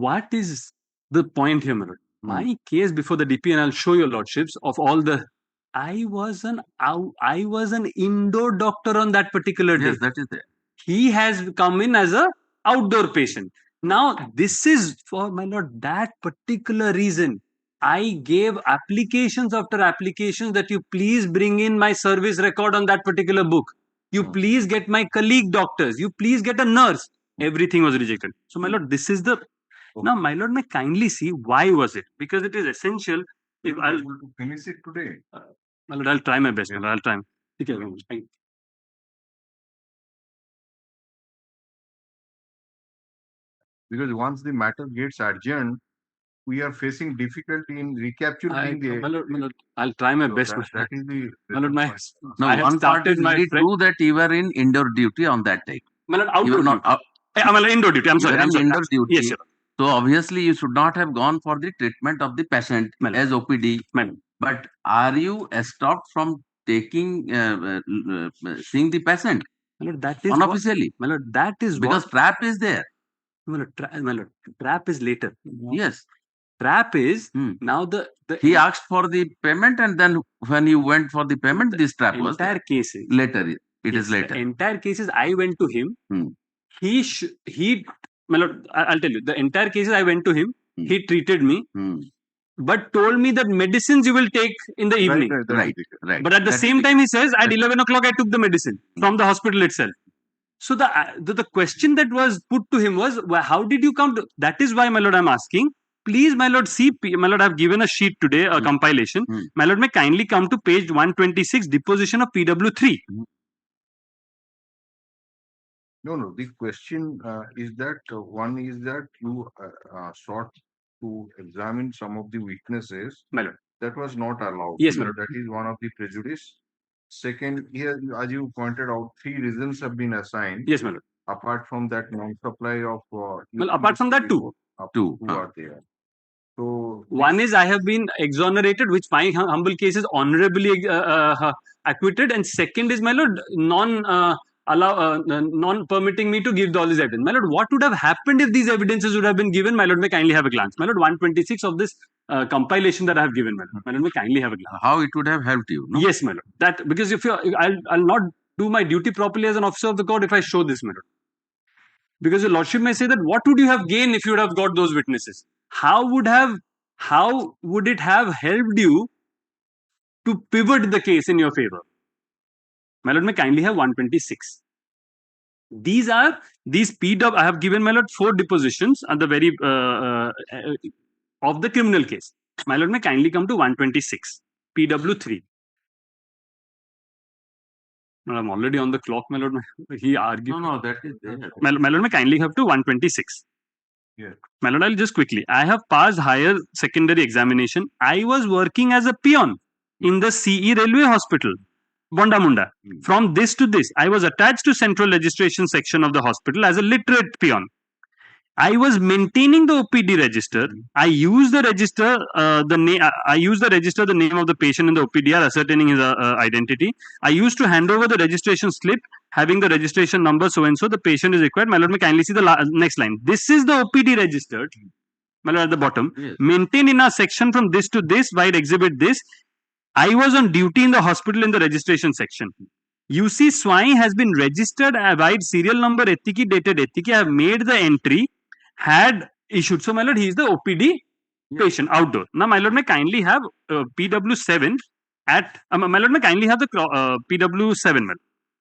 what is the point here, my lord? My case before the DP, and I'll show your lordships of all the. I was an indoor doctor on that particular day. Yes, that is there. He has come in as a outdoor patient. Now, this is for my lord that particular reason. I gave applications after applications that you please bring in my service record on that particular book. You please get my colleague doctors. You please get a nurse. Everything was rejected. So, my lord, this is the. Now, my lord, may kindly see why was it? Because it is essential. If I'll finish it today. My lord, I'll try my best. I'll try. Okay. because once the matter gets adjourned, we are facing difficulty in recapturing the. I'll try my So best. that is the. I have one part started is my very friend- true that you were in indoor duty on that day. Outdoor You were not duty. Indoor duty. I'm you sorry. were I'm in sorry. indoor duty. Yes, sir. So obviously you should not have gone for the treatment of the patient as OPD. But are you stopped from taking seeing the patient That is unofficially? That is because what, trap is there. Trap is later. Yes. Trap is now the He asked for the payment, and then when you went for the payment, this trap was entire there. cases. Later. It is Yes, later. The entire cases I went to him. I'll tell you, the entire cases I went to him. He treated me, but told me that medicines you will take in the evening. Right. But at the same time, he says at 11 o'clock I took the medicine from the hospital itself. So the question that was put to him was, how did you come to? That is why, my lord, I'm asking. Please, my lord, my lord, I've given a sheet today, a compilation. My lord, may kindly come to page 126, deposition of PW3. No. The question is that one is that you sought to examine some of the witnesses. My lord. That was not allowed. Yes, my lord. That is one of the prejudice. Second, here, as you pointed out, 3 reasons have been assigned. Yes, my lord. Apart from that non-supply of. Apart from that, two are there. So one is I have been exonerated, which my humble case is honorably acquitted, and second is, my lord, non permitting me to give all this evidence. My lord, what would have happened if these evidences would have been given? My lord, may kindly have a glance. My lord, 126 of this compilation that I have given. My lord, may kindly have a glance. How it would have helped you? No? Yes, my lord. That because if I'll not do my duty properly as an officer of the court if I show this, my lord. Because your lordship may say that what would you have gained if you would have got those witnesses? How would it have helped you to pivot the case in your favor? My lord, may kindly have 126. These PW. I have given, my lord, 4 depositions at the very of the criminal case. My lord, may kindly come to 126 PW3. I'm already on the clock, my lord. He argued. No, that is there. My lord, may kindly have to 126. Yeah. My lord, I'll just quickly. I have passed higher secondary examination. I was working as a peon in the CE Railway Hospital, Bondamunda. From this to this, I was attached to central registration section of the hospital as a literate peon. I was maintaining the OPD register. I use the register, the name of the patient in the OPDR, ascertaining his identity. I used to hand over the registration slip, having the registration number so and so. The patient is required. My lord, may kindly see the next line. This is the OPD registered. My lord, at the bottom. Yes. Maintained in our section from this to this, wide exhibit this. I was on duty in the hospital in the registration section. UC Swine has been registered, wide serial number etiki, dated etiki. I have made the entry, had issued. So, my lord, he is the OPD patient outdoor. Now, my lord, may kindly have PW7 at, my lord, may kindly have the PW7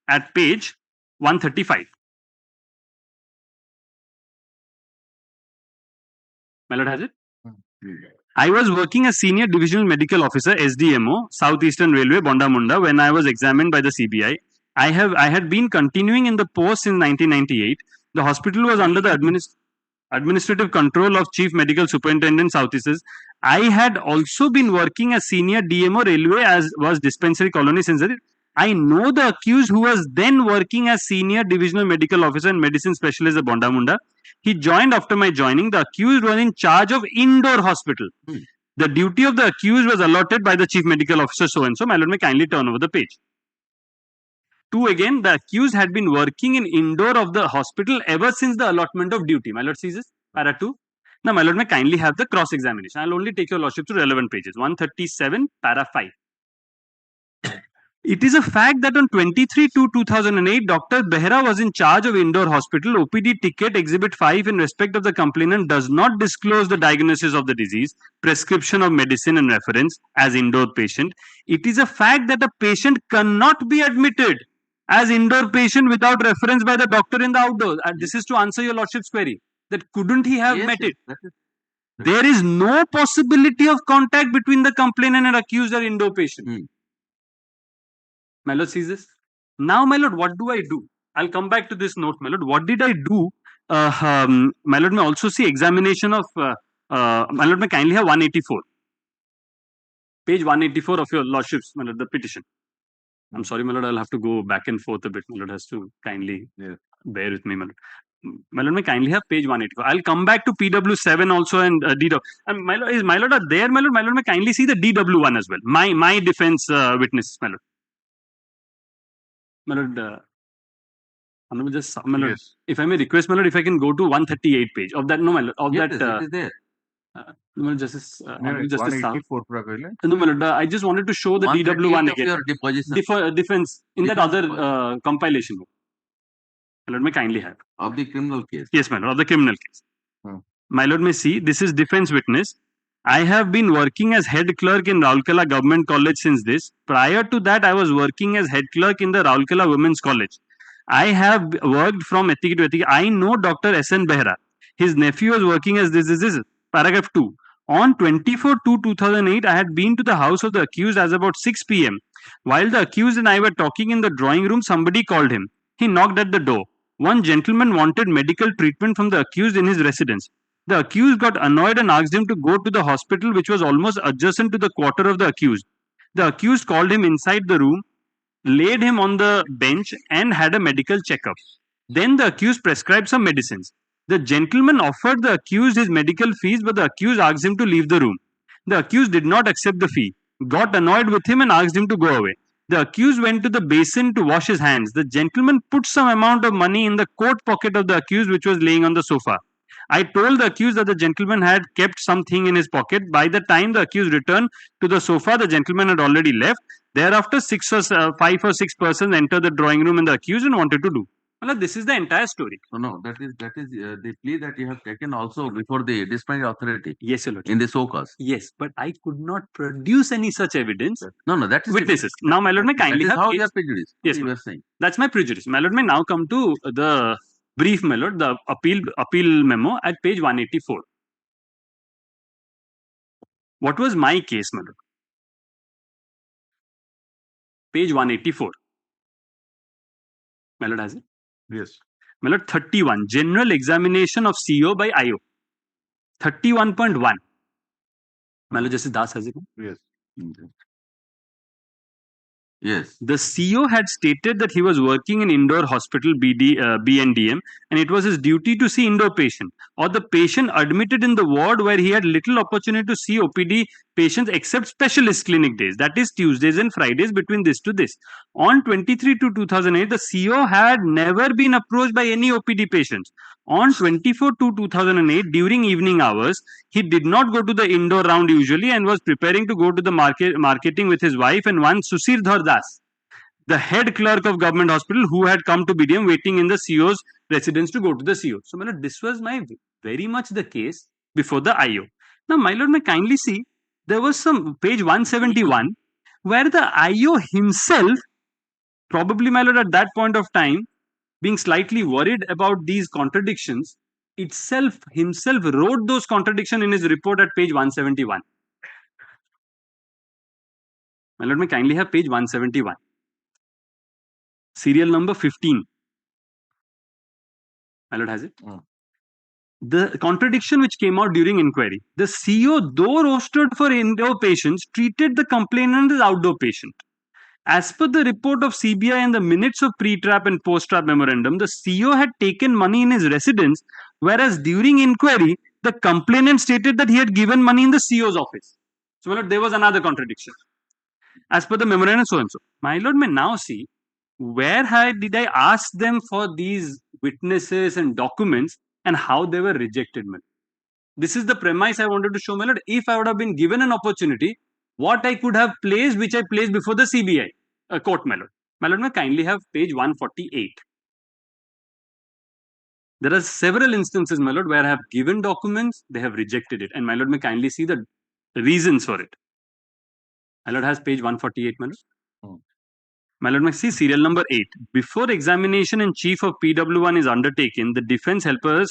at page 135. My lord has it? I was working as Senior Divisional Medical Officer, SDMO, Southeastern Railway, Bondamunda, when I was examined by the CBI. I had been continuing in the post since 1998. The hospital was under the administrative control of Chief Medical Superintendent, Southeastern. I had also been working as Senior DMO Railway, as was Dispensary Colony since then. I know the accused who was then working as Senior Divisional Medical Officer and Medicine Specialist at Bondamunda. He joined after my joining. The accused was in charge of indoor hospital. The duty of the accused was allotted by the Chief Medical Officer so and so. My lord, may kindly turn over the page. 2 again, the accused had been working in indoor of the hospital ever since the allotment of duty. My lord sees this, para 2. Now, my lord, may kindly have the cross examination. I'll only take your lordship to relevant pages. 137, para 5. It is a fact that on 23/2/2008, Dr. Behra was in charge of indoor hospital. OPD ticket exhibit 5 in respect of the complainant does not disclose the diagnosis of the disease, prescription of medicine and reference as indoor patient. It is a fact that a patient cannot be admitted as indoor patient without reference by the doctor in the outdoors. This is to answer your lordship's query. That couldn't he have met it? There is no possibility of contact between the complainant and accused or indoor patient. My lord sees this. Now, my lord, what do I do? I'll come back to this note, my lord. What did I do My lord may also see examination of, my lord may kindly have 184. Page 184 of your lordship's, my lord, the petition. I'm sorry, my lord, I'll have to go back and forth a bit. My lord has to kindly bear with me, my lord. My lord may kindly have page 184. I'll come back to PW7 also and DW. And my lord are there, my lord? My lord may kindly see the DW1 as well. My defense witness, my lord. My lord, Honorable just, my lord, if I may request, my lord, if I can go to 138 page of that, no, my lord, of Yes, that. it is there. No, Justice, Honorable Justice 184 no, my lord, I just wanted to show the 138 DW1 of again. your deposition. Defense in that other compilation. My lord may kindly have. Of the criminal case. Yes, my lord, of the criminal case. My lord may see, this is defense witness. I have been working as head clerk in Raulkela Government College since this. Prior to that, I was working as head clerk in the Raulkela Women's College. I have worked from ethic to ethic. I know Dr. S.N. Behra. His nephew was working as this. Paragraph 2. On 24/2/2008, I had been to the house of the accused as about 6 p.m. While the accused and I were talking in the drawing room, somebody called him. He knocked at the door. One gentleman wanted medical treatment from the accused in his residence. The accused got annoyed and asked him to go to the hospital, which was almost adjacent to the quarter of the accused. The accused called him inside the room, laid him on the bench, and had a medical checkup. Then the accused prescribed some medicines. The gentleman offered the accused his medical fees, but the accused asked him to leave the room. The accused did not accept the fee, got annoyed with him, and asked him to go away. The accused went to the basin to wash his hands. The gentleman put some amount of money in the coat pocket of the accused, which was laying on the sofa. I told the accused that the gentleman had kept something in his pocket. By the time the accused returned to the sofa, the gentleman had already left. Thereafter, 5 or 6 persons entered the drawing room and the accused and wanted to do. Well, this is the entire story. No, that is the plea that you have taken also before the disciplinary authority. Yes, Your Lordship. In the SOCAS. Yes, but I could not produce any such evidence. No, that is witnesses. Now, my lord may kindly that is have. how you are prejudiced. Yes, you were saying. That's my prejudice. My lord may now come to the brief, my lord, the appeal memo at page 184. What was my case, my lord? Page 184. My lord has it? Yes. My lord, 31. General examination of CO by IO. 31.1. My lord, Justice Das has it? Yes. Yes. The CO had stated that he was working in indoor hospital BNDM and it was his duty to see indoor patient or the patient admitted in the ward where he had little opportunity to see OPD patients except specialist clinic days, that is Tuesdays and Fridays between this to this. On 23/2/2008, the CO had never been approached by any OPD patients. On 24/2/2008, during evening hours, he did not go to the indoor round usually and was preparing to go to the marketing with his wife and one Susirdhar Das, the head clerk of government hospital who had come to BDM waiting in the CO's residence to go to the CO. So, my lord, this was very much the case before the IO. Now, my lord, may kindly see, there was some page 171 where the IO himself, probably, my lord, at that point of time, being slightly worried about these contradictions, himself wrote those contradictions in his report at page 171. My lord, may kindly have page 171. Serial number 15. My lord has it? The contradiction which came out during inquiry. The CO, though rostered for indoor patients, treated the complainant as outdoor patient. As per the report of CBI and the minutes of pre-trap and post-trap memorandum, the CO had taken money in his residence, whereas during inquiry, the complainant stated that he had given money in the CO's office. So, my lord, there was another contradiction. As per the memorandum, so and so. My lord may now see where did I ask them for these witnesses and documents and how they were rejected, my lord. This is the premise I wanted to show, my lord. If I would have been given an opportunity, what I could have placed, which I placed before the CBI court, my lord. My lord, may kindly have page 148. There are several instances, my lord, where I have given documents, they have rejected it. And my lord, may kindly see the reasons for it. My lord has page 148, my lord. My lord, may see serial number 8. Before examination in chief of PW1 is undertaken, the defense helper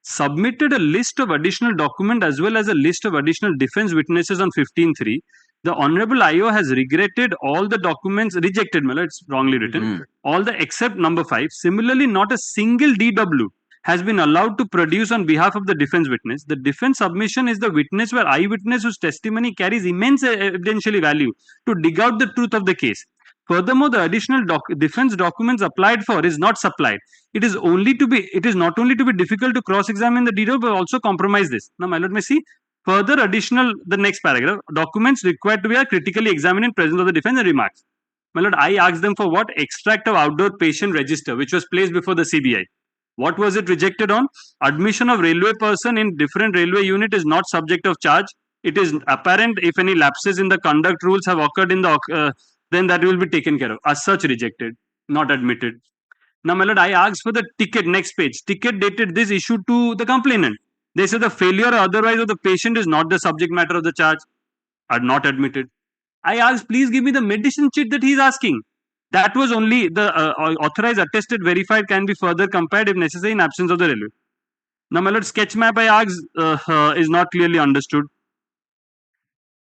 submitted a list of additional document as well as a list of additional defense witnesses on 15/3. The Honorable IO has regretted all the documents rejected, my lord, it's wrongly written. All the except number 5. Similarly, not a single DW has been allowed to produce on behalf of the defense witness. The defense submission is the witness where eyewitness whose testimony carries immense evidentiary value to dig out the truth of the case. Furthermore, the additional defense documents applied for is not supplied. It is not only to be difficult to cross-examine the detail, but also compromise this. Now, my lord may see further the next paragraph, documents required to be critically examined in presence of the defense and remarks. My lord, I asked them for what? Extract of outdoor patient register, which was placed before the CBI. What was it rejected on? Admission of railway person in different railway unit is not subject of charge. It is apparent if any lapses in the conduct rules have occurred in the then that will be taken care of. As such, rejected, not admitted. Now, my lord, I asked for the ticket, next page. Ticket dated this issued to the complainant. They say the failure or otherwise of the patient is not the subject matter of the charge. Are not admitted. I asked, please give me the medicine sheet that he is asking. That was only the authorized, attested, verified can be further compared if necessary in absence of the railway. Now, my lord, sketch map I asked is not clearly understood.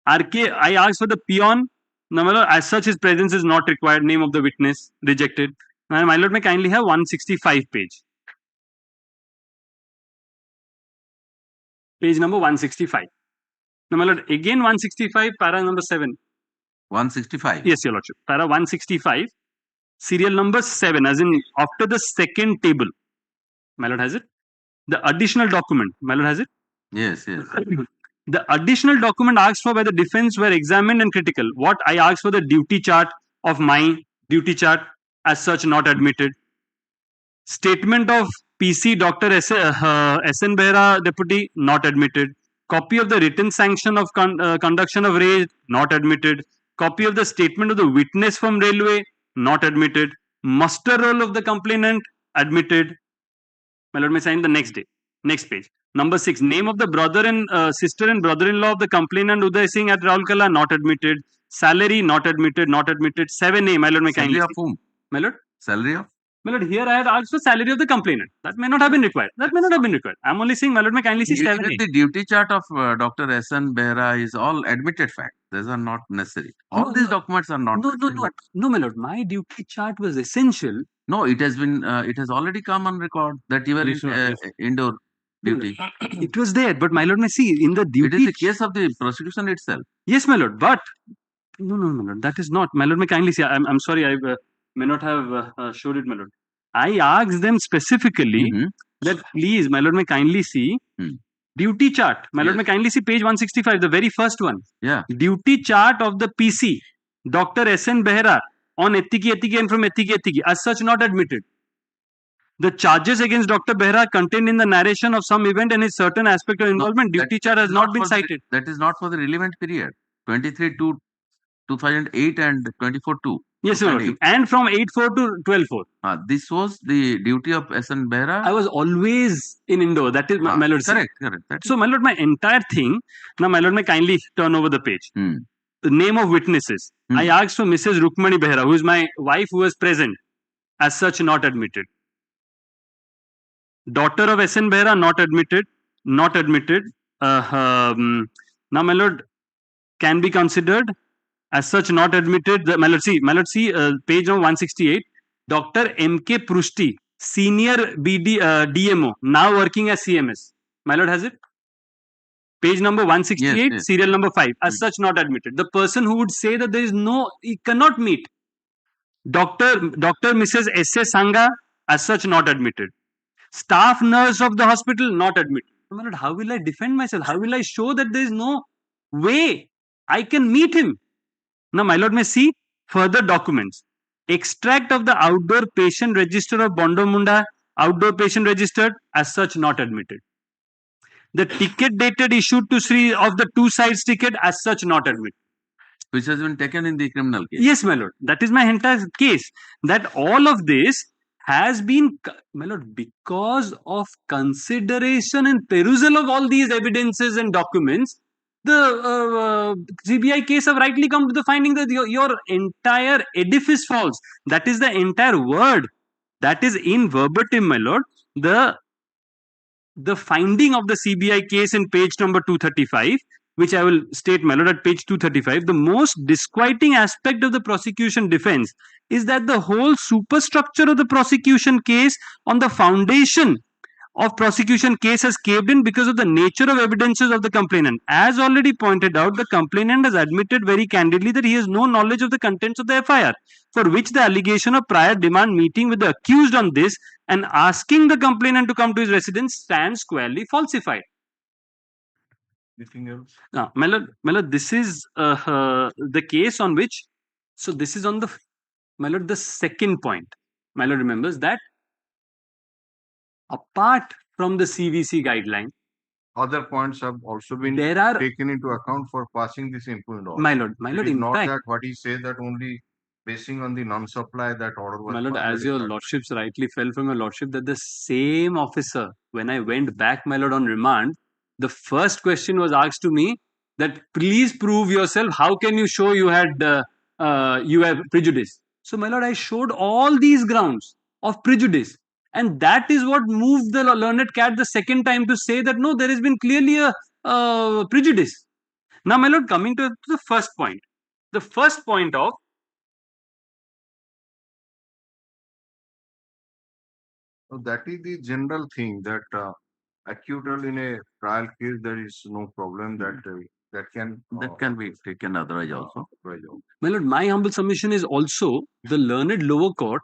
RK, I asked for the peon. Now, my lord, as such, his presence is not required. Name of the witness, rejected. Now, my lord, may kindly have 165 page. Page number 165. Now, my lord, again 165, para number 7. 165? Yes, your lordship. Para 165, serial number 7, as in after the second table. My lord has it. The additional document. My lord has it. Yes, yes. The additional document asked for by the defense were examined and critical. What I asked for the duty chart of my duty chart, as such not admitted. Statement of PC Dr. S.N. Behra deputy, not admitted. Copy of the written sanction of conduction of raid, not admitted. Copy of the statement of the witness from railway, not admitted. Muster roll of the complainant, admitted. My lord may sign the next day. Next page. Number 6. Name of the brother and sister and brother-in-law of the complainant Uday Singh at Raulkala, not admitted. Salary, not admitted, not admitted. 7A, my lord may kindly. Salary of whom? My lord? Salary of? My lord, here I had asked for salary of the complainant. That may not have been required. That may not have been required. I'm only saying, my lord may kindly see 7A. The duty chart of Dr. S.N. Behra is all admitted fact. These are not necessary. All these documents are not. No, my lord. My duty chart was essential. No, it has been. It has already come on record that you were in indoor duty. It was there, but my lord may see in the duty. It is the case of the prosecution itself. Yes, my lord. But no, my lord. That is not. My lord may kindly see. I'm sorry. I may not have showed it, my lord. I asked them specifically that please, my lord may kindly see duty chart. My lord may kindly see page 165, the very first one. Yeah. Duty chart of the PC, Dr. S.N. Behra on Etiki and from Etiki, as such not admitted. The charges against Dr. Behra contained in the narration of some event and his certain aspect of involvement, duty chart has not been cited. That is not for the relevant period. 23 to 2008 and 24 to. Yes, sir. And from 8/4 to 12/4. This was the duty of S.N. Behra. I was always in Indo. That is my lord. Correct. So, my lord, my entire thing. Now, my lord, may kindly turn over the page. The name of witnesses. I asked for Mrs. Rukmani Behra, who is my wife, who was present. As such, not admitted. Daughter of S.N. Behra, not admitted. Not admitted. Now, my lord, can be considered. As such, not admitted. My lord, see, page number 168. Dr. M.K. Prushti, senior DMO, now working as CMS. My lord has it. Page number 168, serial number 5. As such, not admitted. The person who would say that there is no, he cannot meet. Dr. Mrs. S.A. Sangha, as such, not admitted. Staff nurse of the hospital, not admitted. My lord, how will I defend myself? How will I show that there is no way I can meet him? Now, my lord may see further documents. Extract of the outdoor patient register of Bondomunda, outdoor patient registered, as such not admitted. The ticket dated issued to Sri of the two sides ticket, as such not admitted. Which has been taken in the criminal case. Yes, my lord. That is my entire case. That all of this has been, my lord, because of consideration and perusal of all these evidences and documents, the CBI case have rightly come to the finding that your entire edifice falls. That is the entire word. That is in verbatim, my lord. The finding of the CBI case in page number 235, which I will state, my lord, at page 235. The most disquieting aspect of the prosecution defense is that the whole superstructure of the prosecution case on the foundation of prosecution case has caved in because of the nature of evidences of the complainant. As already pointed out, the complainant has admitted very candidly that he has no knowledge of the contents of the FIR, for which the allegation of prior demand meeting with the accused on this and asking the complainant to come to his residence stands squarely falsified. Anything else? Now, my lord, this is the case on which, so this is on the, my lord, the second point. My lord remembers that apart from the CVC guideline, other points have also been taken into account for passing this impugned order. My lord, It is in not fact, that what he says that only basing on the non-supply that order was. my lord, passed, as your lordships rightly fell from your lordship, that the same officer, when I went back, my lord, on remand, the first question was asked to me that please prove yourself. How can you show you had you have prejudice? So, my lord, I showed all these grounds of prejudice. And that is what moved the learned cat the second time to say that no, there has been clearly a prejudice. Now, my lord, coming to the first point. The first point of so that is the general thing that acquittal in a trial case there is no problem that that can be taken otherwise also. My lord, my humble submission is also the learned lower court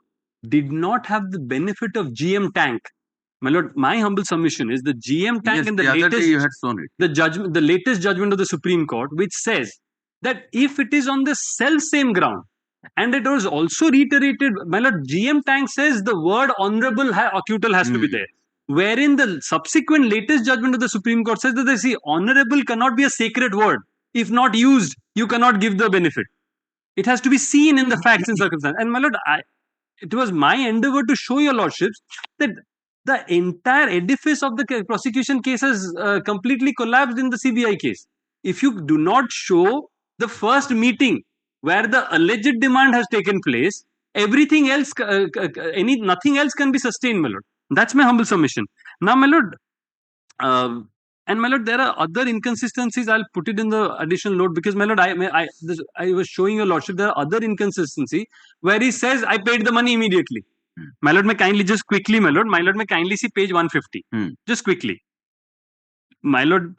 did not have the benefit of GM tank. My lord, my humble submission is the GM tank and the other latest day you had shown it. the judgment, the latest judgment of the Supreme Court, which says that if it is on the same ground, and it was also reiterated, my lord, GM tank says the word honorable acquittal has to be there. Wherein the subsequent latest judgment of the Supreme Court says that they see honorable cannot be a sacred word. If not used, you cannot give the benefit. It has to be seen in the facts and circumstances. And my lord, it was my endeavor to show your lordships that the entire edifice of the prosecution case has completely collapsed in the CBI case. If you do not show the first meeting where the alleged demand has taken place, everything else, nothing else can be sustained, my lord. That's my humble submission. Now, my lord, and my lord, there are other inconsistencies. I'll put it in the additional note because, my lord, I was showing your lordship there are other inconsistency where he says I paid the money immediately. My lord, may kindly just quickly, my lord, may kindly see page 150. Just quickly. My lord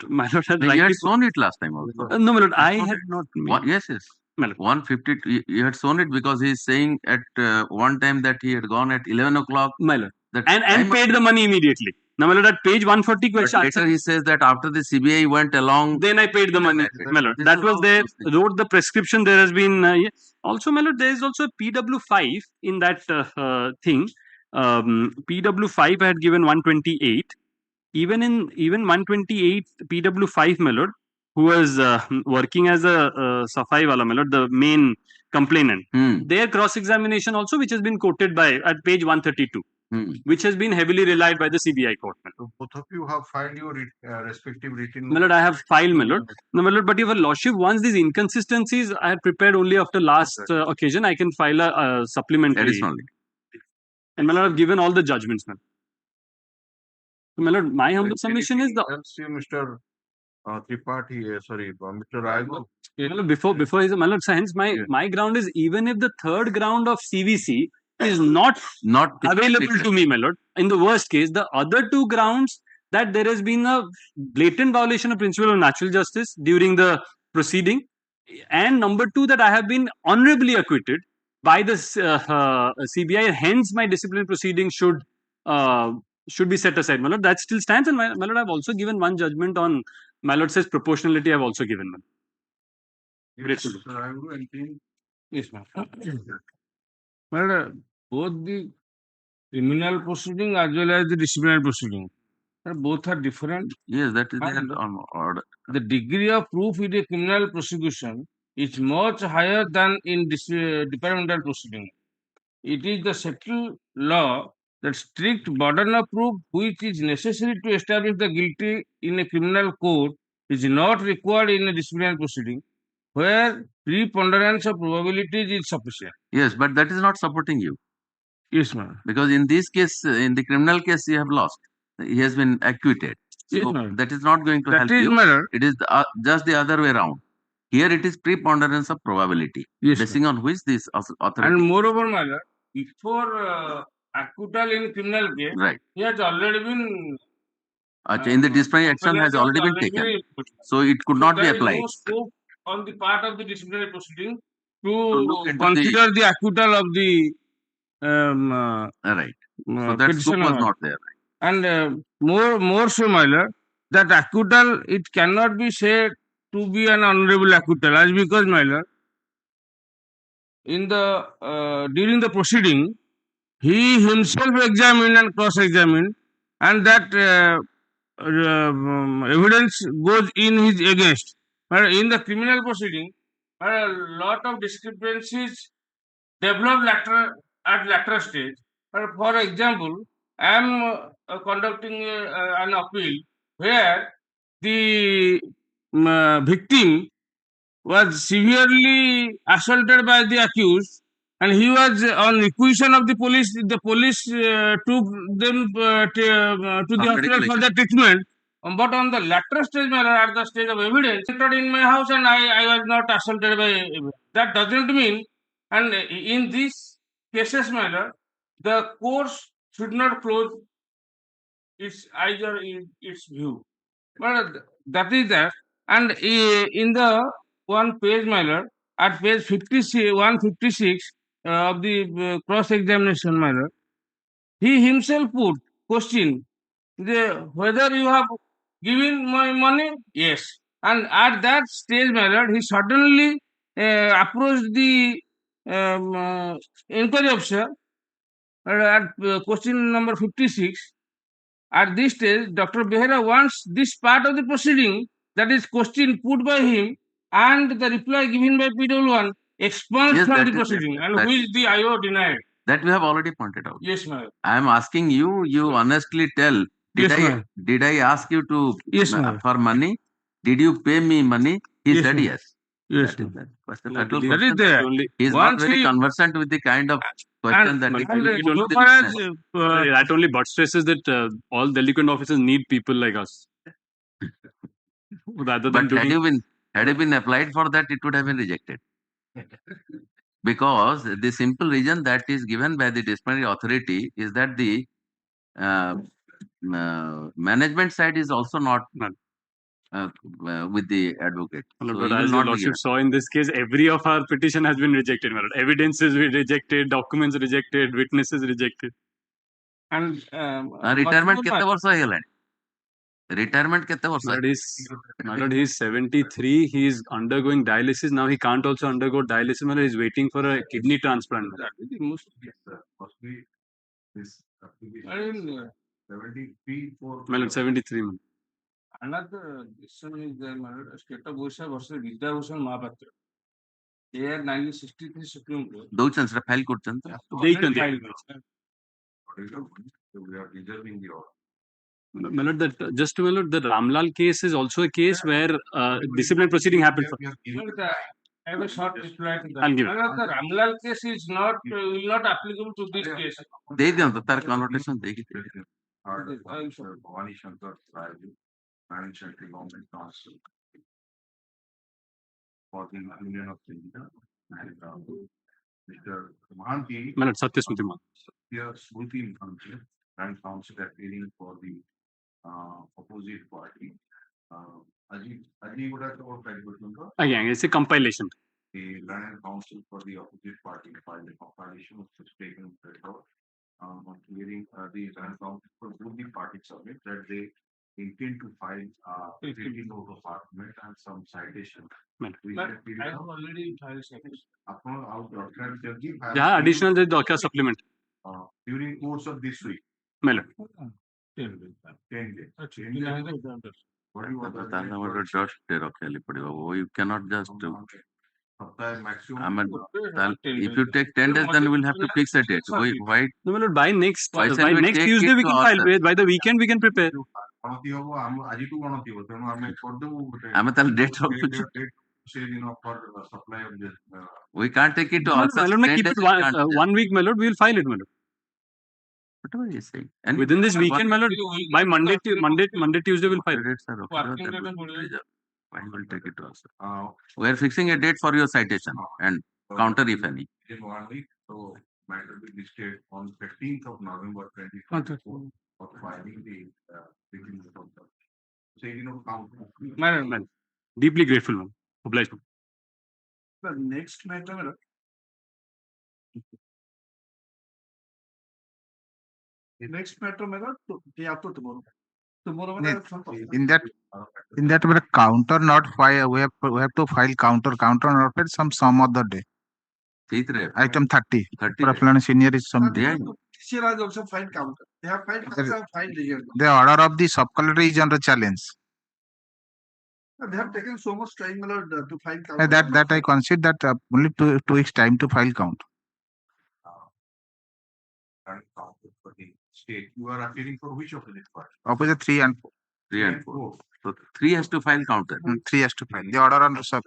had You had shown it last time also. no, my lord, I had not. Yes. My lord. 150. You had shown it because he is saying at one time that he had gone at 11 o'clock. My lord. And paid the money immediately. Now, my lord, at page 140 question. Later he says that after the CBI went along. Then I paid the money. My lord. That was there. Wrote the prescription. There has been. Also, my lord, there is also a PW5 in that thing. PW5 I had given 128. Even 128 PW5, my lord, who was working as a Safai wala, my lord, the main complainant. Their cross-examination also, which has been quoted by at page 132. Which has been heavily relied by the CBI court. So both of you have filed your respective written. My lord, I have filed, my lord. No, my lord, but if a lordship wants these inconsistencies, I had prepared only after last occasion. I can file a supplementary. Additionally. And my lord, I've given all the judgments, man. So, my lord, my humble submission is the. Mr. Tripathi, sorry, Mr. Raju. Before his, my lord, hence my ground is even if the third ground of CVC is not available to me, my lord. In the worst case, the other two grounds that there has been a blatant violation of principle of natural justice during the proceeding, and number two, that I have been honorably acquitted by the CBI. Hence, my disciplinary proceedings should be set aside, my lord. That still stands, and my lord, I've also given one judgment on, my lord says proportionality. I've also given one. Yes, ma'am. Well, both the criminal proceeding as well as the disciplinary proceeding, both are different. Yes, that is the order. The degree of proof in a criminal prosecution is much higher than in departmental proceeding. It is the settled law that strict burden of proof which is necessary to establish the guilty in a criminal court is not required in a disciplinary proceeding, where preponderance of probabilities is sufficient. Yes, but that is not supporting you. Yes, ma'am. Because in this case, in the criminal case, you have lost. He has been acquitted. Yes, so ma'am. that is not going to That help is, you. ma'am. It is just the other way around. Here it is preponderance of probability, yes, basing on which this authority. And moreover, my lord, before acquittal in criminal case, Right. he has already been In the disciplinary action has already been taken. So it could not be there is applied. no scope on the part of the disciplinary proceeding look to into consider the acquittal of the Right. So that scope petitioner, was my not lord. there. And more so, my lord, that acquittal, it cannot be said to be an honorable acquittal, as because, my lord, in the during the proceeding, he himself examined and cross-examined, and that evidence goes in his against. But in the criminal proceeding, a lot of discrepancies develop at later stage. For example, I am conducting an appeal where the victim was severely assaulted by the accused, and he was on requisition of the police. The police took them to the hospital for the treatment. But on the latter stage, at the stage of evidence, entered in my house, and I was not assaulted by. That doesn't mean, and in these cases, the course should not close its eyes or its view. But that is that. And in the one page, at page 56, 156 of the cross-examination, he himself put question whether you have given my money. Yes. And at that stage, he suddenly approached the inquiry officer at question number 56. At this stage, Dr. Behera wants this part of the proceeding, that is question put by him and the reply given by PW1, expunged Yes, from that the is proceeding, there. and That- which the IO denied. That we have already pointed out. Yes, ma'am. I am asking you, you honestly tell, Yes, ma'am. did I ask you to Yes, ma'am. for money? Did you pay me money? He Yes, said ma'am. yes. Yes, That is ma'am. that. Was the And I factual believe question. That is there. He is not Once very he- conversant with the kind of question And, that he and gives to so the far as witness. That only but stresses that all delinquent officers need people like us. Rather than But doing had you been applied for that, it would have been rejected. Because the simple reason that is given by the disciplinary authority is that the uh, management side is also not with the advocate. So But he will as your not be given. lordship saw in this case, every of our petition has been rejected. My lord. Evidences were rejected, documents rejected, witnesses rejected. And retirement କେତେ ବର୍ଷ ହେଇଗଲାଣି? Retirement କେତେ ବର୍ଷ? My lord, he's 73. He is undergoing dialysis. Now he can't also undergo dialysis. My lord, he's waiting for a kidney transplant. Must be this application. 73 for My lord, 73. Man. another decision is there, my lord, State of Orissa versus Vidyabhushan Mahapatra. Year 1963 Supreme Court. ଦଉଛନ୍ତି ସେଟା file କରୁଛନ୍ତି? ଦେଇଛନ୍ତି। We are reserving the order. My lord, that just to my lord, the Ramlal case is also a case where disciplinary proceeding happened. I have a short reply to that. I'll give it. My lord, the Ramlal case is not will not applicable to this case. ଦେଇଦିଅନ୍ତୁ ତାର connotation ଦେଇକି Bhavani Shankar Raju, Financial Government Council for the Union of India and Mr. Mahanti. My lord, Satya Smriti Mahan. Satya Smriti Mahanti, and council appealing for the opposite party. Again, it's a compilation. The Land Council for the opposite party filed a compilation which was taken record on clearing the Land Council for both the parties submit that they intend to file treaty note of argument and some citation. But I have already filed citation. Yeah, additional the docker supplement. During course of this week. My lord. 10 days. 10 days. 10 days. What do you want? You cannot just maximum. if you take 10 days, then we will have to fix a date. Why? No, my lord, by next Why shall we take Tuesday it we to can file. ourselves? By the weekend we can prepare. ଆମେ ତାହେଲେ date ରଖୁଛୁ। We can't take it to My ourselves. lord, may 10 keep days it we can't. 1 week, my lord. We will file it, my lord. Whatever you say. And Within this weekend, my lord, by Monday, Tuesday we'll file. Dates are okay. Why will take it to us? We are fixing a date for your citation and counter if any. In 1 week, so matter will be listed on 15th of November 2024 for filing the beginning of the. So, count. Man, deeply grateful, man. Obliged. The next matter, day after tomorrow. In that counter not file, we have to file counter not file some other day. Item 30. Preference senior is some. TCR has also filed counter. They have filed counter and filed result. The order of the sub-collector is under challenge. They have taken so much time to file counter. That I consider that only 2 weeks time to file count. For the state, you are appealing for which of the first? Opposite 3 and 4. 3 and 4. So 3 has to file counter. 3 has to file. The order under sub.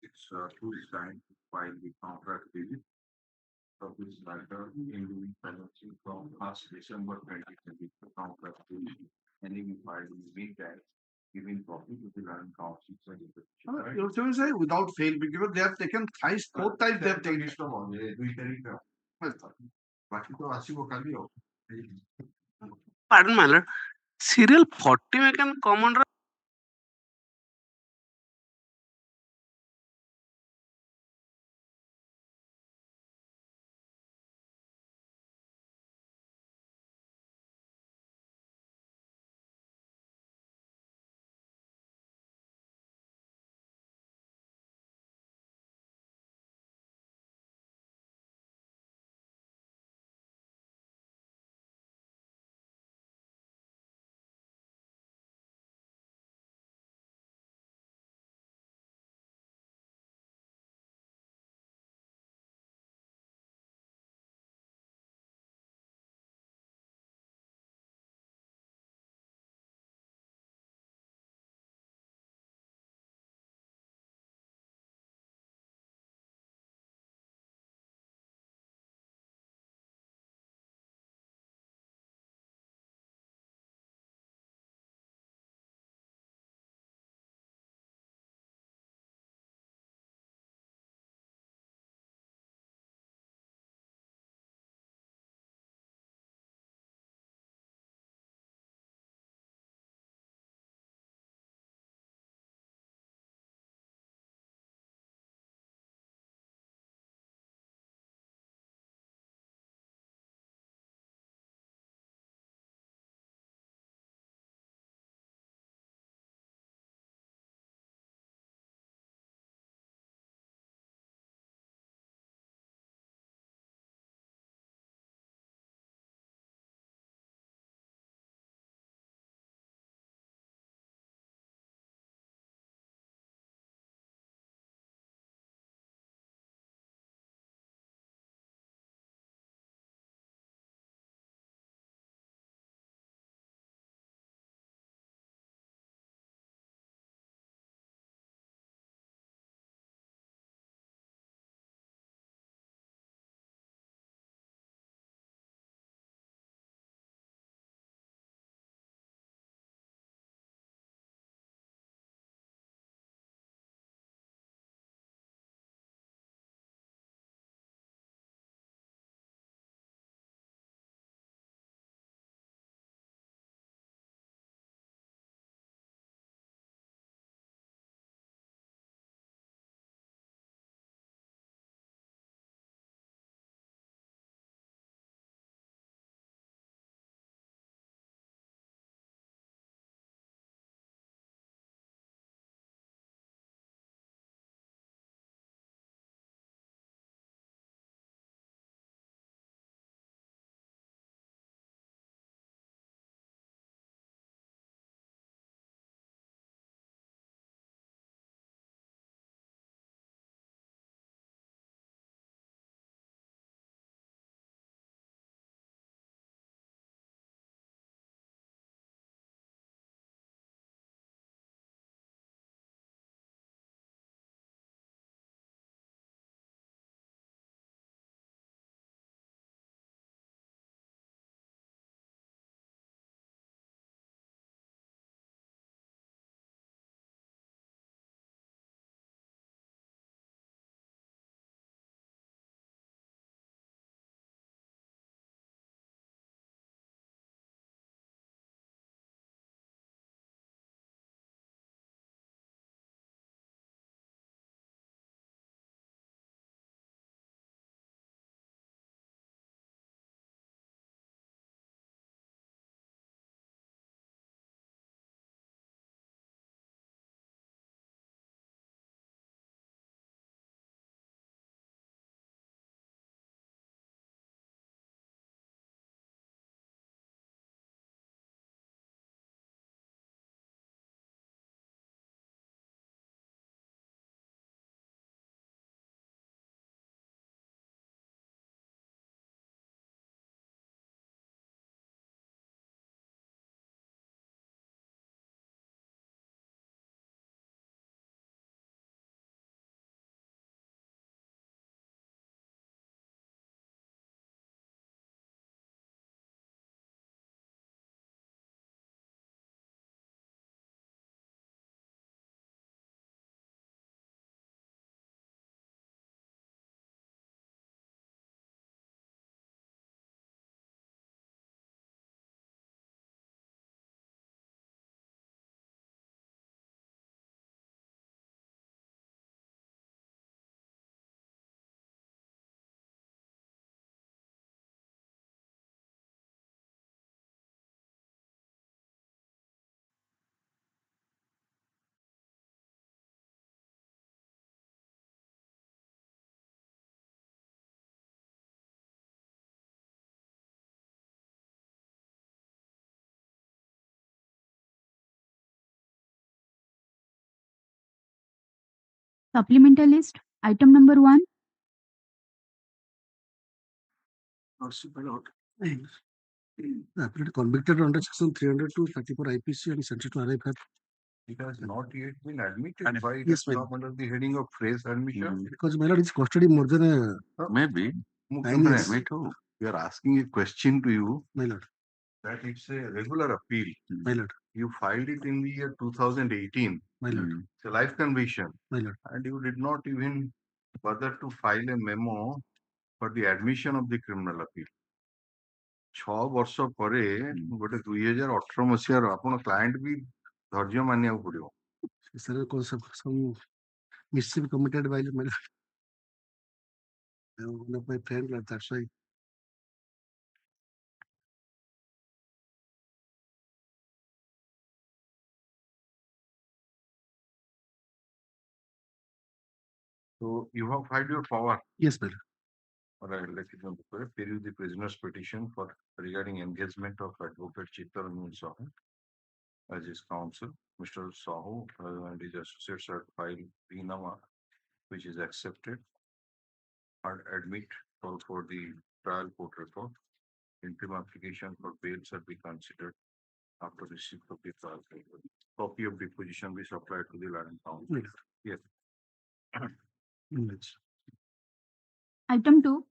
It's 2 weeks time to file the contract visit of this matter in the financing from 1st December 2020 contract visit and we filed in the meantime giving copy to the land council. You also say without fail because they have taken thrice, 4 times they have taken it. Pardon, my lord. Serial 40 में can common Supplemental list. Item number 1. The applicant convicted under section 300-34 IPC and sentenced to arrive at. It has not yet been admitted. Why it Yes, has come under the heading of phrase admission? Because my lord, it's custody more than a. Maybe. Yes. Me too. We are asking a question to you My lord. that it's a regular appeal. My lord. You filed it in the year 2018. My lord. It's a life conviction. My lord. And you did not even bother to file a memo for the admission of the criminal appeal. 6 ବର୍ଷ ପରେ ଗୋଟେ 2018 ମସିହାର ଆପଣ client ବି ଧୈର୍ଯ୍ୟ ମାନିବାକୁ ପଡିବ। Some mischief committed by my lord. One of my friends, that's why. So you have filed your power. Yes, my lord. All right, let it peruse the prisoner's petition for regarding engagement of Advocate C.DASH as his counsel. Mr. Sahoo and his associates have filed PNAMA, which is accepted, and admit call for the trial court record. Interim application for bail shall be considered after receipt of the trial record. Copy of deposition be supplied to the land council. Yes. Item 2.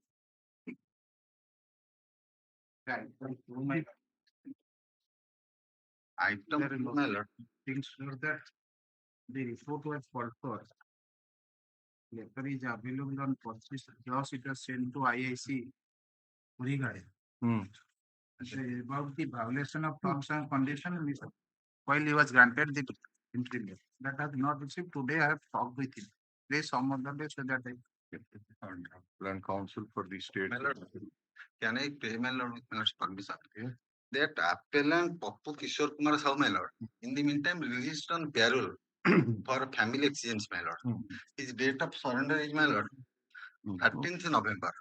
Item my lord, things that the report was called for. Letter is available on purchase, plus it was sent to IIC. About the violation of terms and conditions while he was granted the interim. That has not received. Today I have talked with him. Please some other day so that I get Land counsel for the state. My lord, can I pay my lord with my lord's permission? That appellant Pappu Kishore Kumar Sahu, my lord, in the meantime released on parole for family exigence, my lord. His date of surrender is, my lord, 13th November.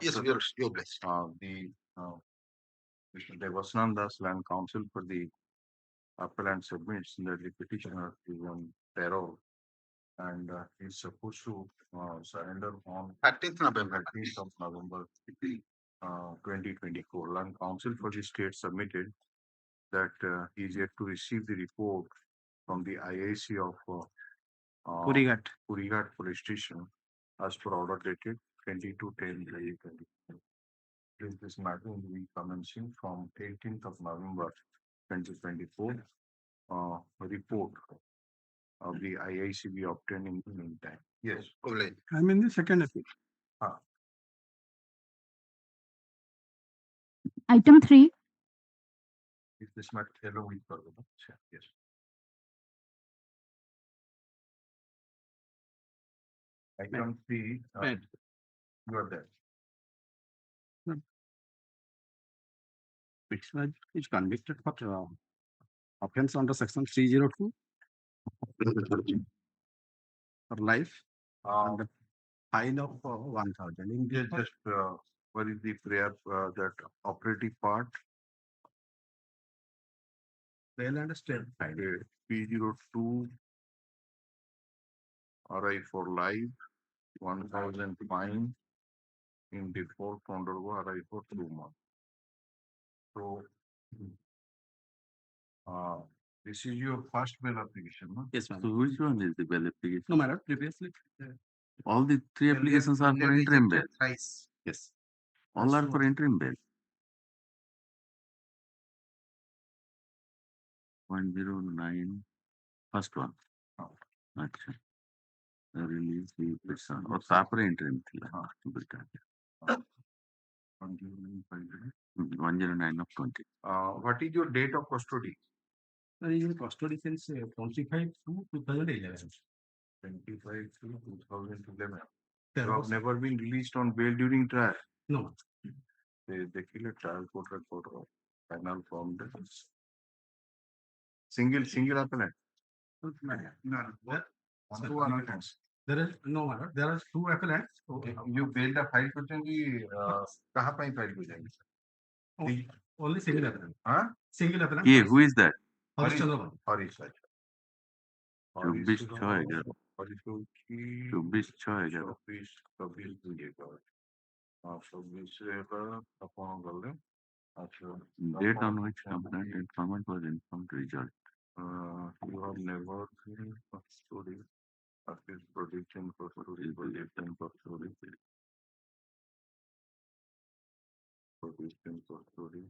Yes, your place. Mr. Devasnan Das, land counsel for the appellant, submits that the petitioner is on parole and is supposed to surrender on 13th November. 13th of November 2024. Land counsel for the state submitted that he is yet to receive the report from the IIC of Kurigat police station as per order dated 22/10/2024. This matter will be commencing from 18th of November 2024. Report of the IIC be obtained in the meantime. Yes. I'm in the second appeal. Item 3. If this matter hello with yes. Item 3. You are there. Petitioner is convicted for offense under section 302 for life and the fine of 1,000. Just what is the prayer that operative part? They'll understand. P02 RI for life, 1,000 fine in default under RI for 2 months. So, this is your first bail application, no? Yes, ma'am. So which one is the bail application? No matter previously. All the 3 applications are for interim bail. Yes. All are for interim bail. 109. First one. अच्छा. Release the person. और तापरे interim थिला. 109 of 20. What is your date of custody? There is custody since 25 to 2011. 25 to 2011. You have never been released on bail during trial? No. They kill a trial court record of final form. Single appellant. There is no matter. There are 2 appellants. Okay. You bailed a file करेंगे कहाँ पे file हो जाएगी? Only single appellant. हाँ? Single appellant. Yeah, who is that? Harish Chandra. Harish. 24/6/11 date on which complaint informant was informed result. You have never seen a story of this prediction for story, prediction for story, prediction for story.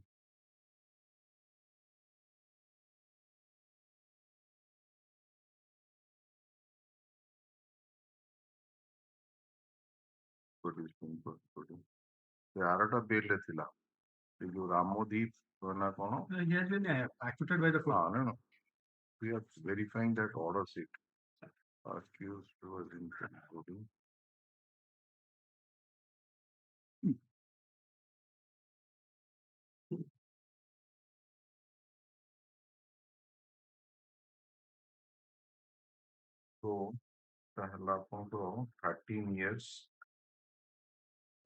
Prediction for story. ସେ ଆରଟା ବେଲରେ ଥିଲା ଏ ଯୋଉ ରାମଦୀପ ନା କଣ He has been acquitted by the court. no, we are verifying that order sheet. Accused was including so ତାହେଲା ଆପଣଙ୍କର 13 years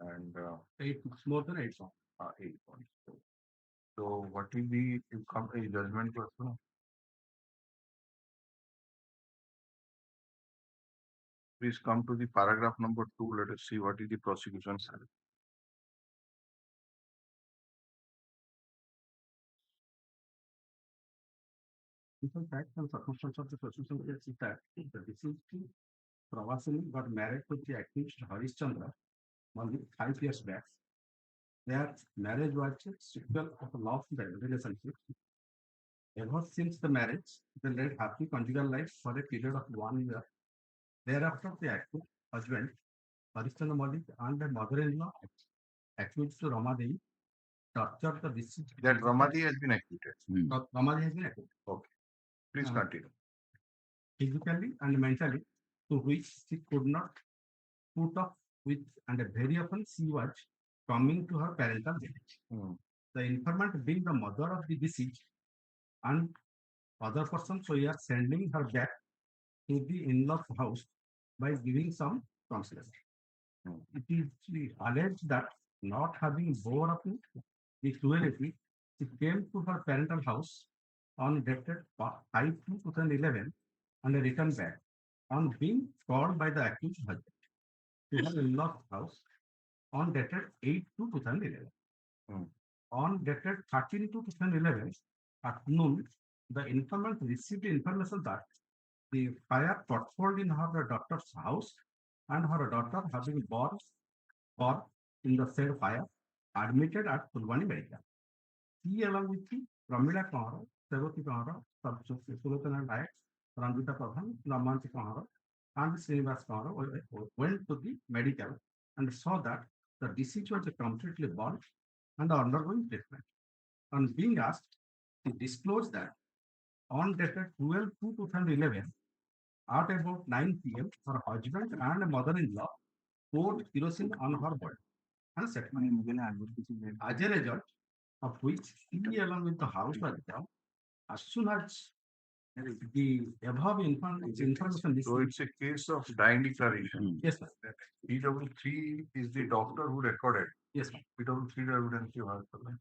and 8 months, more than 8 months. 8 months. So what will be you come a judgment person? Please come to the paragraph number 2. Let us see what is the prosecution side. In fact, the circumstance of the prosecution case is that the deceased Pravasini got married to the accused Harish Chandra only 5 years back. Their marriage was a sequel of a lawful relationship. Ever since the marriage, they led happy conjugal life for a period of 1 year. Thereafter, the accused husband, Harish Chandra Malik, and the mother-in-law, accused to Ramadevi, tortured the deceased. That Ramadevi has been acquitted. Ramadevi has been acquitted. Okay. Please continue. Physically and mentally, to which she could not put up with, and very often she was coming to her parental village. The informant being the mother of the deceased and other persons, so we are sending her back to the in-laws house by giving some counseling. It is alleged that not having bore up the cruelty, she came to her parental house on dated 5/2/2011 and returned back on being called by the accused husband to her in-laws house on dated 8/2/2011. On dated 13/2/2011 at noon, the informant received information that the fire potholed in her daughter's house and her daughter having born in the said fire admitted at Fulbani Medical. He along with the Pramila Kaur, Sevati Kaur, Sulotana Nayak, Ranjita Pradhan, Ramanti Kaur, and Srinivas Kaur went to the medical and saw that the deceased was completely bald and undergoing treatment. On being asked, he disclosed that on dated 12/2/2011 at about 9 p.m., her husband and mother-in-law poured kerosene on her body and set fire. As a result of which he along with the house was down. As soon as the above information is So it's a case of dying declaration. Yes, sir. PW3 is the doctor who recorded. Yes, sir. PW3 evidence you have for that.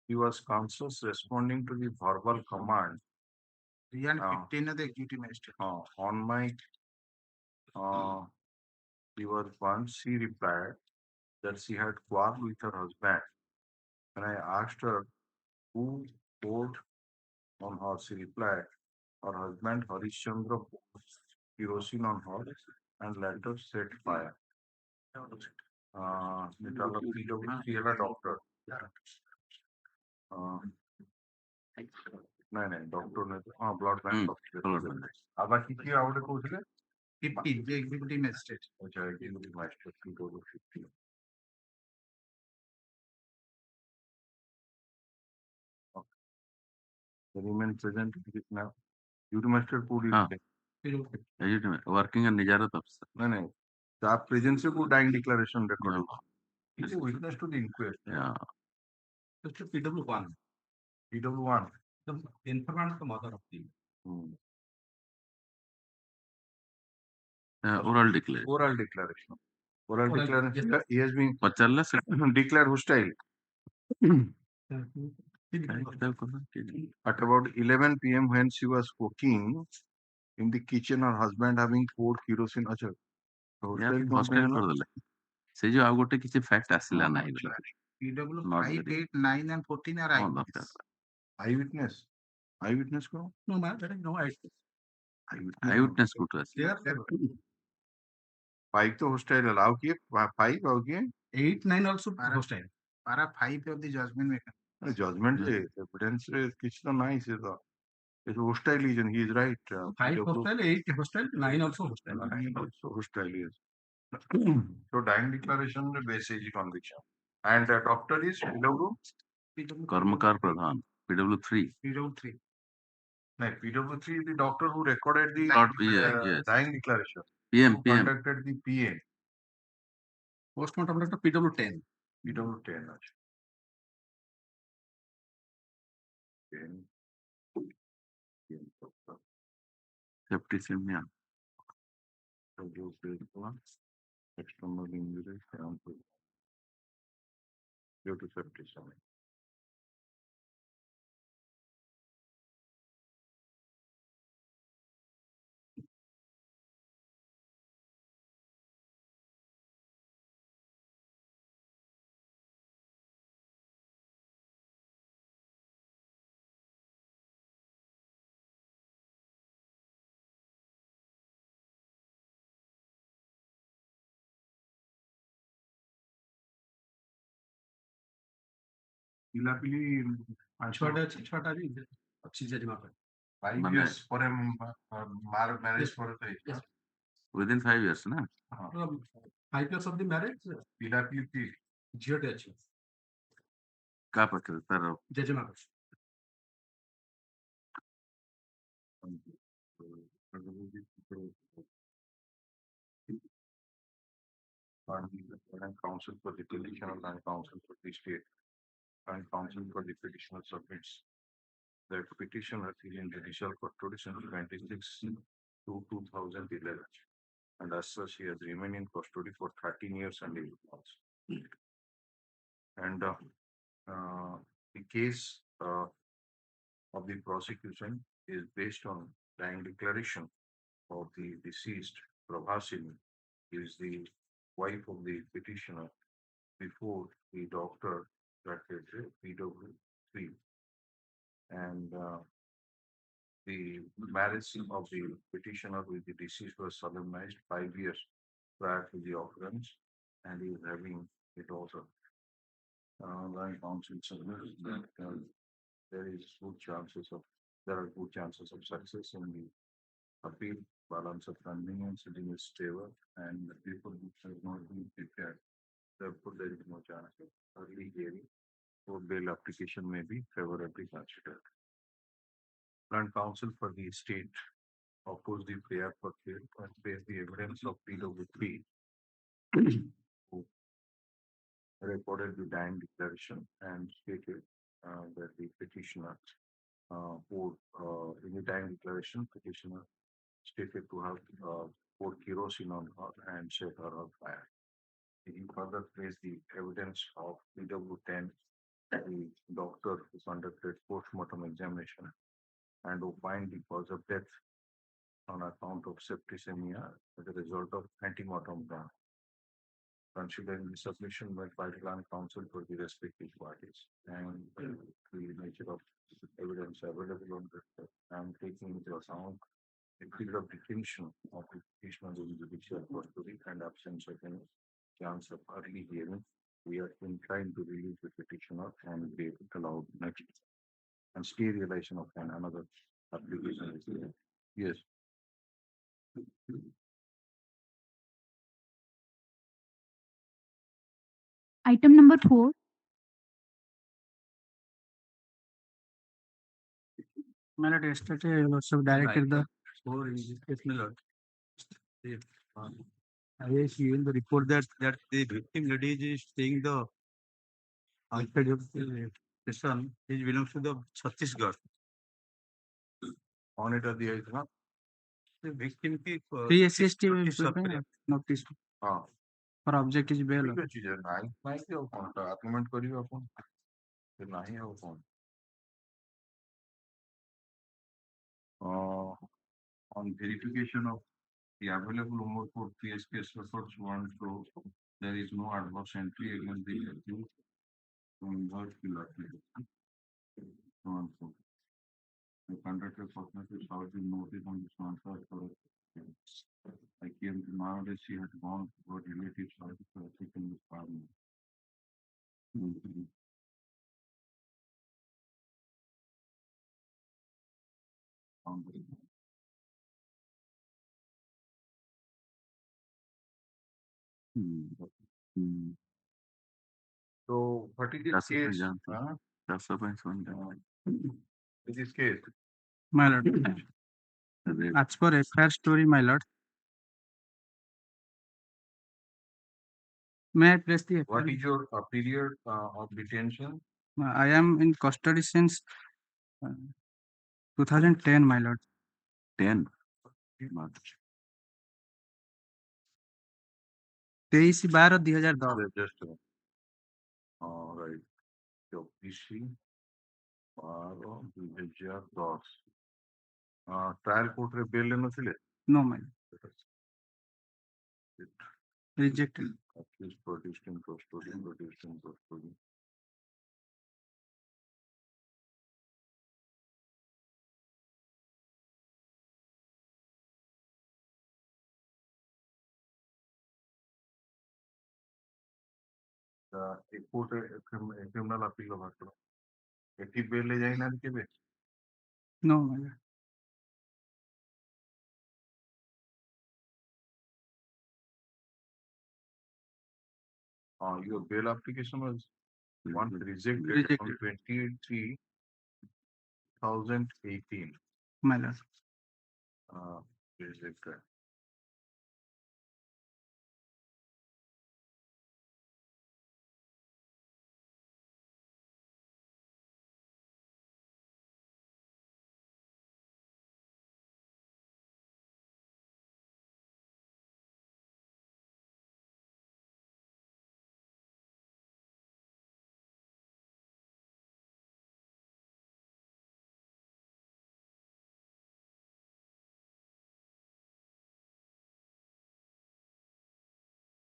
He was conscious responding to the verbal command. 315 of the executive magistrate. On my he was once she replied that she had quarreled with her husband. When I asked her who poured on her, she replied, her husband Harish Chandra poured kerosene on her and later set fire. PW3 doctor. ନାଇଁ ନାଇଁ doctor ହଁ blood bank ଆଉ ବାକି କିଏ ଆଉ ଗୋଟେ କହୁଥିଲେ 15 the executive magistrate. ଆଚ୍ଛା executive magistrate PW 15. Remain present now. Duty magistrate could working in Nijarat officer. No. The presence of dying declaration record. He's a witness to the inquest. Yeah. Just to PW1. PW1. The informant, the mother of the. Oral declaration. Oral declaration. Oral Oral, declaration, yes. he has been पचारला से declared hostile. Yes. At about 11 p.m. when she was cooking in the kitchen, her husband having poured kerosene. Acha, यार hostile hostile company କରିଦେଲେ ସେ ଯୋଉ ଆଉ ଗୋଟେ କିଛି fact ଆସିଲା ନାହିଁ PW Not 5, very- 8, 9 and 14 are କଣ eyewitness. ଦରକାର eyewitness. Eyewitness ko? No, ma'am, there is no eyewitness. eyewitness କୋଉଠୁ ଆସିଲା There, 5 to hostile allow kiye, 5 ଆଉ kiye? 8, 9 also hostile. Para 5 of the judgment mechanism. Judgment रे, evidence रे किसी तो नहीं से तो. It's hostile lesion. He is right. 5 hostile, 8 hostile, 9 also hostile. Also hostile, yes. So dying declaration basis conviction. And the doctor is PW? कर्मकार प्रधान PW3 PW3. No, PW3 is the doctor who recorded the yes. dying declaration. PM Who PM conducted the PA. Postmortem doctor PW10. PW10. अच्छा. 10. septicemia जो phase 1 external injury due to septicemia. ପିଲାପିଲି ଛୁଆଟା ବି ଅଛି ଜେଜେମା ପାଇଁ 5 ମାନେ- years ପରେ ମାର ମ୍ୟାରେଜ ପରେ ତ ହେଇଛି. within 5 years ନା 5 years of the marriage ପିଲାପିଲି କି ଝିଅଟେ ଅଛି କାହା ପାଖରେ ତାର ଜେଜେମା ପାଖରେ and counsel for the petitioner and counsel for the state and counsel for the petitioner submits that petitioner is in judicial custody since 26 to 2011 and as such he has remained in custody for 13 years and 8 months. And the case of the prosecution is based on dying declaration of the deceased Prabhasini, is the wife of the petitioner before the doctor practiced PW3. And the marriage of the petitioner with the deceased was solemnized 5 years prior to the occurrence, and he is having a daughter. Land council submits that there are good chances of success in the appeal. Balance of convenience in his favor, and the people who have not been prepared, therefore there is no chance of early hearing or bail application may be favorably considered. Land counsel for the state oppose the prayer for bail and face the evidence of PW3 who recorded the dying declaration and stated that the petitioner in the dying declaration petitioner stated to have poured kerosene on her and set her on fire. He further placed the evidence of PW10, the doctor who conducted post-mortem examination and opined the cause of death on account of septicemia as a result of antemortem burn. Considering the submission made by the land counsel for the respective parties and the nature of evidence available on the and taking into account the period of detention of the petitioner in judicial custody and absence of any chance of early hearing, we are inclined to release the petitioner and be allowed next and stay realization of another application. Yes. Item number 4. My lord, yesterday also directed the for in this case, my lord. I have given the report that the victim lady is staying the outside of the station. It belongs to the Chhattisgarh. On it दिया इतना The victim की PSST notice notice. हाँ For object is bail. ଠିକ ଅଛି ଯେ ନାହିଁ ନାହିଁ ଆଉ କଣ ଆର୍ଗୁମେଣ୍ଟ କରିବେ ଆପଣ ସେ ନାହିଁ ଆଉ କଣ on verification of the available homework for PSK records one show there is no adverse entry against the accused to invert the application. So on so. The conductor partnership shall be noted on the transfer for I came to know that she had gone to her relatives house to assist in this problem. So, what is this case? That's the point. This is case. My lord. As per FIR story, my lord. May I press the What FIR? is your period of detention? I am in custody since 2010, my lord. 10. 23/12/2010. Just all right. So PC 12/2010. Trial court रे bail लेना थिले? No, my lord. Rejected. At least producing custody. A court criminal appeal of it. Eighty bail ले जाइना केबे? No, my lord. Your bail application was once rejected on 23/2018. My lord. Rejected.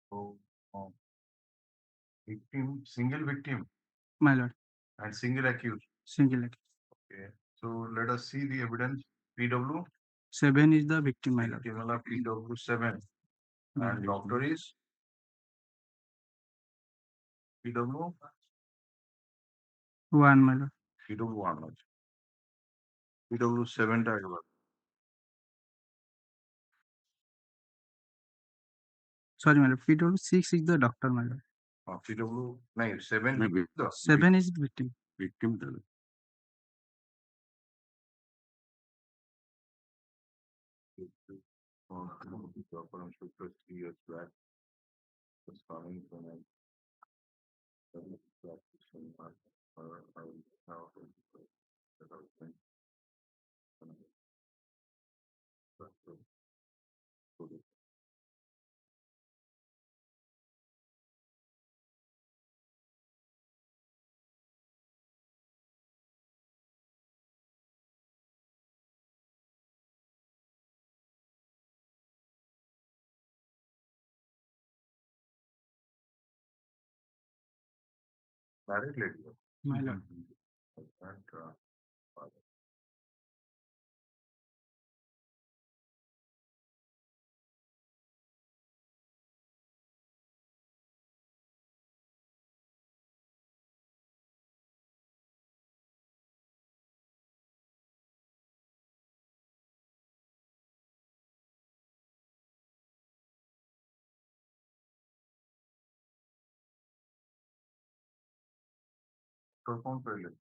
So, victim, single victim. My lord. And single accused. Single accused. Okay. So let us see the evidence. PW. 7 is the victim, my lord. PW 7. And doctor is PW 1, my lord. PW 1. PW 7 টা একবার Sorry, my lord. PW6 is the doctor, my lord. PW 9 7 7 is victim. Victim তাহলে CORAM should 3 years back. Was coming from a married lady. My lord. And, father. Perform fairly.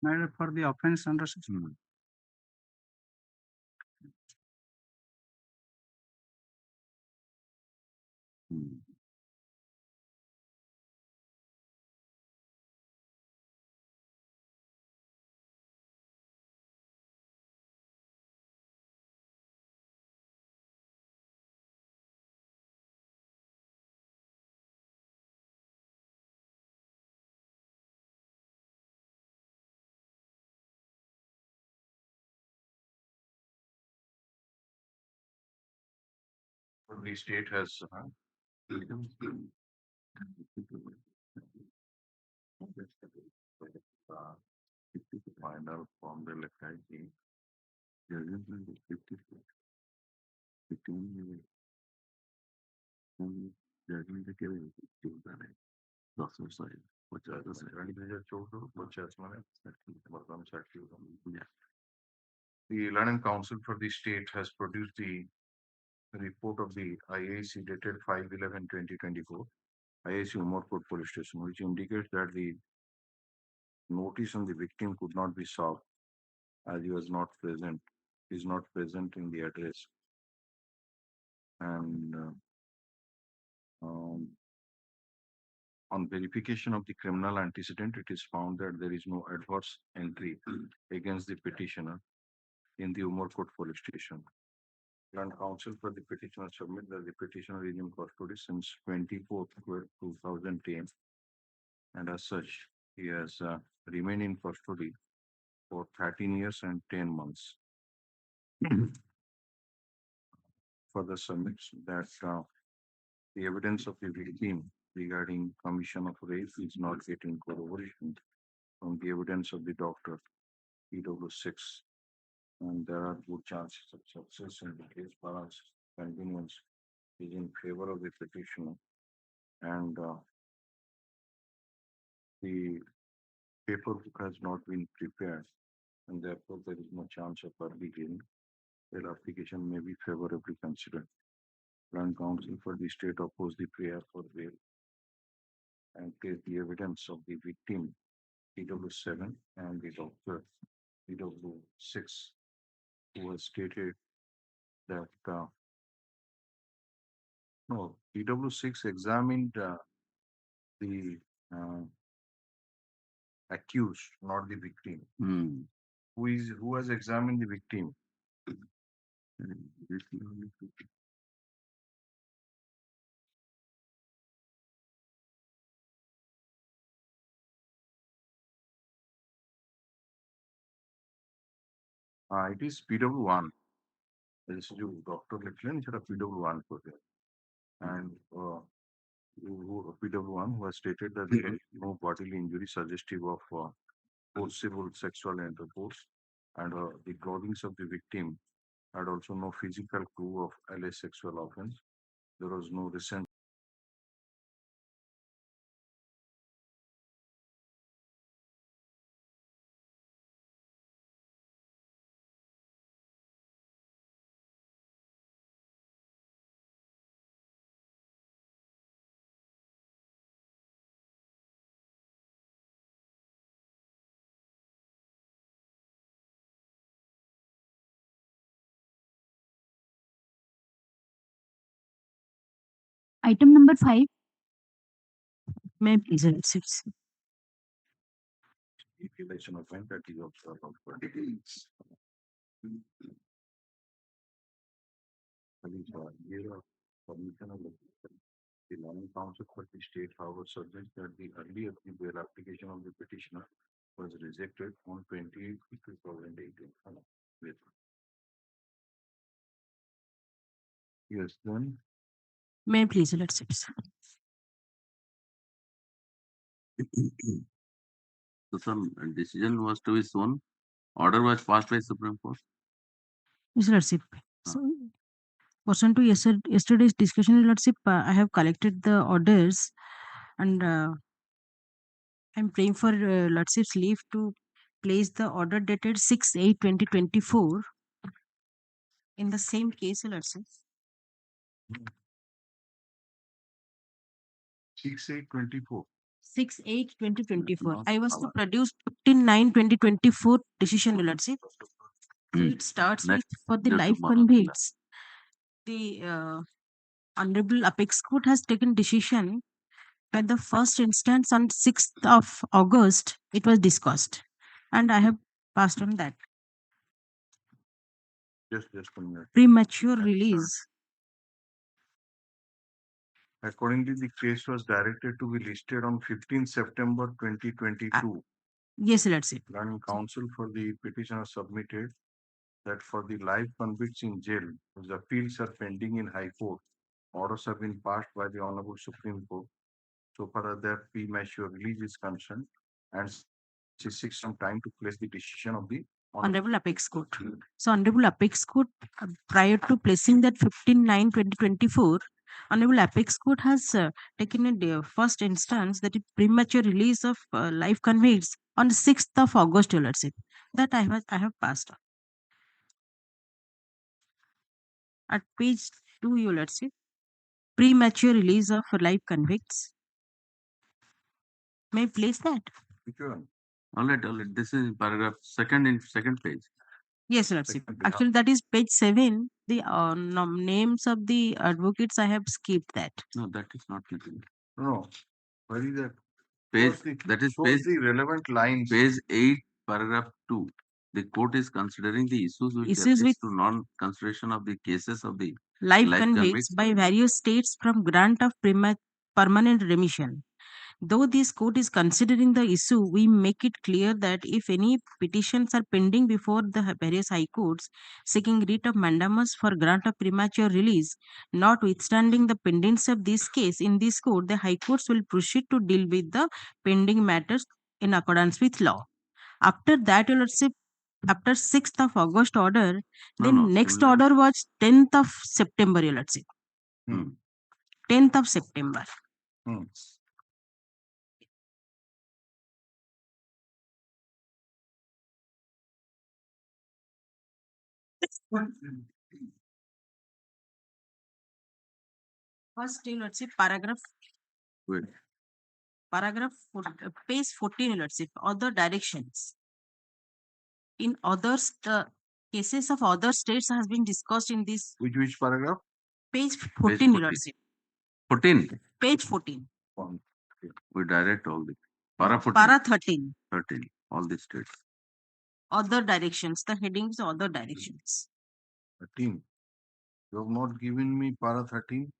My lord, for the offense under section. the state has final from the electricity. The Learning Council for the state has produced the report of the IAC dated 5/11/2024, IAC Umar Court Police Station, which indicates that the notice on the victim could not be solved as he was not present, is not present in the address. And on verification of the criminal antecedent, it is found that there is no adverse entry against the petitioner in the Umar Court Police Station. Land Council for the petitioner submit that the petitioner is in custody since 24/12/2010, and as such, he has remained in custody for 13 years and 10 months. Further submits that the evidence of the victim regarding commission of rape is not getting corroboration from the evidence of the doctor, PW6, and there are good chances of success in the case balance convenience is in favor of the petitioner, and the paperwork has not been prepared, and therefore there is no chance of early hearing. Their application may be favorably considered. Land Council for the state oppose the prayer for bail and take the evidence of the victim, PW7, and the doctor, PW6, who has stated that no, PW6 examined the accused, not the victim. Who has examined the victim? It is PW1. This is Dr. Leclerc, it's a PW1 for there. And PW1 who has stated that there is no bodily injury suggestive of forcible sexual intercourse, and the clothing of the victim had also no physical clue of alleged sexual offense. There was no recent Item number 5. May I please have receipts? election offense that is observed of permission of the Learning Council for the state, however, suggests that the earlier bail application of the petitioner was rejected on 28/2018. Yes, then. May I please have receipts? So some decision was to be shown. Order was passed by Supreme Court. Mr. Lordship. So, pursuant to yesterday's discussion, Lordship, I have collected the orders, and I'm praying for Lordship's leave to place the order dated 6/8/2024 in the same case, Lordship. 6/8/24. 6/8/2024. I was to produce 15/9/2024 decision, Lordship. So it starts with for the life convicts. The Honorable Apex Court has taken decision at the first instance on 6th of August. It was discussed, and I have passed on that. Just a minute. Premature release. Accordingly, the case was directed to be listed on 15 September 2022. Yes, that's it. Learning Council for the petitioner submitted that for the life convicts in jail, whose appeals are pending in High Court, orders have been passed by the Honorable Supreme Court so far as their premature release is concerned, and she seeks some time to place the decision of the Honorable Apex Court. So, Honorable Apex Court, prior to placing that 15/9/2024, Honorable Apex Court has taken a first instance that it premature release of live convicts on the 6th of August, Your Lordship. That I have passed. At page 2, Your Lordship, premature release of live convicts. May I place that? Which one? All right. This is paragraph second page. Yes, Lordship. Actually, that is page 7. The names of the advocates, I have skipped that. No, that is not written. No. Where is that? Page, Show that is show page, the relevant lines. page 8, paragraph 2. The court is considering the issues which Issues relates with to non-consideration of the cases of the live live convicts convicts. by various states from grant of permanent remission. Though this court is considering the issue, we make it clear that if any petitions are pending before the various high courts seeking writ of mandamus for grant of premature release, notwithstanding the pendency of this case in this court, the high courts will proceed to deal with the pending matters in accordance with law. After that, Your Lordship, after 6th of August order, No, then no, next similarly- order was 10th of September, Your Lordship. 10th of September. First, Your Lordship, paragraph Wait. page 14, Your Lordship, other directions. In others, the cases of other states has been discussed in this Which paragraph? page Page 14, Your 14. Lordship. 14. Page 14. We direct all the para 14. Para 13. 13. All the states. Other directions. The heading is other directions. 13. You have not given me para 13.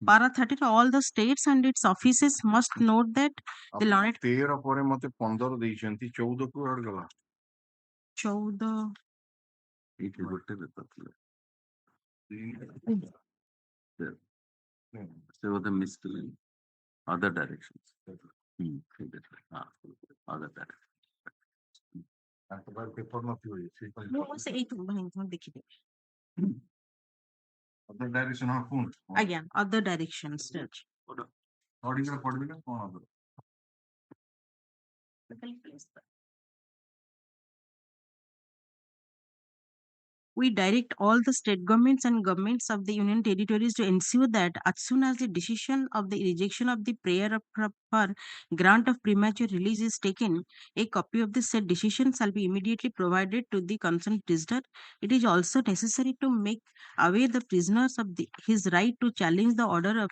Para 13, all the states and its offices must note that the Lord 13 ପରେ ମତେ 15 ଦେଇଛନ୍ତି 14 କୁ ଆଡ ଗଲା 14. ଏଇଠି ଗୋଟେ paper ଥିଲା। ସେ ବୋଧେ miss କଲେ। Other directions. Other directions. ତାଙ୍କ ପାଖରେ ପେପର ନଥିବ ମୁଁ ସେ ଏଇଠୁ ଭାଇଙ୍କୁ ଦେଖିଦେବି। ଅଦର ଡାଇରେକ୍ସନ ହଁ କୁହନ୍ତୁ ଆଜ୍ଞା, other directions, Judge. ପଢିକି ପଢିବି ନା କଣ ହବ? We direct all the state governments and governments of the union territories to ensure that as soon as the decision of the rejection of the prayer for grant of premature release is taken, a copy of the said decision shall be immediately provided to the concerned prisoner. It is also necessary to make aware the prisoners of his right to challenge the order of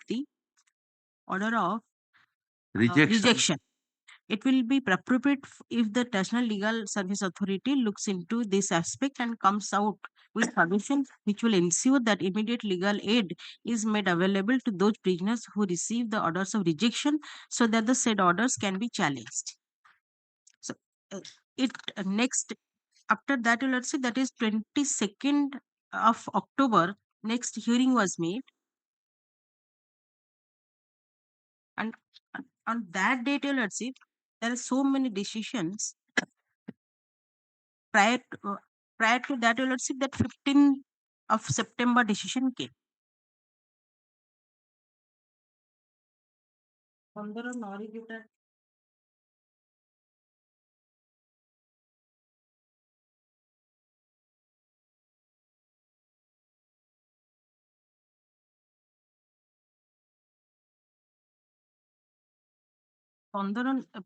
rejection. It will be appropriate if the National Legal Service Authority looks into this aspect and comes out with solutions which will ensure that immediate legal aid is made available to those prisoners who receive the orders of rejection so that the said orders can be challenged. So, next, after that, let's say that is 22nd of October, next hearing was made. And on that date, let's see, there are so many decisions prior to that, let's see, that 15th of September decision came. 15 ନରି ଯୋଉଟା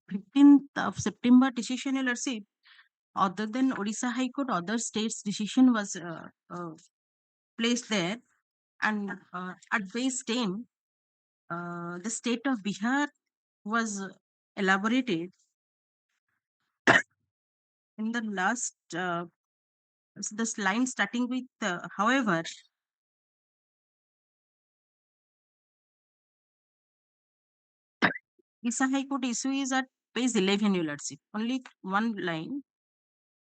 fifteenth of September decision, let's see, other than Odisha High Court, other states' decision was placed there, and at base 10, the state of Bihar was elaborated in the last this line starting with however. Odisha High Court issue is at page 11, your lordship. Only one line.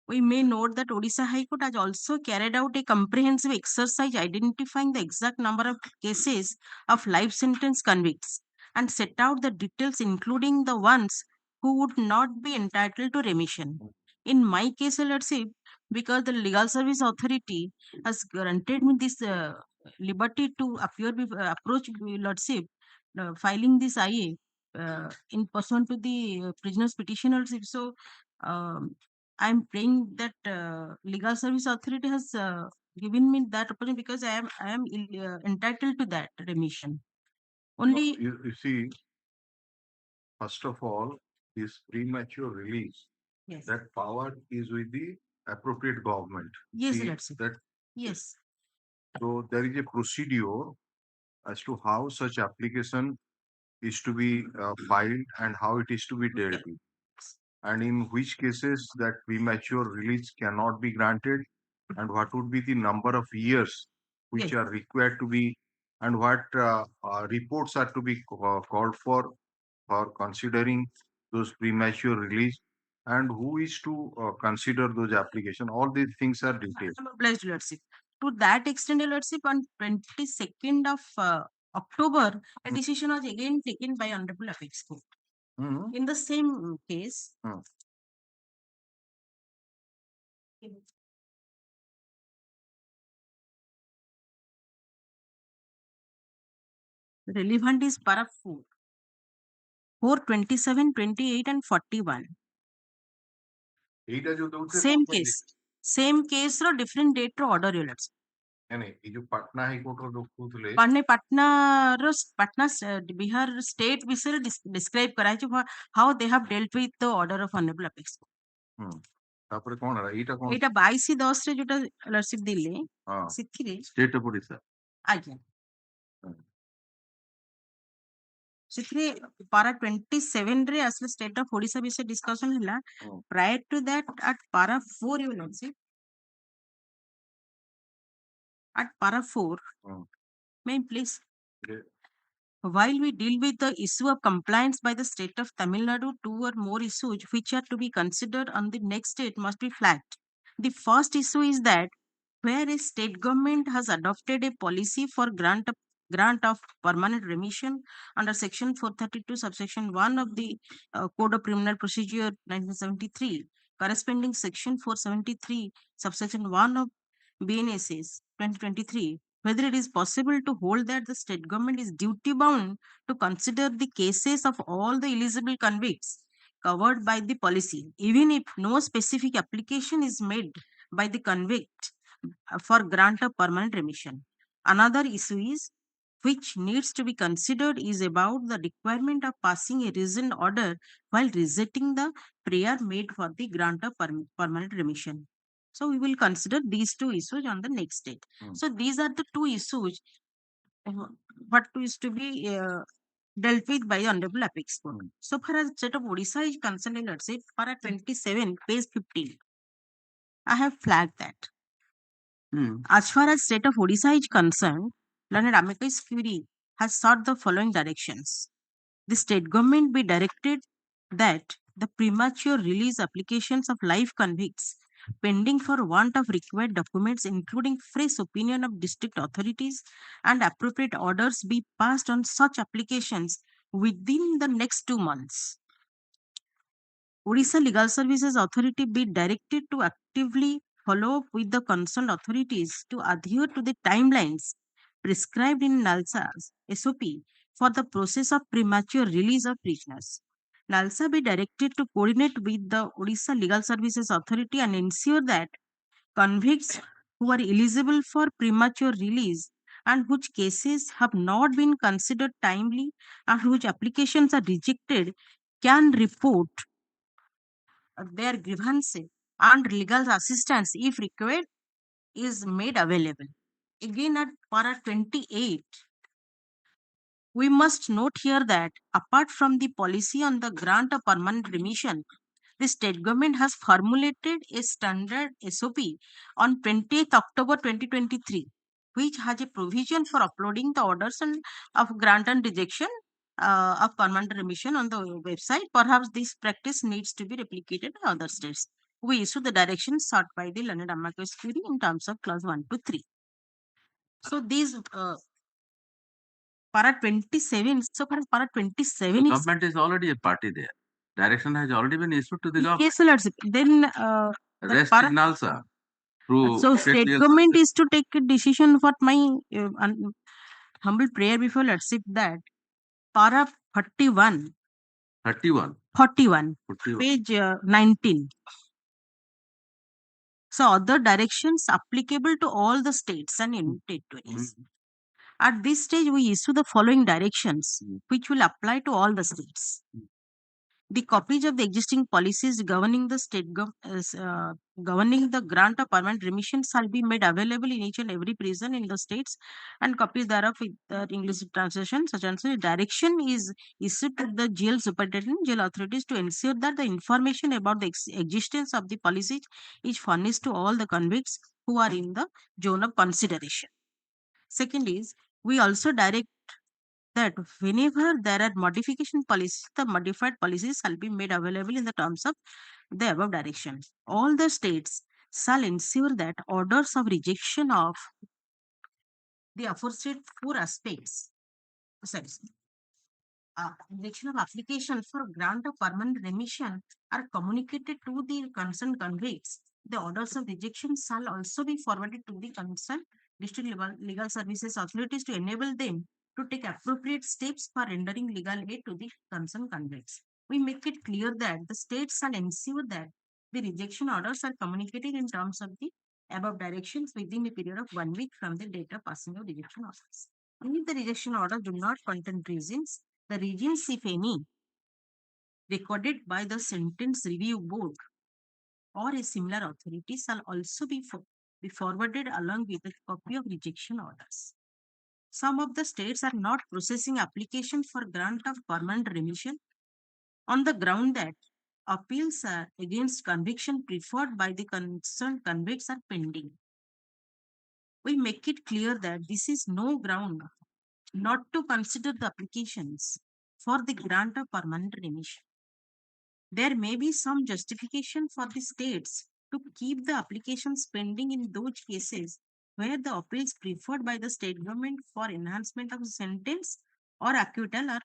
we may note that Odisha High Court has also carried out a comprehensive exercise identifying the exact number of cases of life sentence convicts and set out the details, including the ones who would not be entitled to remission. In my case, let's say, because the Legal Service Authority has granted me this liberty to approach Lordship, filing this IA in pursuant to the prisoner's petition Lordship. So, I'm praying that Legal Service Authority has given me that opportunity because I am entitled to that remission. Only You see, first of all, this premature release, yes, that power is with the appropriate government. yes, See, Lordship. that Yes, so there is a procedure as to how such application is to be filed and how it is to be dealt with, and in which cases that premature release cannot be granted, and what would be the number of years which yes, are required to be, and what reports are to be called for considering those premature release, and who is to consider those application. All these things are detailed. I'm obliged, Lordship. To that extent, Lordship, on 22nd of October, a decision was again taken by Honorable Apex Court. In the same case, relevant is para 4, 27, 28, and 41. Same case ର different date ର order ଅଛି. ଏଇ ଯୋଉ ପାଟନା ହାଇକୋର୍ଟର ଦେଖୁଥିଲେ Patna Bihar state ବିଷୟରେ describe କରାଯାଇଛି how they have dealt with the order of honorable apex court. ତାପରେ କଣ ହେଲା ଏଇଟା କଣ ଏଇଟା 22/10 ରେ ଯୋଉଟା ଲର୍ଡସିପ ଦେଲେ ସେଥିରେ ଷ୍ଟେଟ ଅଫ ଓଡିଶା ଆଜ୍ଞା ସେଥିରେ para 27 ରେ ଆସିଲେ state of Odisha ବିଷୟରେ discussion ହେଲା. Prior to that, at para 4 you know see at para 4 may I please while we deal with the issue of compliance by the state of Tamil Nadu, 2 or more issues which are to be considered on the next state must be flagged. The first issue is that where a state government has adopted a policy for grant of permanent remission under section 432 subsection 1 of the Code of Criminal Procedure 1973, corresponding section 473 subsection 1 of BNSS 2023, whether it is possible to hold that the state government is duty bound to consider the cases of all the eligible convicts covered by the policy, even if no specific application is made by the convict for grant of permanent remission. Another issue is which needs to be considered is about the requirement of passing a reasoned order while rejecting the prayer made for the grant of permanent remission. So we will consider these two issues on the next date. So these are the two issues what is to be dealt with by the Honorable Apex Court. So far as state of Odisha is concerned, let's say para 27, page 15, I have flagged that. As far as state of Odisha is concerned, learned amicus curiae has sought the following directions. The state government be directed that the premature release applications of life convicts pending for want of required documents, including fresh opinion of district authorities and appropriate orders, be passed on such applications within the next 2 months. Odisha Legal Services Authority be directed to actively follow up with the concerned authorities to adhere to the timelines prescribed in NALSA's SOP for the process of premature release of prisoners. NALSA be directed to coordinate with the Odisha Legal Services Authority and ensure that convicts who are eligible for premature release and whose cases have not been considered timely and whose applications are rejected can report their grievances and legal assistance if required is made available. Again at para 28, we must note here that apart from the policy on the grant of permanent remission, the state government has formulated a standard SOP on 20th October 2023, which has a provision for uploading the orders of grant and rejection of permanent remission on the website. Perhaps this practice needs to be replicated in other states. we issue the directions sought by the learned amicus curiae in terms of clause 1 to 3. So these para 27, so for para 27 The is government is already a party there. Direction has already been issued to the government. yes, Lordship. Then Rest is NALSA. so state government is to take a decision. What my humble prayer before Lordship that para 31, 41. Page 19. So other directions applicable to all the states and union territories. At this stage, we issue the following directions, which will apply to all the states. The copies of the existing policies governing the governing the grant of permanent remission shall be made available in each and every prison in the states, and copies thereof with English translation, such as direction is issued to the jail superintendent, jail authorities to ensure that the information about the existence of the policies is furnished to all the convicts who are in the zone of consideration. Second is, we also direct that whenever there are modification policies, the modified policies shall be made available in the terms of the above directions. All the states shall ensure that orders of rejection of the aforesaid four aspects, rejection of application for grant of permanent remission are communicated to the concerned convicts. The orders of rejection shall also be forwarded to the concerned district legal services authorities to enable them to take appropriate steps for rendering legal aid to the concerned convicts. We make it clear that the states shall ensure that the rejection orders are communicated in terms of the above directions within a period of 1 week from the date of passing of rejection orders. And if the rejection orders do not contain reasons, the reasons, if any, recorded by the sentence review board or a similar authority shall also be forwarded along with a copy of rejection orders. Some of the states are not processing applications for grant of permanent remission on the ground that appeals against conviction preferred by the concerned convicts are pending. We make it clear that this is no ground not to consider the applications for the grant of permanent remission. There may be some justification for the states to keep the applications pending in those cases where the appeals preferred by the state government for enhancement of the sentence or acquittal are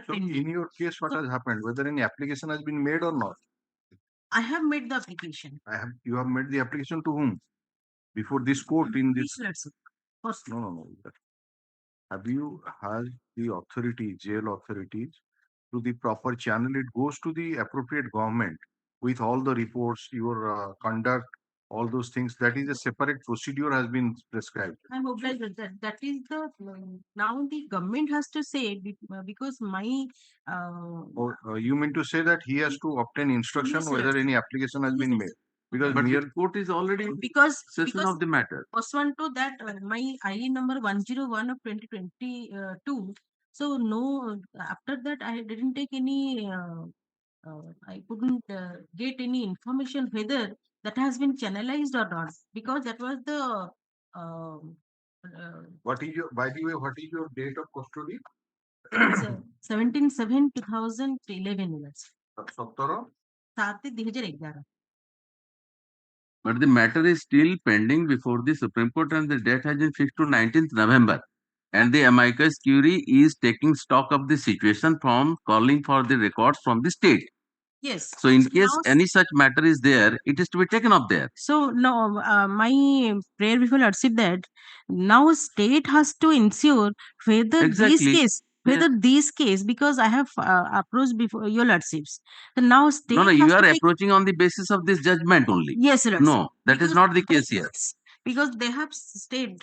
So pending. in your case, what has happened? Whether any application has been made or not? I have made the application. You have made the application to whom? Before this court in this? First. No. Have you had the authority, jail authorities, to the proper channel? It goes to the appropriate government with all the reports, your conduct, all those things. That is a separate procedure has been prescribed. I'm obliged with that. That is the now the government has to say because my. You mean to say that he has to obtain instruction whether any application has been made? Because but the court is already session of the matter. Pursuant to that, my ID number 101 of 2022. So no, after that I didn't take any. I couldn't get any information whether that has been channelized or not because that was the. What is your, by the way, what is your date of custody? 17/7/2011. 7/2011. But the matter is still pending before the Supreme Court and the date has been fixed to 19th November. And the amicus curiae is taking stock of the situation from calling for the records from the state. Yes. So in case any such matter is there, it is to be taken up there. So no, my prayer before Lordship that now state has to ensure whether this case, because I have approached before your Lordships. So now state. No, you are approaching on the basis of this judgment only. Yes, Lordship. No, that is not the case here. Because they have stayed.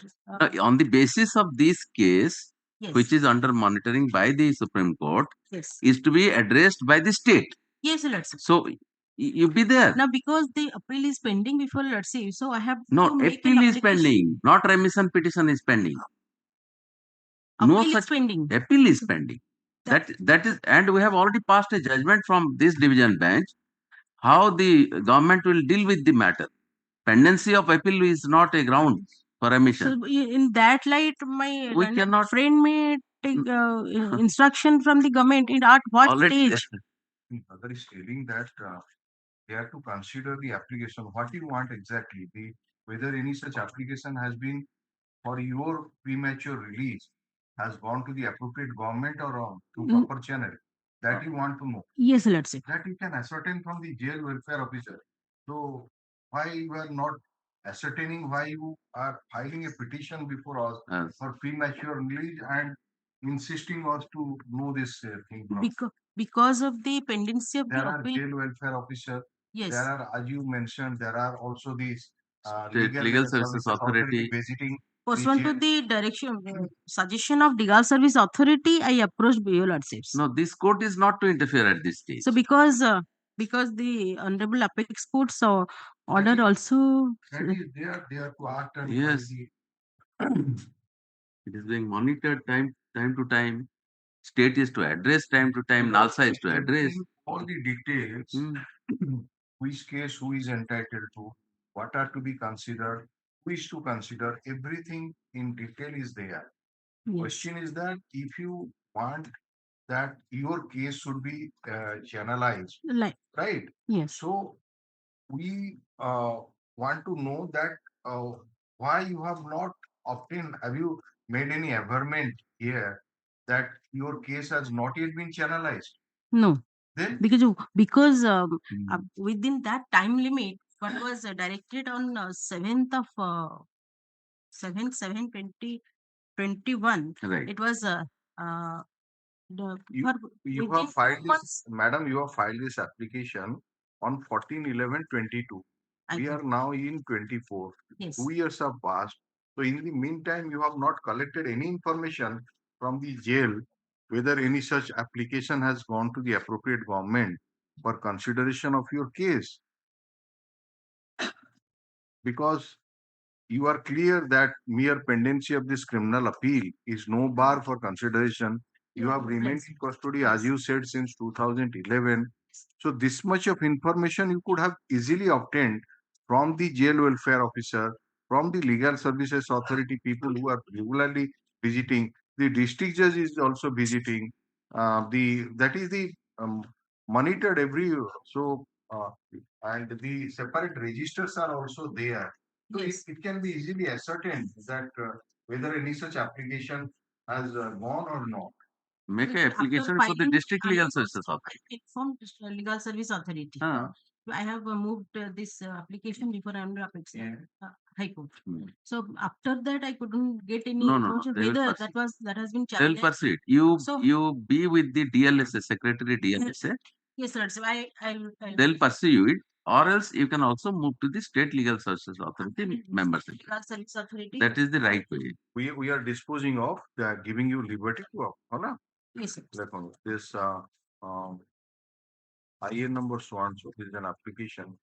On the basis of this case, Yes. which is under monitoring by the Supreme Court, Yes. is to be addressed by the state. Yes, Lordship. So you be there. Now, because the appeal is pending before Lordship, so I have no appeal is pending, not remission petition is pending. Appeal is pending. Appeal is pending. That is, and we have already passed a judgment from this division bench how the government will deal with the matter. Pendency of appeal is not a ground for remission. So in that light, my We cannot friend may take instruction from the government in at what stage. Mother is telling that they have to consider the application. What you want exactly? Whether any such application has been for your premature release has gone to the appropriate government or through Mm. proper channel. That you want to know. Yes, let's say. That you can ascertain from the jail welfare officer. So why you are not ascertaining, why you are filing a petition before us for premature release and insisting us to know this thing from? Because of the pendency of There the are appeal. jail welfare officer. Yes. There are, as you mentioned, there are also these State Legal Services Authority. visiting Pursuant to the direction, suggestion of Legal Service Authority, I approached BO Lordships. No, this court is not to interfere at this stage. So because the Honorable Apex Court's order also. That is, they are to act and Yes. the It is being monitored time to time. State is to address time to time. NALSA is to address. all the details, which case who is entitled to, what are to be considered, who is to consider, everything in detail is there. Yes. Question is that if you want that your case should be channelized, Like. right? Yes. So we want to know that why you have not obtained, have you made any averment here that your case has not yet been channelized? No. Then? Because within that time limit, what was directed on 7th of 7/7/2021, Right. it was You within have filed 2 this, months. madam, you have filed this application on 14/11/22. We are now in 24. Yes. 2 years have passed. So in the meantime, you have not collected any information from the jail whether any such application has gone to the appropriate government for consideration of your case. Because you are clear that mere pendency of this criminal appeal is no bar for consideration. You have remained in custody, as you said, since 2011. So this much of information you could have easily obtained from the jail welfare officer, from the legal services authority, people who are regularly visiting. The district judge is also visiting. That is the monitored every year. So and the separate registers are also there. So it can be easily ascertained that whether any such application has gone or not. Make an application for the District Legal Services Authority. Informed Legal Service Authority. I have moved this application before Honorable Apex High Court. So after that, I couldn't get any No. information They will whether pursue. that has been They'll challenged. pursue it. You be with the DLSA, Secretary DLSA. Yes, sir. So I'll They'll pursue it, or else you can also move to the State Legal Services Authority membership. Legal Service Authority. That is the right way. We are disposing of giving you liberty to apply. Yes, sir. This IN number so and so is an application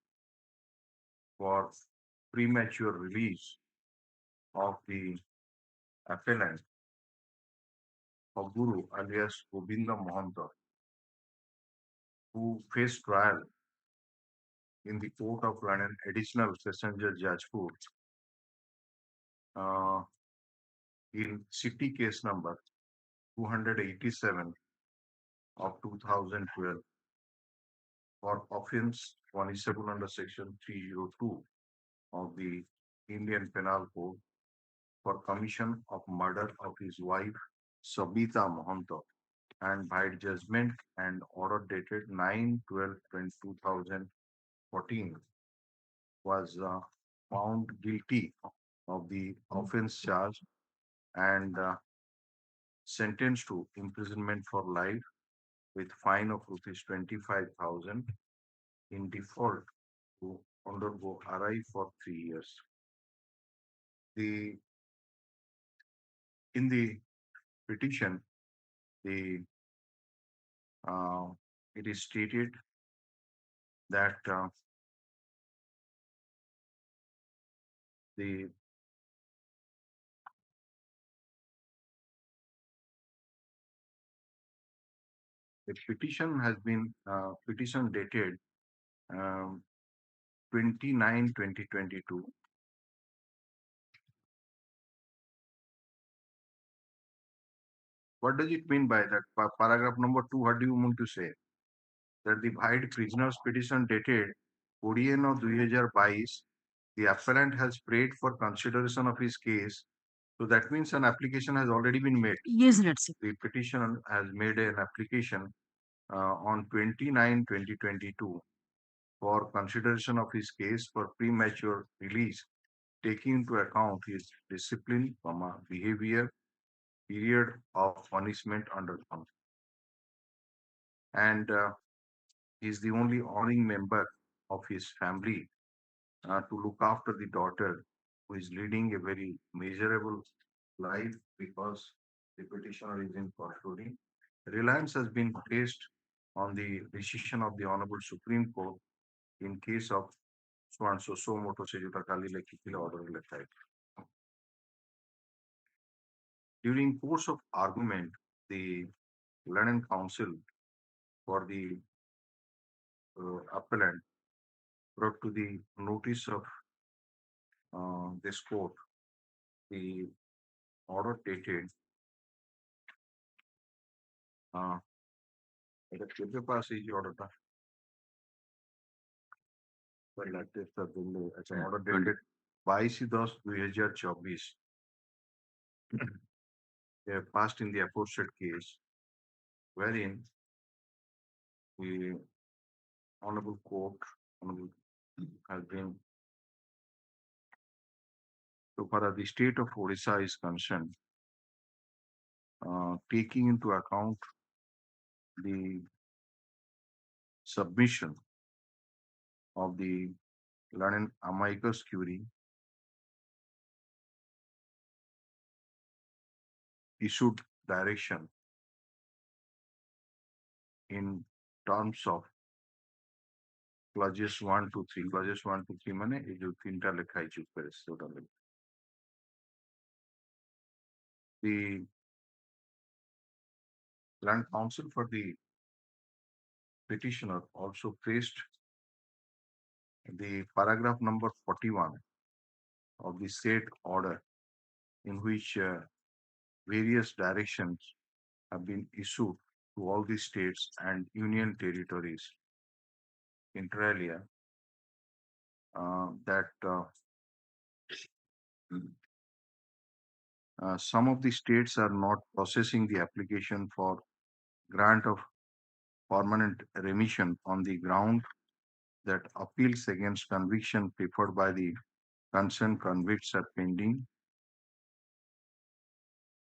for premature release of the appellant of Guru alias Govinda Mahanta, who faced trial in the Court of London Additional Session Judge Jajpur in city case number 287 of 2012 for offense 27 under section 302 of the Indian Penal Code for commission of murder of his wife Sabita Mahanta, and by judgment and order dated 9/12/2014 was found guilty of the offense charge and sentenced to imprisonment for life with fine of rupees 25,000 in default to undergo RI for 3 years. In the petition, it is stated that the petition has been petition dated 29/2022. What does it mean by that? Paragraph number 2, what do you mean to say? That the Bhide prisoner's petition dated 2022, the appellant has prayed for consideration of his case. So that means an application has already been made. Yes, Lordship. The petitioner has made an application on 29/2022 for consideration of his case for premature release, taking into account his discipline, behavior, period of punishment under count. And he is the only honoring member of his family to look after the daughter who is leading a very miserable life because the petitioner is in custody. Reliance has been placed on the decision of the Honorable Supreme Court in case of so and so moto se jota kali lekhi order lekha hai. During course of argument, the learned counsel for the appellant brought to the notice of this court the order dated এটা কেবে pass এই যে অর্ডারটা order dated 22/10/2024 passed in the aforesaid case wherein the honorable court has been, so far as the state of Orissa is concerned, taking into account the submission of the learned amicus curiae issued direction in terms of clauses 1 to 3. Clauses 1 to 3 মানে এই যে তিনটা লেখাই চুপ করেছে ওটা লেখা। The land counsel for the petitioner also faced the paragraph number 41 of the said order in which various directions have been issued to all the states and union territories inter alia that some of the states are not processing the application for grant of permanent remission on the ground that appeals against conviction preferred by the concerned convicts are pending.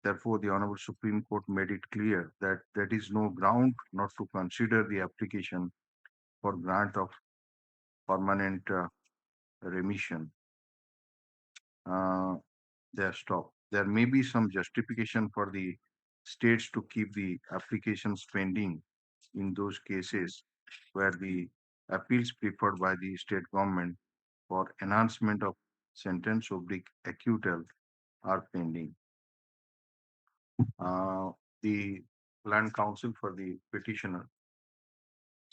Therefore, the Honorable Supreme Court made it clear that there is no ground not to consider the application for grant of permanent remission. They are stopped. There may be some justification for the states to keep the applications pending in those cases where the appeals preferred by the state government for enhancement of sentence acquittal are pending. The land counsel for the petitioner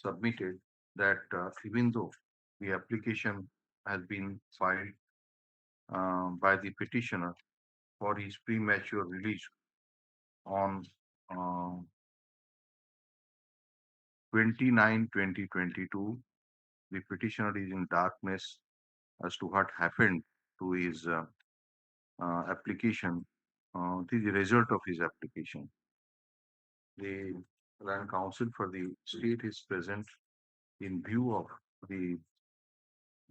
submitted that even though the application has been filed by the petitioner for his premature release on 29/2022, the petitioner is in darkness as to what happened to his application. This is the result of his application. The land counsel for the state is present in view of the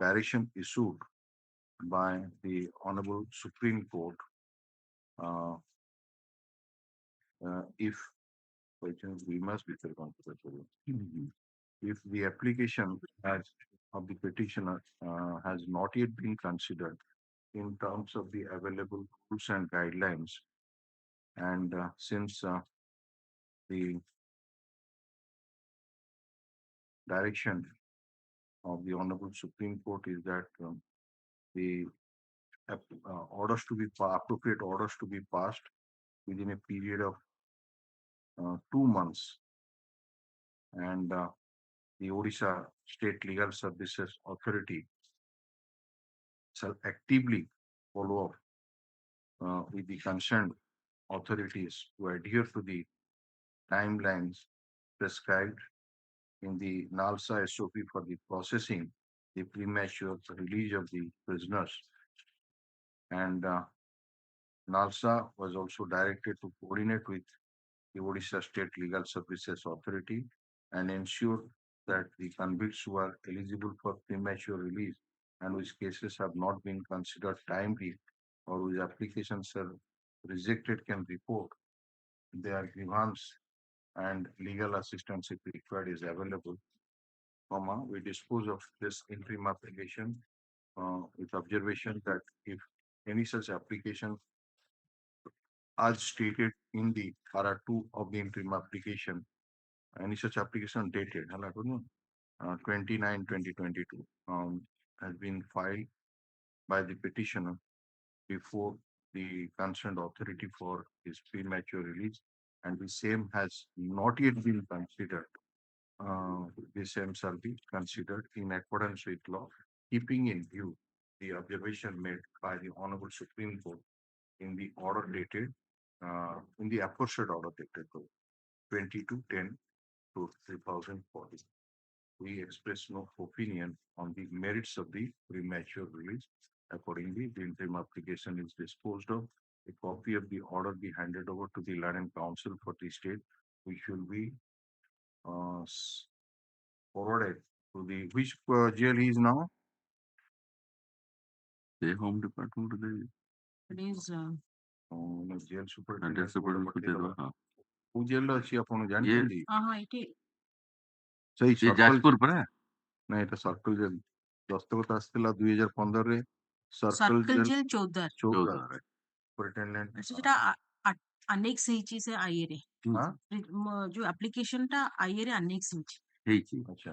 direction issued by the Honorable Supreme Court. If we must be comfortable. If the application of the petitioner has not yet been considered in terms of the available rules and guidelines, and since the direction of the Honorable Supreme Court is that the appropriate orders to be passed within a period of 2 months, and the Odisha State Legal Services Authority shall actively follow up with the concerned authorities to adhere to the timelines prescribed in the NALSA SOP for the processing the premature release of the prisoners. And NALSA was also directed to coordinate with the Odisha State Legal Services Authority and ensure that the convicts who are eligible for premature release and whose cases have not been considered timely or whose applications are rejected can report their grievance and legal assistance if required is available. We dispose of this interim application with observation that if any such application as stated in the para 2 of the interim application, any such application dated 29/2022 has been filed by the petitioner before the concerned authority for his premature release, and the same has not yet been considered. The same shall be considered in accordance with law, keeping in view the observation made by the Honorable Supreme Court in the order dated, in the aforesaid order dated 22/10/2040. We express no opinion on the merits of the premature release. Accordingly, the interim application is disposed of. A copy of the order be handed over to the Learned Council for the state, which will be forwarded to the which jail he is now? The Home Department to the It is jail Under superintendent. Superintendent. Who jail ଅଛି ଆପଣ ଜାଣିଛନ୍ତି? it ସେଇ ये जाजपुर परा ନାଇଁ ଏଟା circle jail ଦସ୍ତଖତ ଆସିଥିଲା 2015 सर्कल ଜେଲ जेल चौदह ଚୌଦାରେ ସୁପରିଟେଣ୍ଡେଣ୍ଟ ସେଟା ଆନେକ୍ସ ହେଇଛି ସେ ଆଇଏରେ ଯୋଉ ଆପ୍ଲିକେସନ ଟା ଆଇଏରେ ଆନେକ୍ସ ହେଇଛି ହେଇଛି ଆଚ୍ଛା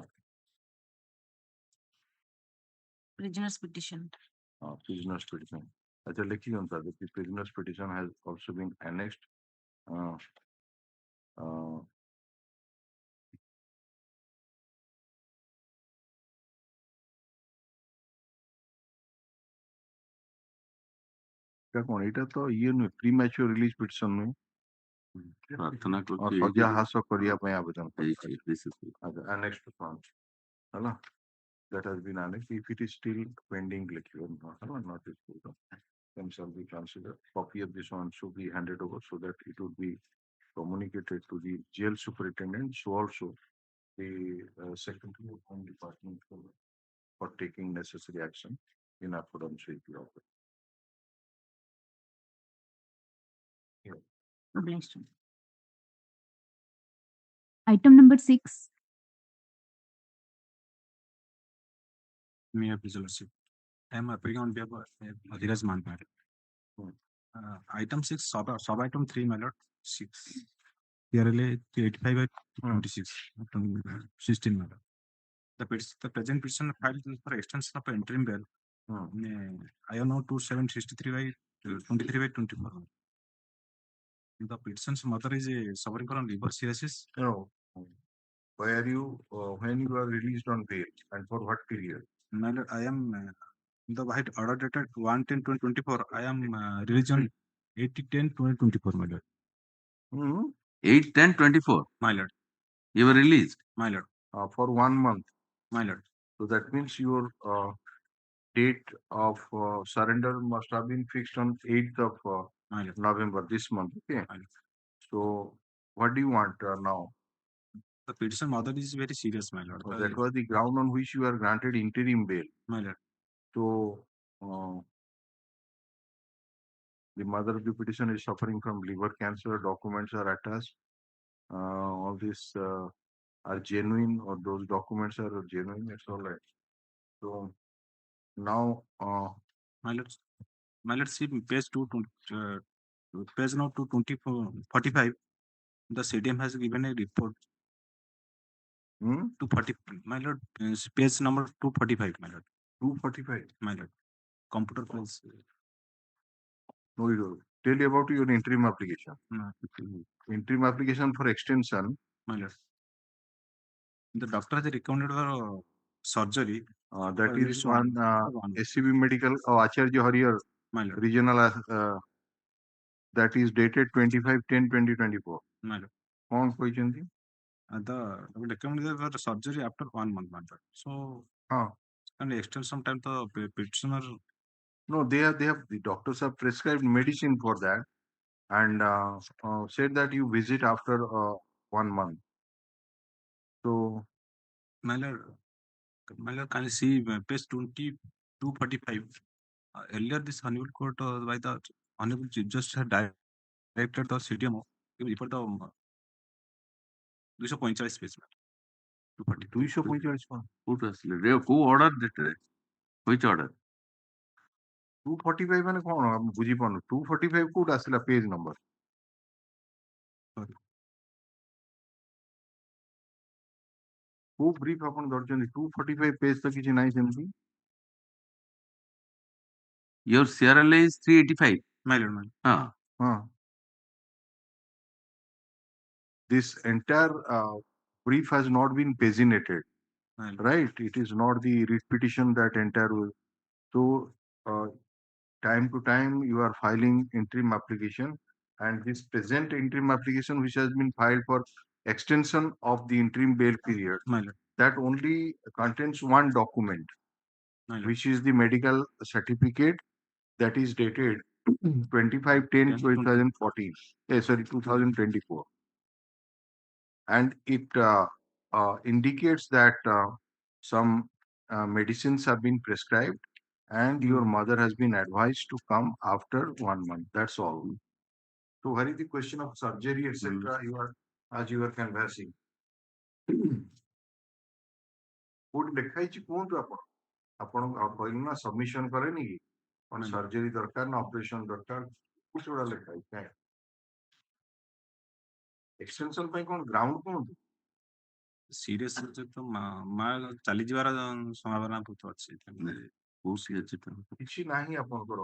prisoners petition prisoners petition ଆଚ୍ଛା ଲେଖିଦିଅନ୍ତୁ the prisoners petition has also been annexed କଣ ଏଇଟା ତ ଇଏ ନୁହେଁ ପ୍ରିମ୍ୟାଚୁର ରିଲିଜ ପିଟିସନ ନୁହେଁ ପ୍ରାର୍ଥନା ସଜା ହ୍ରାସ କରିବା ପାଇଁ ଆବେଦନ annexed ହେଲା that has been annexed. If it is still pending, not disposed of, then shall be considered. Copy of this one should be handed over so that it would be communicated to the jail superintendent. So also the Secretary of Home Department for taking necessary action in accordance with the order. Item number 6. May I please lordship? I am appearing on behalf of Adhiraj Manpar. Item 6, sub item 3, my lord. 6. PRLA 385/26, 16, my lord. The present petition filed for extension of interim bail. I know 2763/23/24. The petition's mother is suffering from liver cirrhosis. No. Where you when you are released on bail and for what period? My lord, I am the white order dated 1/10/2024. I am released on 8/10/2024, my lord. 8/10/24. My lord. You were released. My lord. For 1 month. My lord. So that means your date of surrender must have been fixed on 8th of November this month. Okay. So what do you want now? The petition mother is very serious, my lord. That was the ground on which you are granted interim bail. My lord. So the mother of the petition is suffering from liver cancer. Documents are attached. All these are genuine, or those documents are genuine. It's all right. So now, my lord, see page 2, page now 245. The CDM has given a report. 240, my lord, page number 245, my lord. 245, my lord. Computer files. No, you tell you about your interim application. Interim application for extension. My lord. The doctor has recommended for surgery. That is one SCB Medical Acharya Harrier Regional. That is dated 25/10/2024. My lord. Kong କହିଛନ୍ତି? The recommended for surgery after 1 month, my lord. So And extension time the petitioner. No, the doctors have prescribed medicine for that and said that you visit after 1 month. So, Miller, can you see page 2245? Earlier, this Honorable Court by the Honorable Chief Justice had directed the CDMO to refer the 245 page. 245 କୋଉଠୁ ଆସିଲେ କୋଉ order ଡେଟରେ which order 245 ମାନେ କଣ ଆମେ ବୁଝିପାରୁନୁ 245 କୋଉଠି ଆସିଲା ପେଜ number କୋଉ ବ୍ରିଫ ଆପଣ ଧରିଛନ୍ତି 245 ପେଜ ତ କିଛି ନାହିଁ ସେମିତି your CRLA is 385 this entire brief has not been paginated right it is not the writ petition that entire so time to time you are filing interim application and this present interim application which has been filed for extension of the interim bail period that only contains one document which is the medical certificate that is dated 25/10/2014 sorry 2024 and it indicates that some medicines have been prescribed and your mother has been advised to come after 1 month. That's all. So, where is the question of surgery, etc. You are as you are canvassing. Would ଲେଖା ହେଇଛି କୁହନ୍ତୁ ଆପଣ ଆପଣ କହିଲେ ନା submission କରେନି କି କଣ surgery ଦରକାର ନା ଅପରେସନ ଦରକାର କିଛି ଗୁଡା ଲେଖା ହେଇଛି କାଇଁ ଏକ୍ସଟେନସନ ପାଇଁ କଣ ଗ୍ରାଉଣ୍ଡ କୁହନ୍ତୁ ସିରିୟସ୍ ତ ମା ଚାଲିଯିବାର ସମ୍ଭାବନା ବହୁତ ଅଛି କୋଉ ସିରିୟସ୍ କିଛି ନାହିଁ ଆପଣଙ୍କର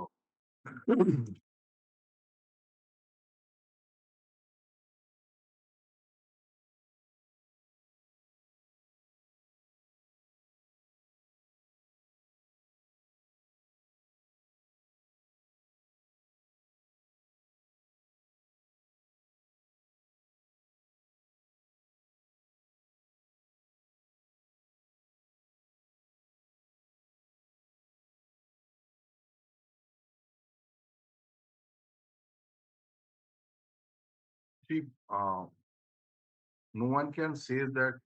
See, no one can say that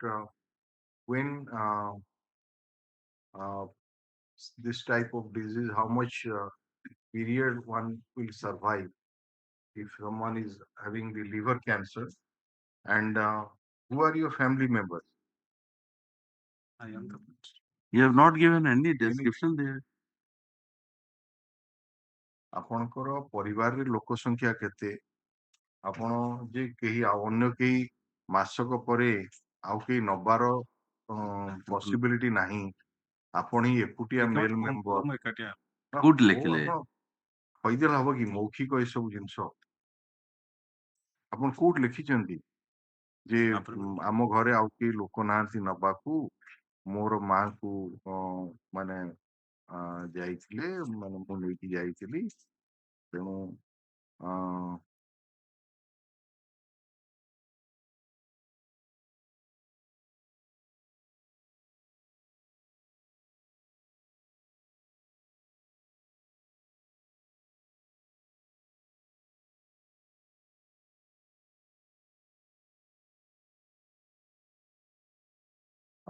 when this type of disease, how much period one will survive if someone is having the liver cancer and who are your family members? I am the you have not given any description there ଆପଣଙ୍କର ପରିବାରରେ ଲୋକ ସଂଖ୍ୟା କେତେ ଆପଣ ଯେ କେହି ଅନ୍ୟ କେହି ମାସକ ପରେ ଆଉ କେହି ନବାର ପସିବିଲିଟି ନାହିଁ ଆପଣ ହିଁ ଏକୁଟିଆ ମେଲ୍ ମେମ୍ବର କୋଉଠି ଲେଖିଲେ କହିଦେଲେ ହବ କି ମୌଖିକ ଏସବୁ ଜିନିଷ ଆପଣ କୋଉଠି ଲେଖିଛନ୍ତି ଯେ ଆମ ଘରେ ଆଉ କେହି ଲୋକ ନାହାନ୍ତି ନବାକୁ ମୋର ମାଙ୍କୁ ମାନେ ଯାଇଥିଲେ ମାନେ ମୁଁ ନେଇକି ଯାଇଥିଲି ତେଣୁ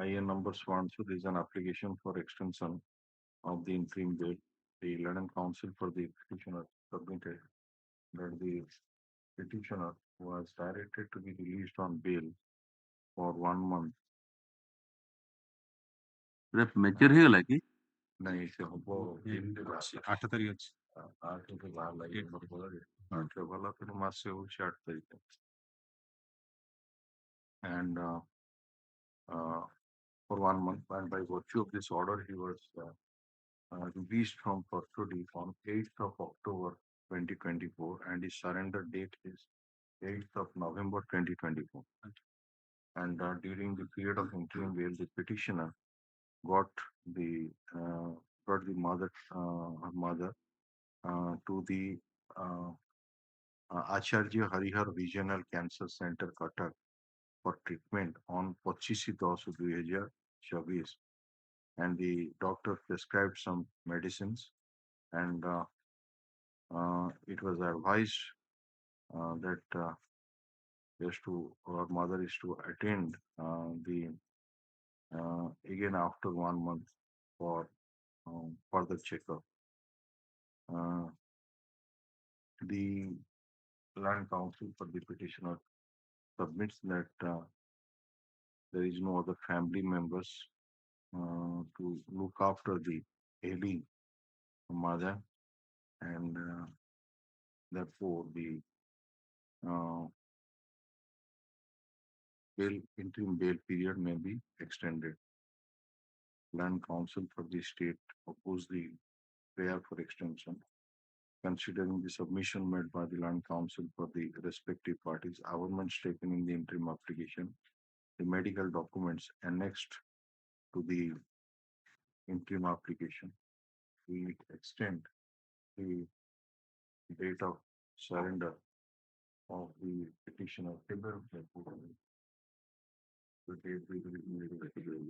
IN numbers one. So there is an application for extension of the interim bail. The London Council for the petitioner submitted that the petitioner was directed to be released on bail for 1 month. mature ହେଇଗଲା କି नहीं से हबो 8 तारिख ଅଛି 8 के बाद लगे मतलब भला फिर मास से हो 8 तारीख and for 1 month and by virtue of this order he was released from custody on 8th of October 2024 and his surrender date is 8th of November 2024 and during the period of interim bail the petitioner got the mother her mother to the Acharya Harihar Regional Cancer Center Cuttack for treatment on 25/10/2024 and the doctor prescribed some medicines, and it was advised that our mother is to attend the again after 1 month for further checkup. The land counsel for the petitioner submits that there is no other family members to look after the ailing mother, and therefore the interim bail period may be extended. Land counsel for the state opposed the prayer for extension. Considering the submission made by the land counsel for the respective parties, amendments taken in the interim application, the medical documents annexed to the interim application, we extend the date of surrender of the petitioner. The date we will today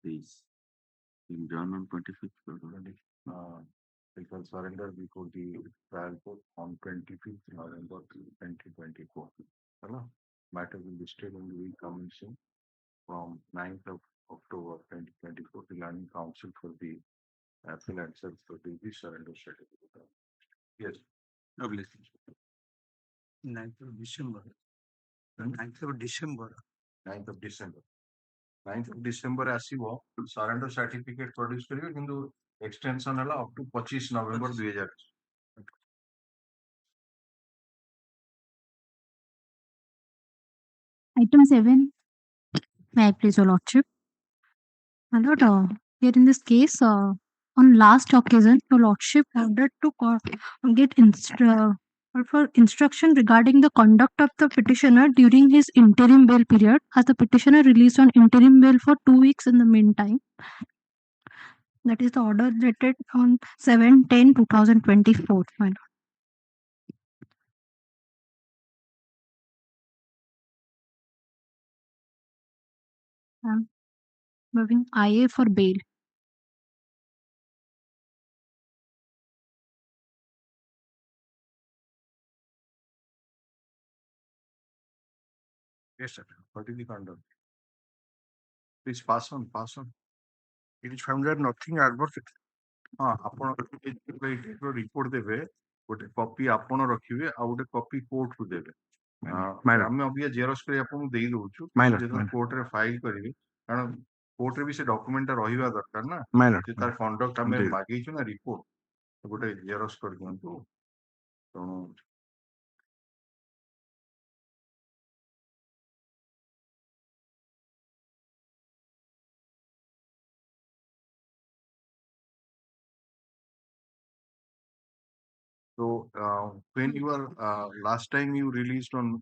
is in German 25th. It will surrender before the trial court on 25th November 2024. Matter will be stayed in the recommencing from 9th of October 2024. The land counsel for the appellant for the surrender certificate. Yes. No, please. 9th of December. 9th of December. 9th of December. 9th of December ଆସିବ surrender certificate produce କରିବେ କିନ୍ତୁ extension ହେଲା up to 25 November 2000. Item 7. May I please, Your Lordship? My Lord, here in this case, on last occasion, Your Lordship ordered to get for instruction regarding the conduct of the petitioner during his interim bail period, as the petitioner released on interim bail for 2 weeks in the meantime. That is the order dated on 7/10/2024, my Lord. Moving IA for bail. Yes, sir. What is the conduct? Please pass on, pass on. It is found that nothing adverse. ଆପଣ report ଦେବେ ଗୋଟେ copy ଆପଣ ରଖିବେ ଆଉ ଗୋଟେ copy court କୁ ଦେବେ। ଆମେ ଅବିକା ଜେରକ୍ସ କରି ଆପଣଙ୍କୁ ଦେଇ ଦଉଛୁ ଯେତେବେଳେ କୋର୍ଟରେ ଫାଇଲ କରିବେ, କାରଣ କୋର୍ଟରେ ବି ସେ ଡକୁମେଣ୍ଟ ଟା ରହିବା ଦରକାର ନା, ତାର କଣ୍ଡକ୍ଟ ଆମେ ମାଗିଛୁ ନା ରିପୋର୍ଟ, ଗୋଟେ ଜେରକ୍ସ କରିଦିଅନ୍ତୁ। ତେଣୁ So, when you are last time you released on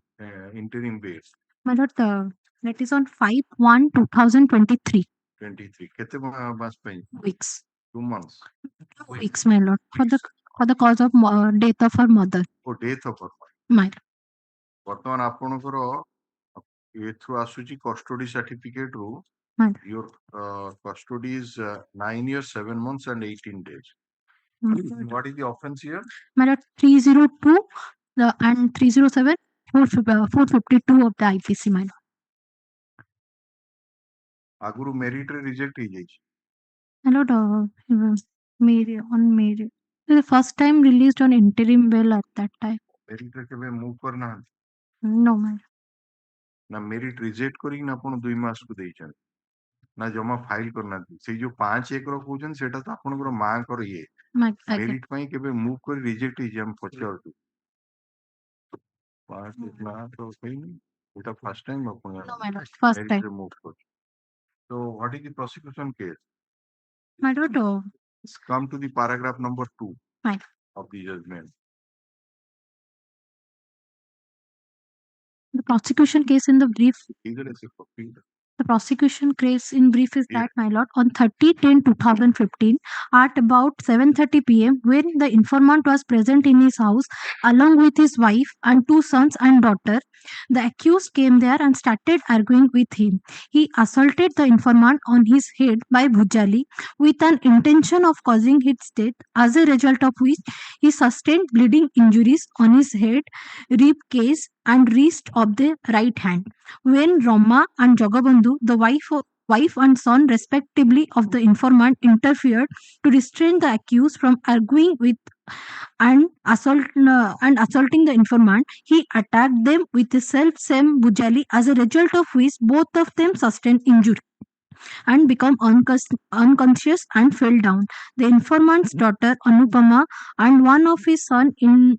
interim bail? My Lord, that is on 5/1/2023. 23. Kete mas pain? Weeks. 2 months. 2 weeks, my Lord, for the cause of death of her mother. Oh, death of her mother. My Lord. ବର୍ତ୍ତମାନ ଆପଣଙ୍କର ଏଥିରୁ ଆସୁଛି custody certificate ରୁ your custody is 9 years 7 months and 18 days. What is the offense here? My Lord, 302 and 307 452 of the IPC, my Lord. ଆଗରୁ merit ରେ reject ହେଇଯାଇଛି। My Lord, on the first time released on interim bail at that time. merit ରେ କେବେ move କରିନାହାନ୍ତି? No, my Lord. ନା merit reject କରିକି ନା ଆପଣ 2 ମାସକୁ ଦେଇଛନ୍ତି ନା ଜମା ଫାଇଲ କରିନାହାନ୍ତି। ସେଇ ଯୋଉ 5/1 ର କହୁଛନ୍ତି ସେଟା ତ ଆପଣଙ୍କର ମାଙ୍କର ଇଏ ମେରିଟ ପାଇଁ କେବେ ମୁଭ କରି ରିଜେକ୍ଟ ହେଇଛି ଆମେ ପଚାରୁଛୁ। ନା ତ ହେଇନି, ଏଟା ଫାର୍ଷ୍ଟ ଟାଇମ ଆପଣ ମେରିଟ ରେ ମୁଭ କରୁଛୁ। So what is the prosecution case? My Lord, come to the paragraph number 2 Fine. of the judgment. The prosecution case in the brief. Either is a copy. The prosecution case in brief is that, my lord, on 30/10/2015 at about 7:30 p.m., when the informant was present in his house along with his wife and two sons and daughter, the accused came there and started arguing with him. He assaulted the informant on his head by Bhujali with an intention of causing his death, as a result of which he sustained bleeding injuries on his head, rib cage, and wrist of the right hand. When Rama and Jagabandhu, the wife and son respectively of the informant, interfered to restrain the accused from arguing with and assaulting the informant, he attacked them with the self same Bujali, as a result of which both of them sustained injury and become unconscious and fell down. The informant's daughter Anupama and one of his son-in-law,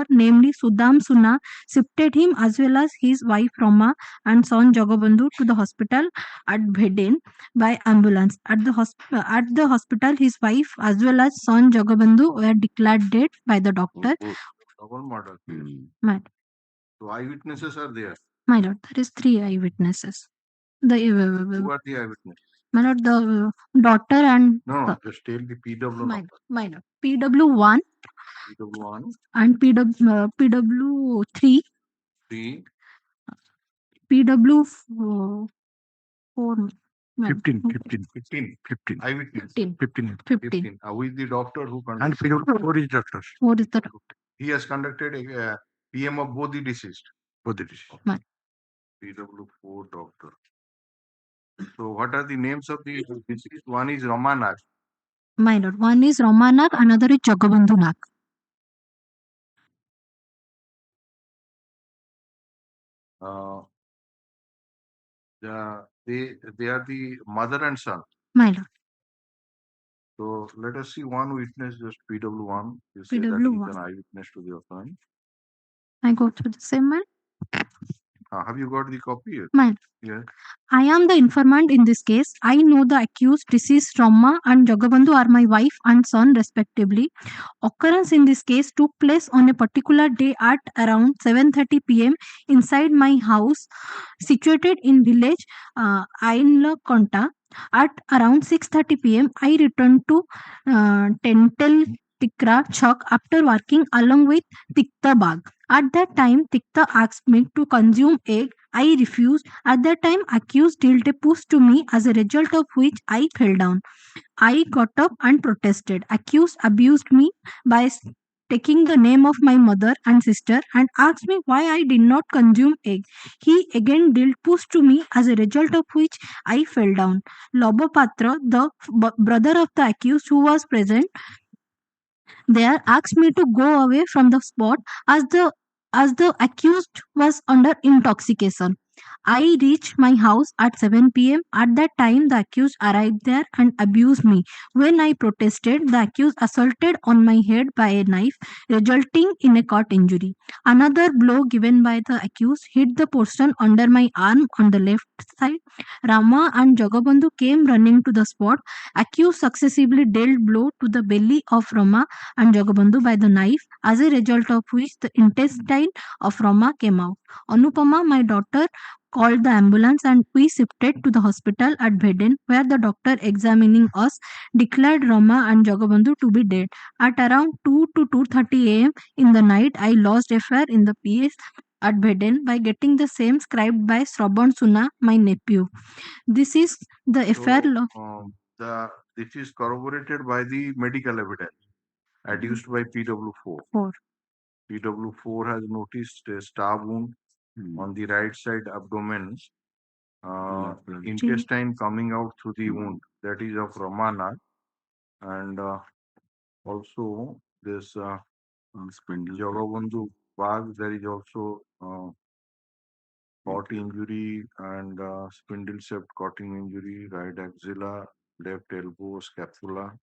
namely Sudam Suna, shifted him as well as his wife Rama and son Jagabandhu to the hospital at Bheden by ambulance. At the hospital, his wife as well as son Jagabandhu were declared dead by the doctor. Double murder. My, So eyewitnesses are there. my lord, there is 3 eyewitnesses. Who are the eyewitnesses? My lord, the daughter and No, just tell the PW number. my lord, PW1 PW1, and PW3, 3, PW4, 15. Eyewitness. 15. Who is the doctor who And conducted? PW4 is doctor. What is the He has conducted a PM of both the deceased. My- PW4 doctor. So what are the names of the deceased? One is Ramanak. my lord? One is Ramanak, another is Jagabandhu Nak. They are the mother and son. My lord, So let us see one witness, just PW1. You say that he is PW1. an eyewitness to the offense. I go through the same man. Have you got the copy? My lord. Yes. I am the informant in this case. I know the accused, deceased Rama and Jagabandhu are my wife and son respectively. Occurrence in this case took place on a particular day at around 7:30 p.m. inside my house situated in village Ainlakonta. At around 6:30 p.m. I returned to Tentel Tikra Chowk after working along with Tikta Bag. At that time, Tikta asked me to consume egg. I refused. At that time, accused dealt a push to me, as a result of which I fell down. I got up and protested. Accused abused me by taking the name of my mother and sister and asked me why I did not consume egg. He again dealt push to me, as a result of which I fell down. Lobopatra, the brother of the accused who was present there, asked me to go away from the spot as the accused was under intoxication. I reached my house at 7 p.m. At that time, the accused arrived there and abused me. When I protested, the accused assaulted on my head by a knife, resulting in a cut injury. Another blow given by the accused hit the portion under my arm on the left side. Rama and Jagabandhu came running to the spot. Accused successively dealt blow to the belly of Rama and Jagabandhu by the knife, as a result of which the intestine of Rama came out. Anupama, my daughter, called the ambulance and we shifted to the hospital at Bheden, where the doctor examining us declared Rama and Jagabandhu to be dead. At around 2 to 2:30 a.m. in the night, I lost a fare in the PS at Bheden by getting the same scribed by Sraban Suna, my nephew. This is the affair law. This is corroborated by the medical evidence adduced by PW4. 4. PW4 has noticed a stab wound on the right side abdomen, intestine coming out through the wound, that is of Ramana, and also this Jagabandhu Bag, there is also cut injury and spindle shaft cutting injury, right axilla, left elbow, scapula.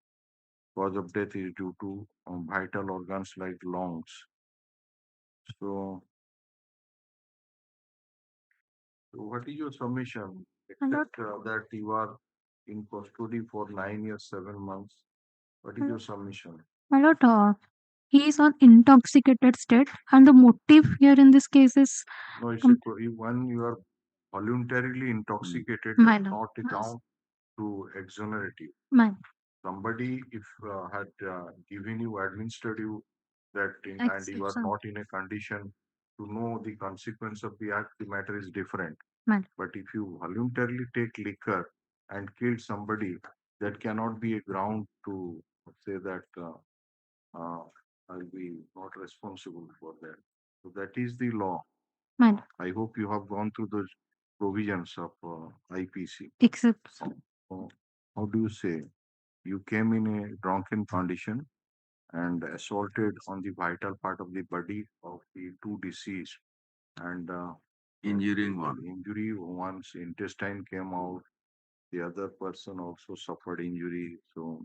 Cause of death is due to vital organs like lungs. So what is your submission? Except that you are in custody for 9 years, 7 months. What is your submission? My lord, he is on intoxicated state, and the motive here in this case is No, it's when you are voluntarily intoxicated My does lord. not count to exonerate you. My Somebody, if had given you administrative that and you are exception. not in a condition to know the consequence of the act, the matter is different. My But if you voluntarily take liquor and kill somebody, that cannot be a ground to say that I'll be not responsible for that. So that is the law. my I hope you have gone through those provisions of IPC. exception. How do you say? You came in a drunken condition and assaulted on the vital part of the body of the two deceased and Injuring one. injury, one's intestine came out, the other person also suffered injury. So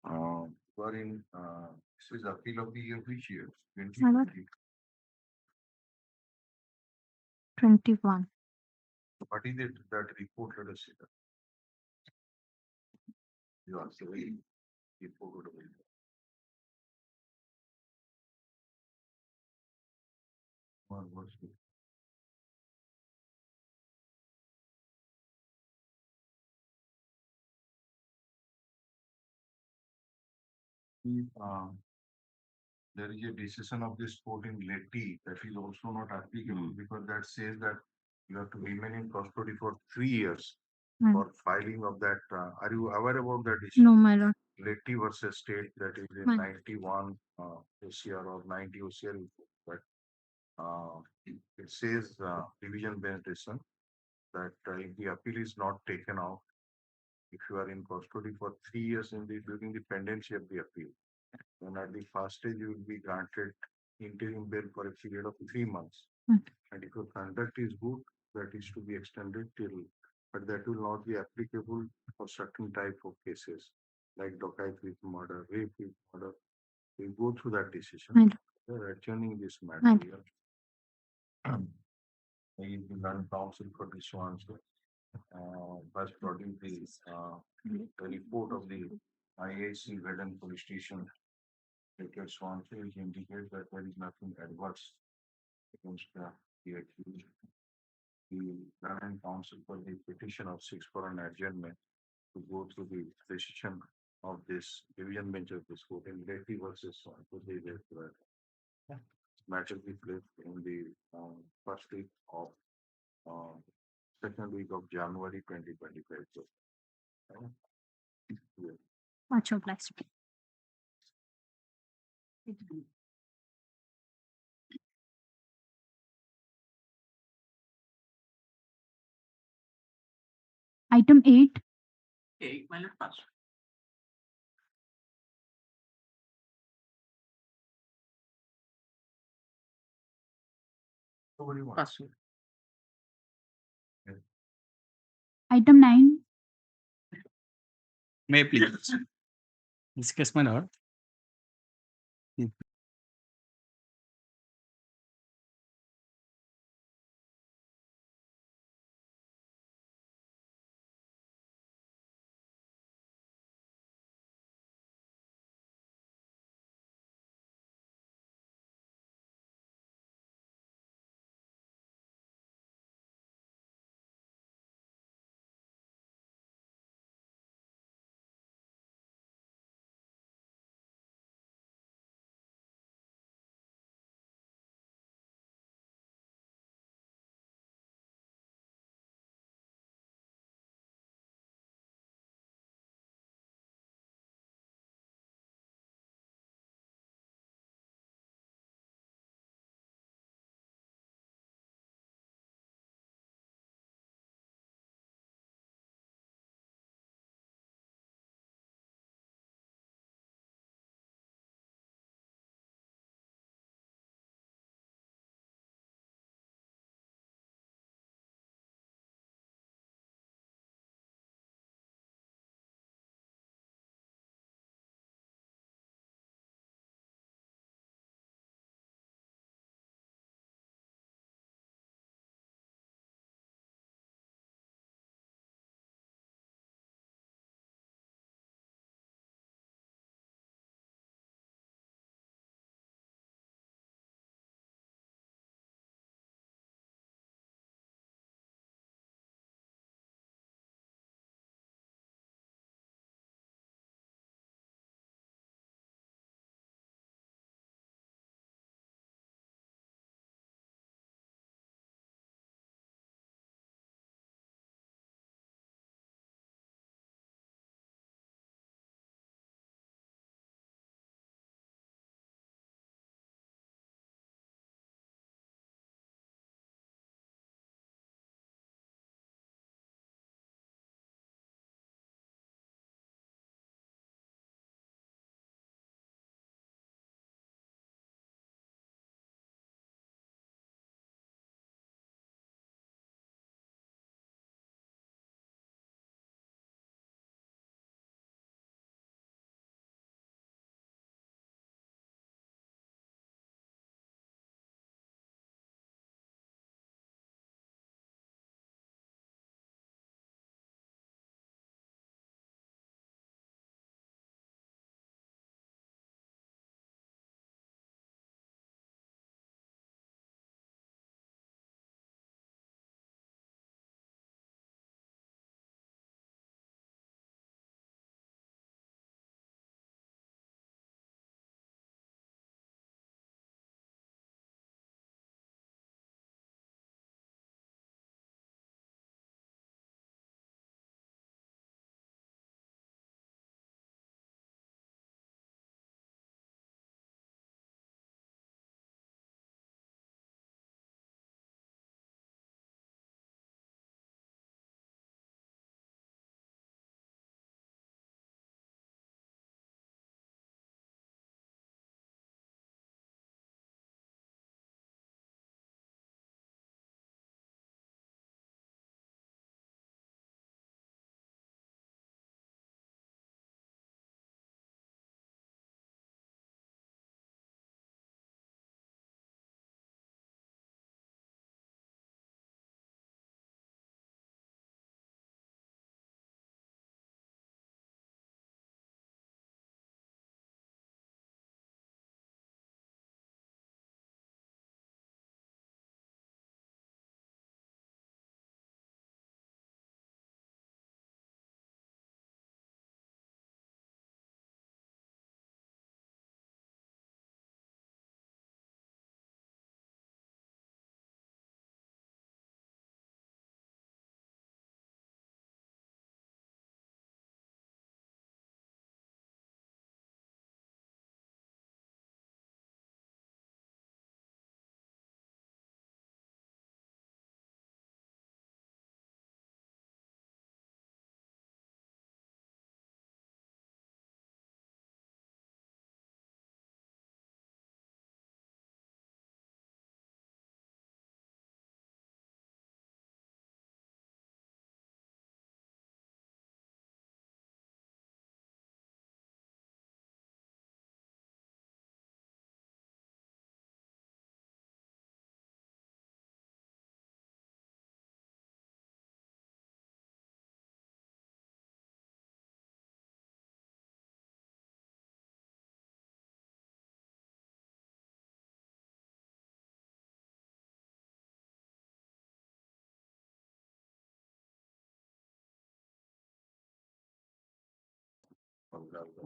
you are in this is appeal of the year which year? My lord. 2020. 21. What is it that report, let us see that. You are saying report would have been. One was good. There is a decision of this court in Letty that is also not applicable because that says that you have to remain in custody for 3 years Mm. for filing of that. Are you aware about that decision? No, my lord. Letty versus State, that is in My- 91 OCR or 90 OCR, but it says division bench decision that if the appeal is not taken out, if you are in custody for 3 years during the pendency of the appeal, then at the first stage you will be granted interim bail for a period of 3 months. Mm. And if your conduct is good, that is to be extended till, but that will not be applicable for certain type of cases like docket with murder, rape with murder. We go through that decision. Right. We are adjourning this matter. Right. here. I is the learned counsel for this one. So, first producing the report of the IAC Vedan police station. Dr. Swansea indicates that there is nothing adverse against the accused. The current counsel for the petition of 6 for an adjournment to go through the decision of this division bench of this court in Letty versus matter be placed in the first week of second week of January 2025. So, yeah. Much obliged. Item 8. Okay, my lord, pass. So what do you want? Pass. Item 9. May I please? In this case, my lord.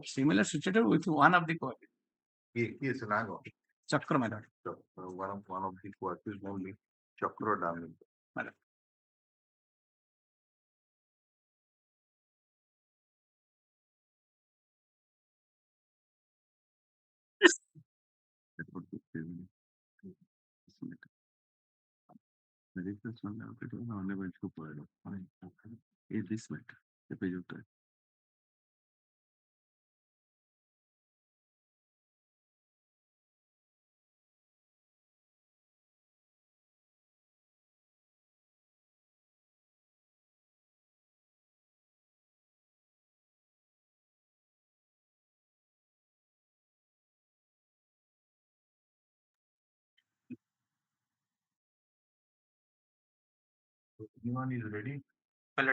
Similar situated with one of the court. Yes, Nago. Chakra, my lord. One of the court is only Chakra damage. Madam. Is this matter? The page of time. Anyone is ready? Well,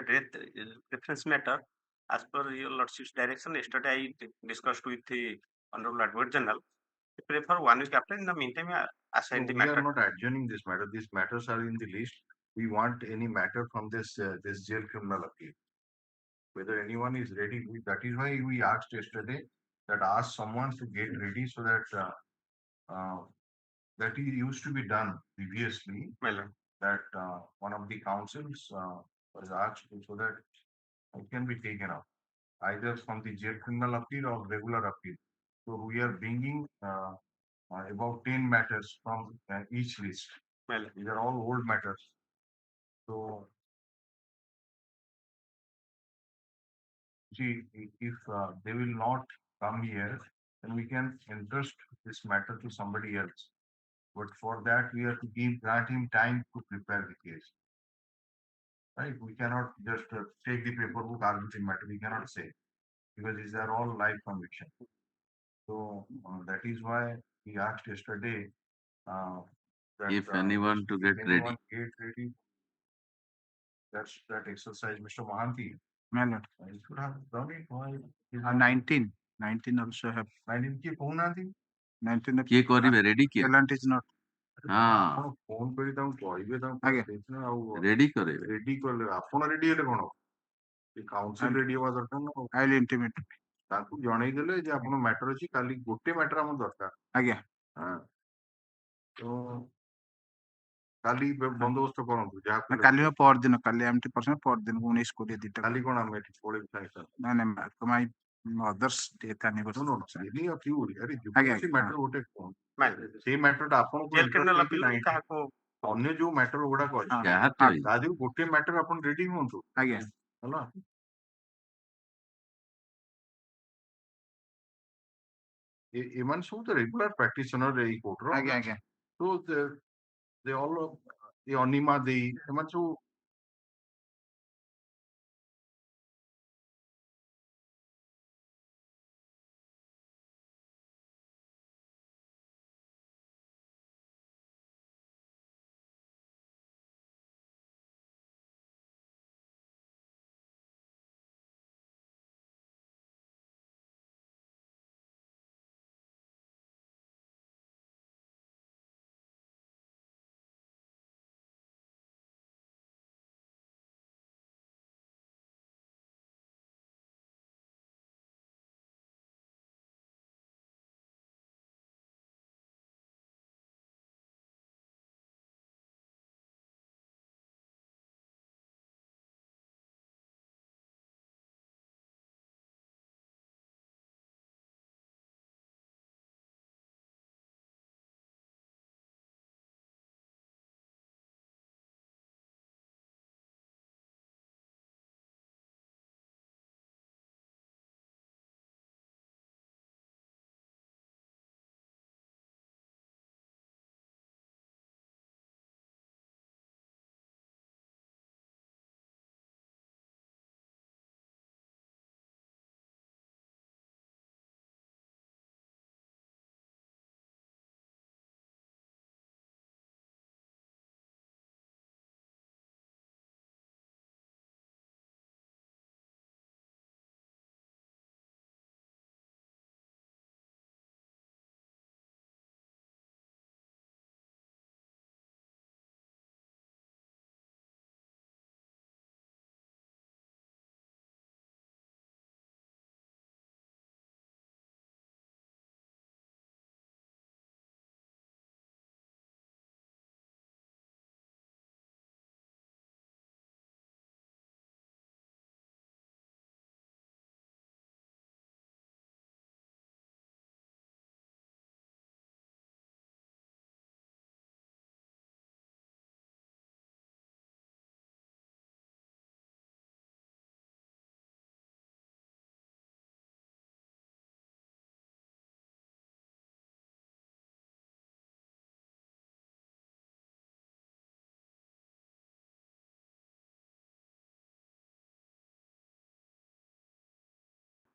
reference matter, as per your lordship's direction, yesterday I discussed with the Honorable Advocate General. I prefer 1 week after. In the meantime, I assign the We matter. are not adjourning this matter. These matters are in the list. We want any matter from this jail criminal appeal. Whether anyone is ready, that is why we asked yesterday that ask someone to get ready so that that it used to be done previously. That one of the councils was asked so that it can be taken up either from the jail criminal appeal or regular appeal. So we are bringing about 10 matters from each list. These are all old matters. So, see, if they will not come here, then we can entrust this matter to somebody else. But for that, we have to grant him time to prepare the case. Right? We cannot just take the paperwork, argue the matter. We cannot say because these are all live conviction. So that is why we asked yesterday. That, If anyone to get ready. Get ready. That's that exercise, Mr. Mahanti. Malad. You should have done it. Why? 19 also have 19 ki kହୁnahaନ୍ତି 19 କିଏ କରିବେ ready କିଏ talent is not ହଁ phone କରି ତାଙ୍କୁ କହିବେ ଆଜ୍ଞା ତାଙ୍କୁ ଆଉ ରେଡି କରେଇବେ ରେଡି କଲେ ଆପଣ ରେଡି ହେଲେ କଣ କାଉନସିଲ ରେଡି ହବା ଦରକାର ନା I will intimate ତାଙ୍କୁ ଜଣେଇଦେଲେ ଯେ ଆପଣ ମ୍ୟାଟର ଅଛି କାଲି ଗୋଟେ ମ୍ୟାଟର ଆମର ଦରକାର ଆଜ୍ଞା ତ କାଲି ବନ୍ଦୋବସ୍ତ କରନ୍ତୁ ଯାହା କାଲି ପରଦିନ କାଲି ଏମିତି ପରଦିନ ପରଦିନ 19 20 ଦିଟା କାଲି କଣ ଆମେ ଏଠି ପଳେଇବୁ ସାଙ୍ଗେ ସାଙ୍ଗେ ନାଇଁ ନାଇଁ my mother's death anniversary any of you ଆରେ ଆଜ୍ଞା ସେ ମ୍ୟାଟର ଗୋଟେ ସେଇ ମ୍ୟାଟରଟା ଆପଣଙ୍କୁ ଜେଲ କ୍ରିମିନାଲ appeal ରେ କାହାକୁ ଅନ୍ୟ ଯୋଉ ମ୍ୟାଟର ଗୁଡାକ ଅଛି ଯାହା ତା ଦେହରୁ ଗୋଟେ ମ୍ୟାଟର ଆପଣ ରେଡି ହୁଅନ୍ତୁ ଆଜ୍ଞା ହେଲା ଏମାନେ ସବୁ ତ ରେଗୁଲାର ପ୍ରାକ୍ଟିସନର ଏଇ କୋର୍ଟର ଆଜ୍ଞା ଆଜ୍ଞା ତ they all ଏ ଅନିମା ଦେଇ ଏମାନେ ସବୁ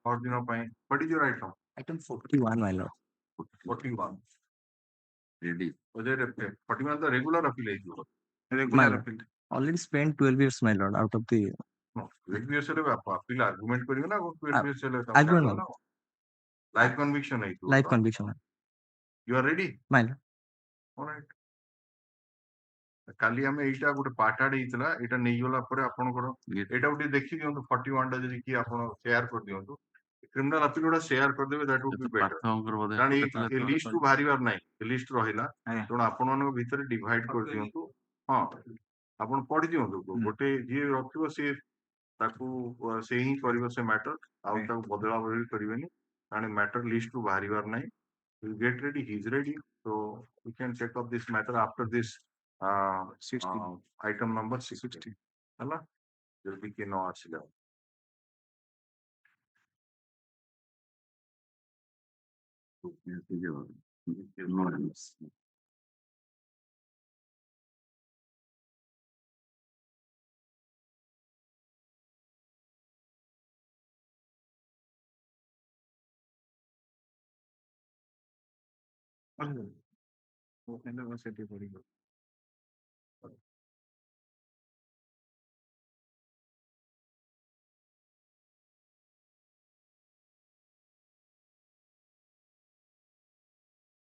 ପରଦିନ ପାଇଁ what is your item? Item 41, my lord. 41. Ready. 41 the regular appeal ହେଇଯିବ My regular lord. appeal Already spent 12 years, my lord, out of the no 12 years ହେଲେ appeal argument କରିବେ ନା 12 years ହେଲେ argument, my lord. life conviction ହେଇଯିବ Life conviction. you are ready My lord. all right କାଲି ଆମେ ଏଇଟା ଗୋଟେ part ଆଡ ହେଇଥିଲା ଏଇଟା ନେଇଗଲା ପରେ ଆପଣଙ୍କର ଏଇଟା ଗୋଟେ ଦେଖି ଦିଅନ୍ତୁ 41 ଟା ଯଦି କି ଆପଣ ସେୟାର କରିଦିଅନ୍ତୁ କ୍ରିମିନାଲ ଆପିଲ ଗୁଡା ସେୟାର କରିଦେବେ ଦ୍ୟାଟ ଉଡ୍ ବି ବେଟର କାରଣ ଏ ଲିଷ୍ଟ ରୁ ବାହାରିବାର ନାହିଁ ଏ ଲିଷ୍ଟ ରହିଲା ତେଣୁ ଆପଣମାନଙ୍କ ଭିତରେ ଡିଭାଇଡ କରିଦିଅନ୍ତୁ ହଁ ଆପଣ ପଢି ଦିଅନ୍ତୁ ଗୋଟେ ଯିଏ ରଖିବ ସିଏ ତାକୁ ସେ ହିଁ କରିବ ସେ ମ୍ୟାଟର ଆଉ ତାକୁ ବଦଳା ବଦଳି କରିବେନି କାରଣ ମ୍ୟାଟର ଲିଷ୍ଟ ରୁ ବାହାରିବାର ନାହିଁ get ready he's ready so we can check up this matter after this 16 item number 16 ହେଲା ଯଦି କିଏ ନ ଆସିଲା ସେଠି ପଡିବ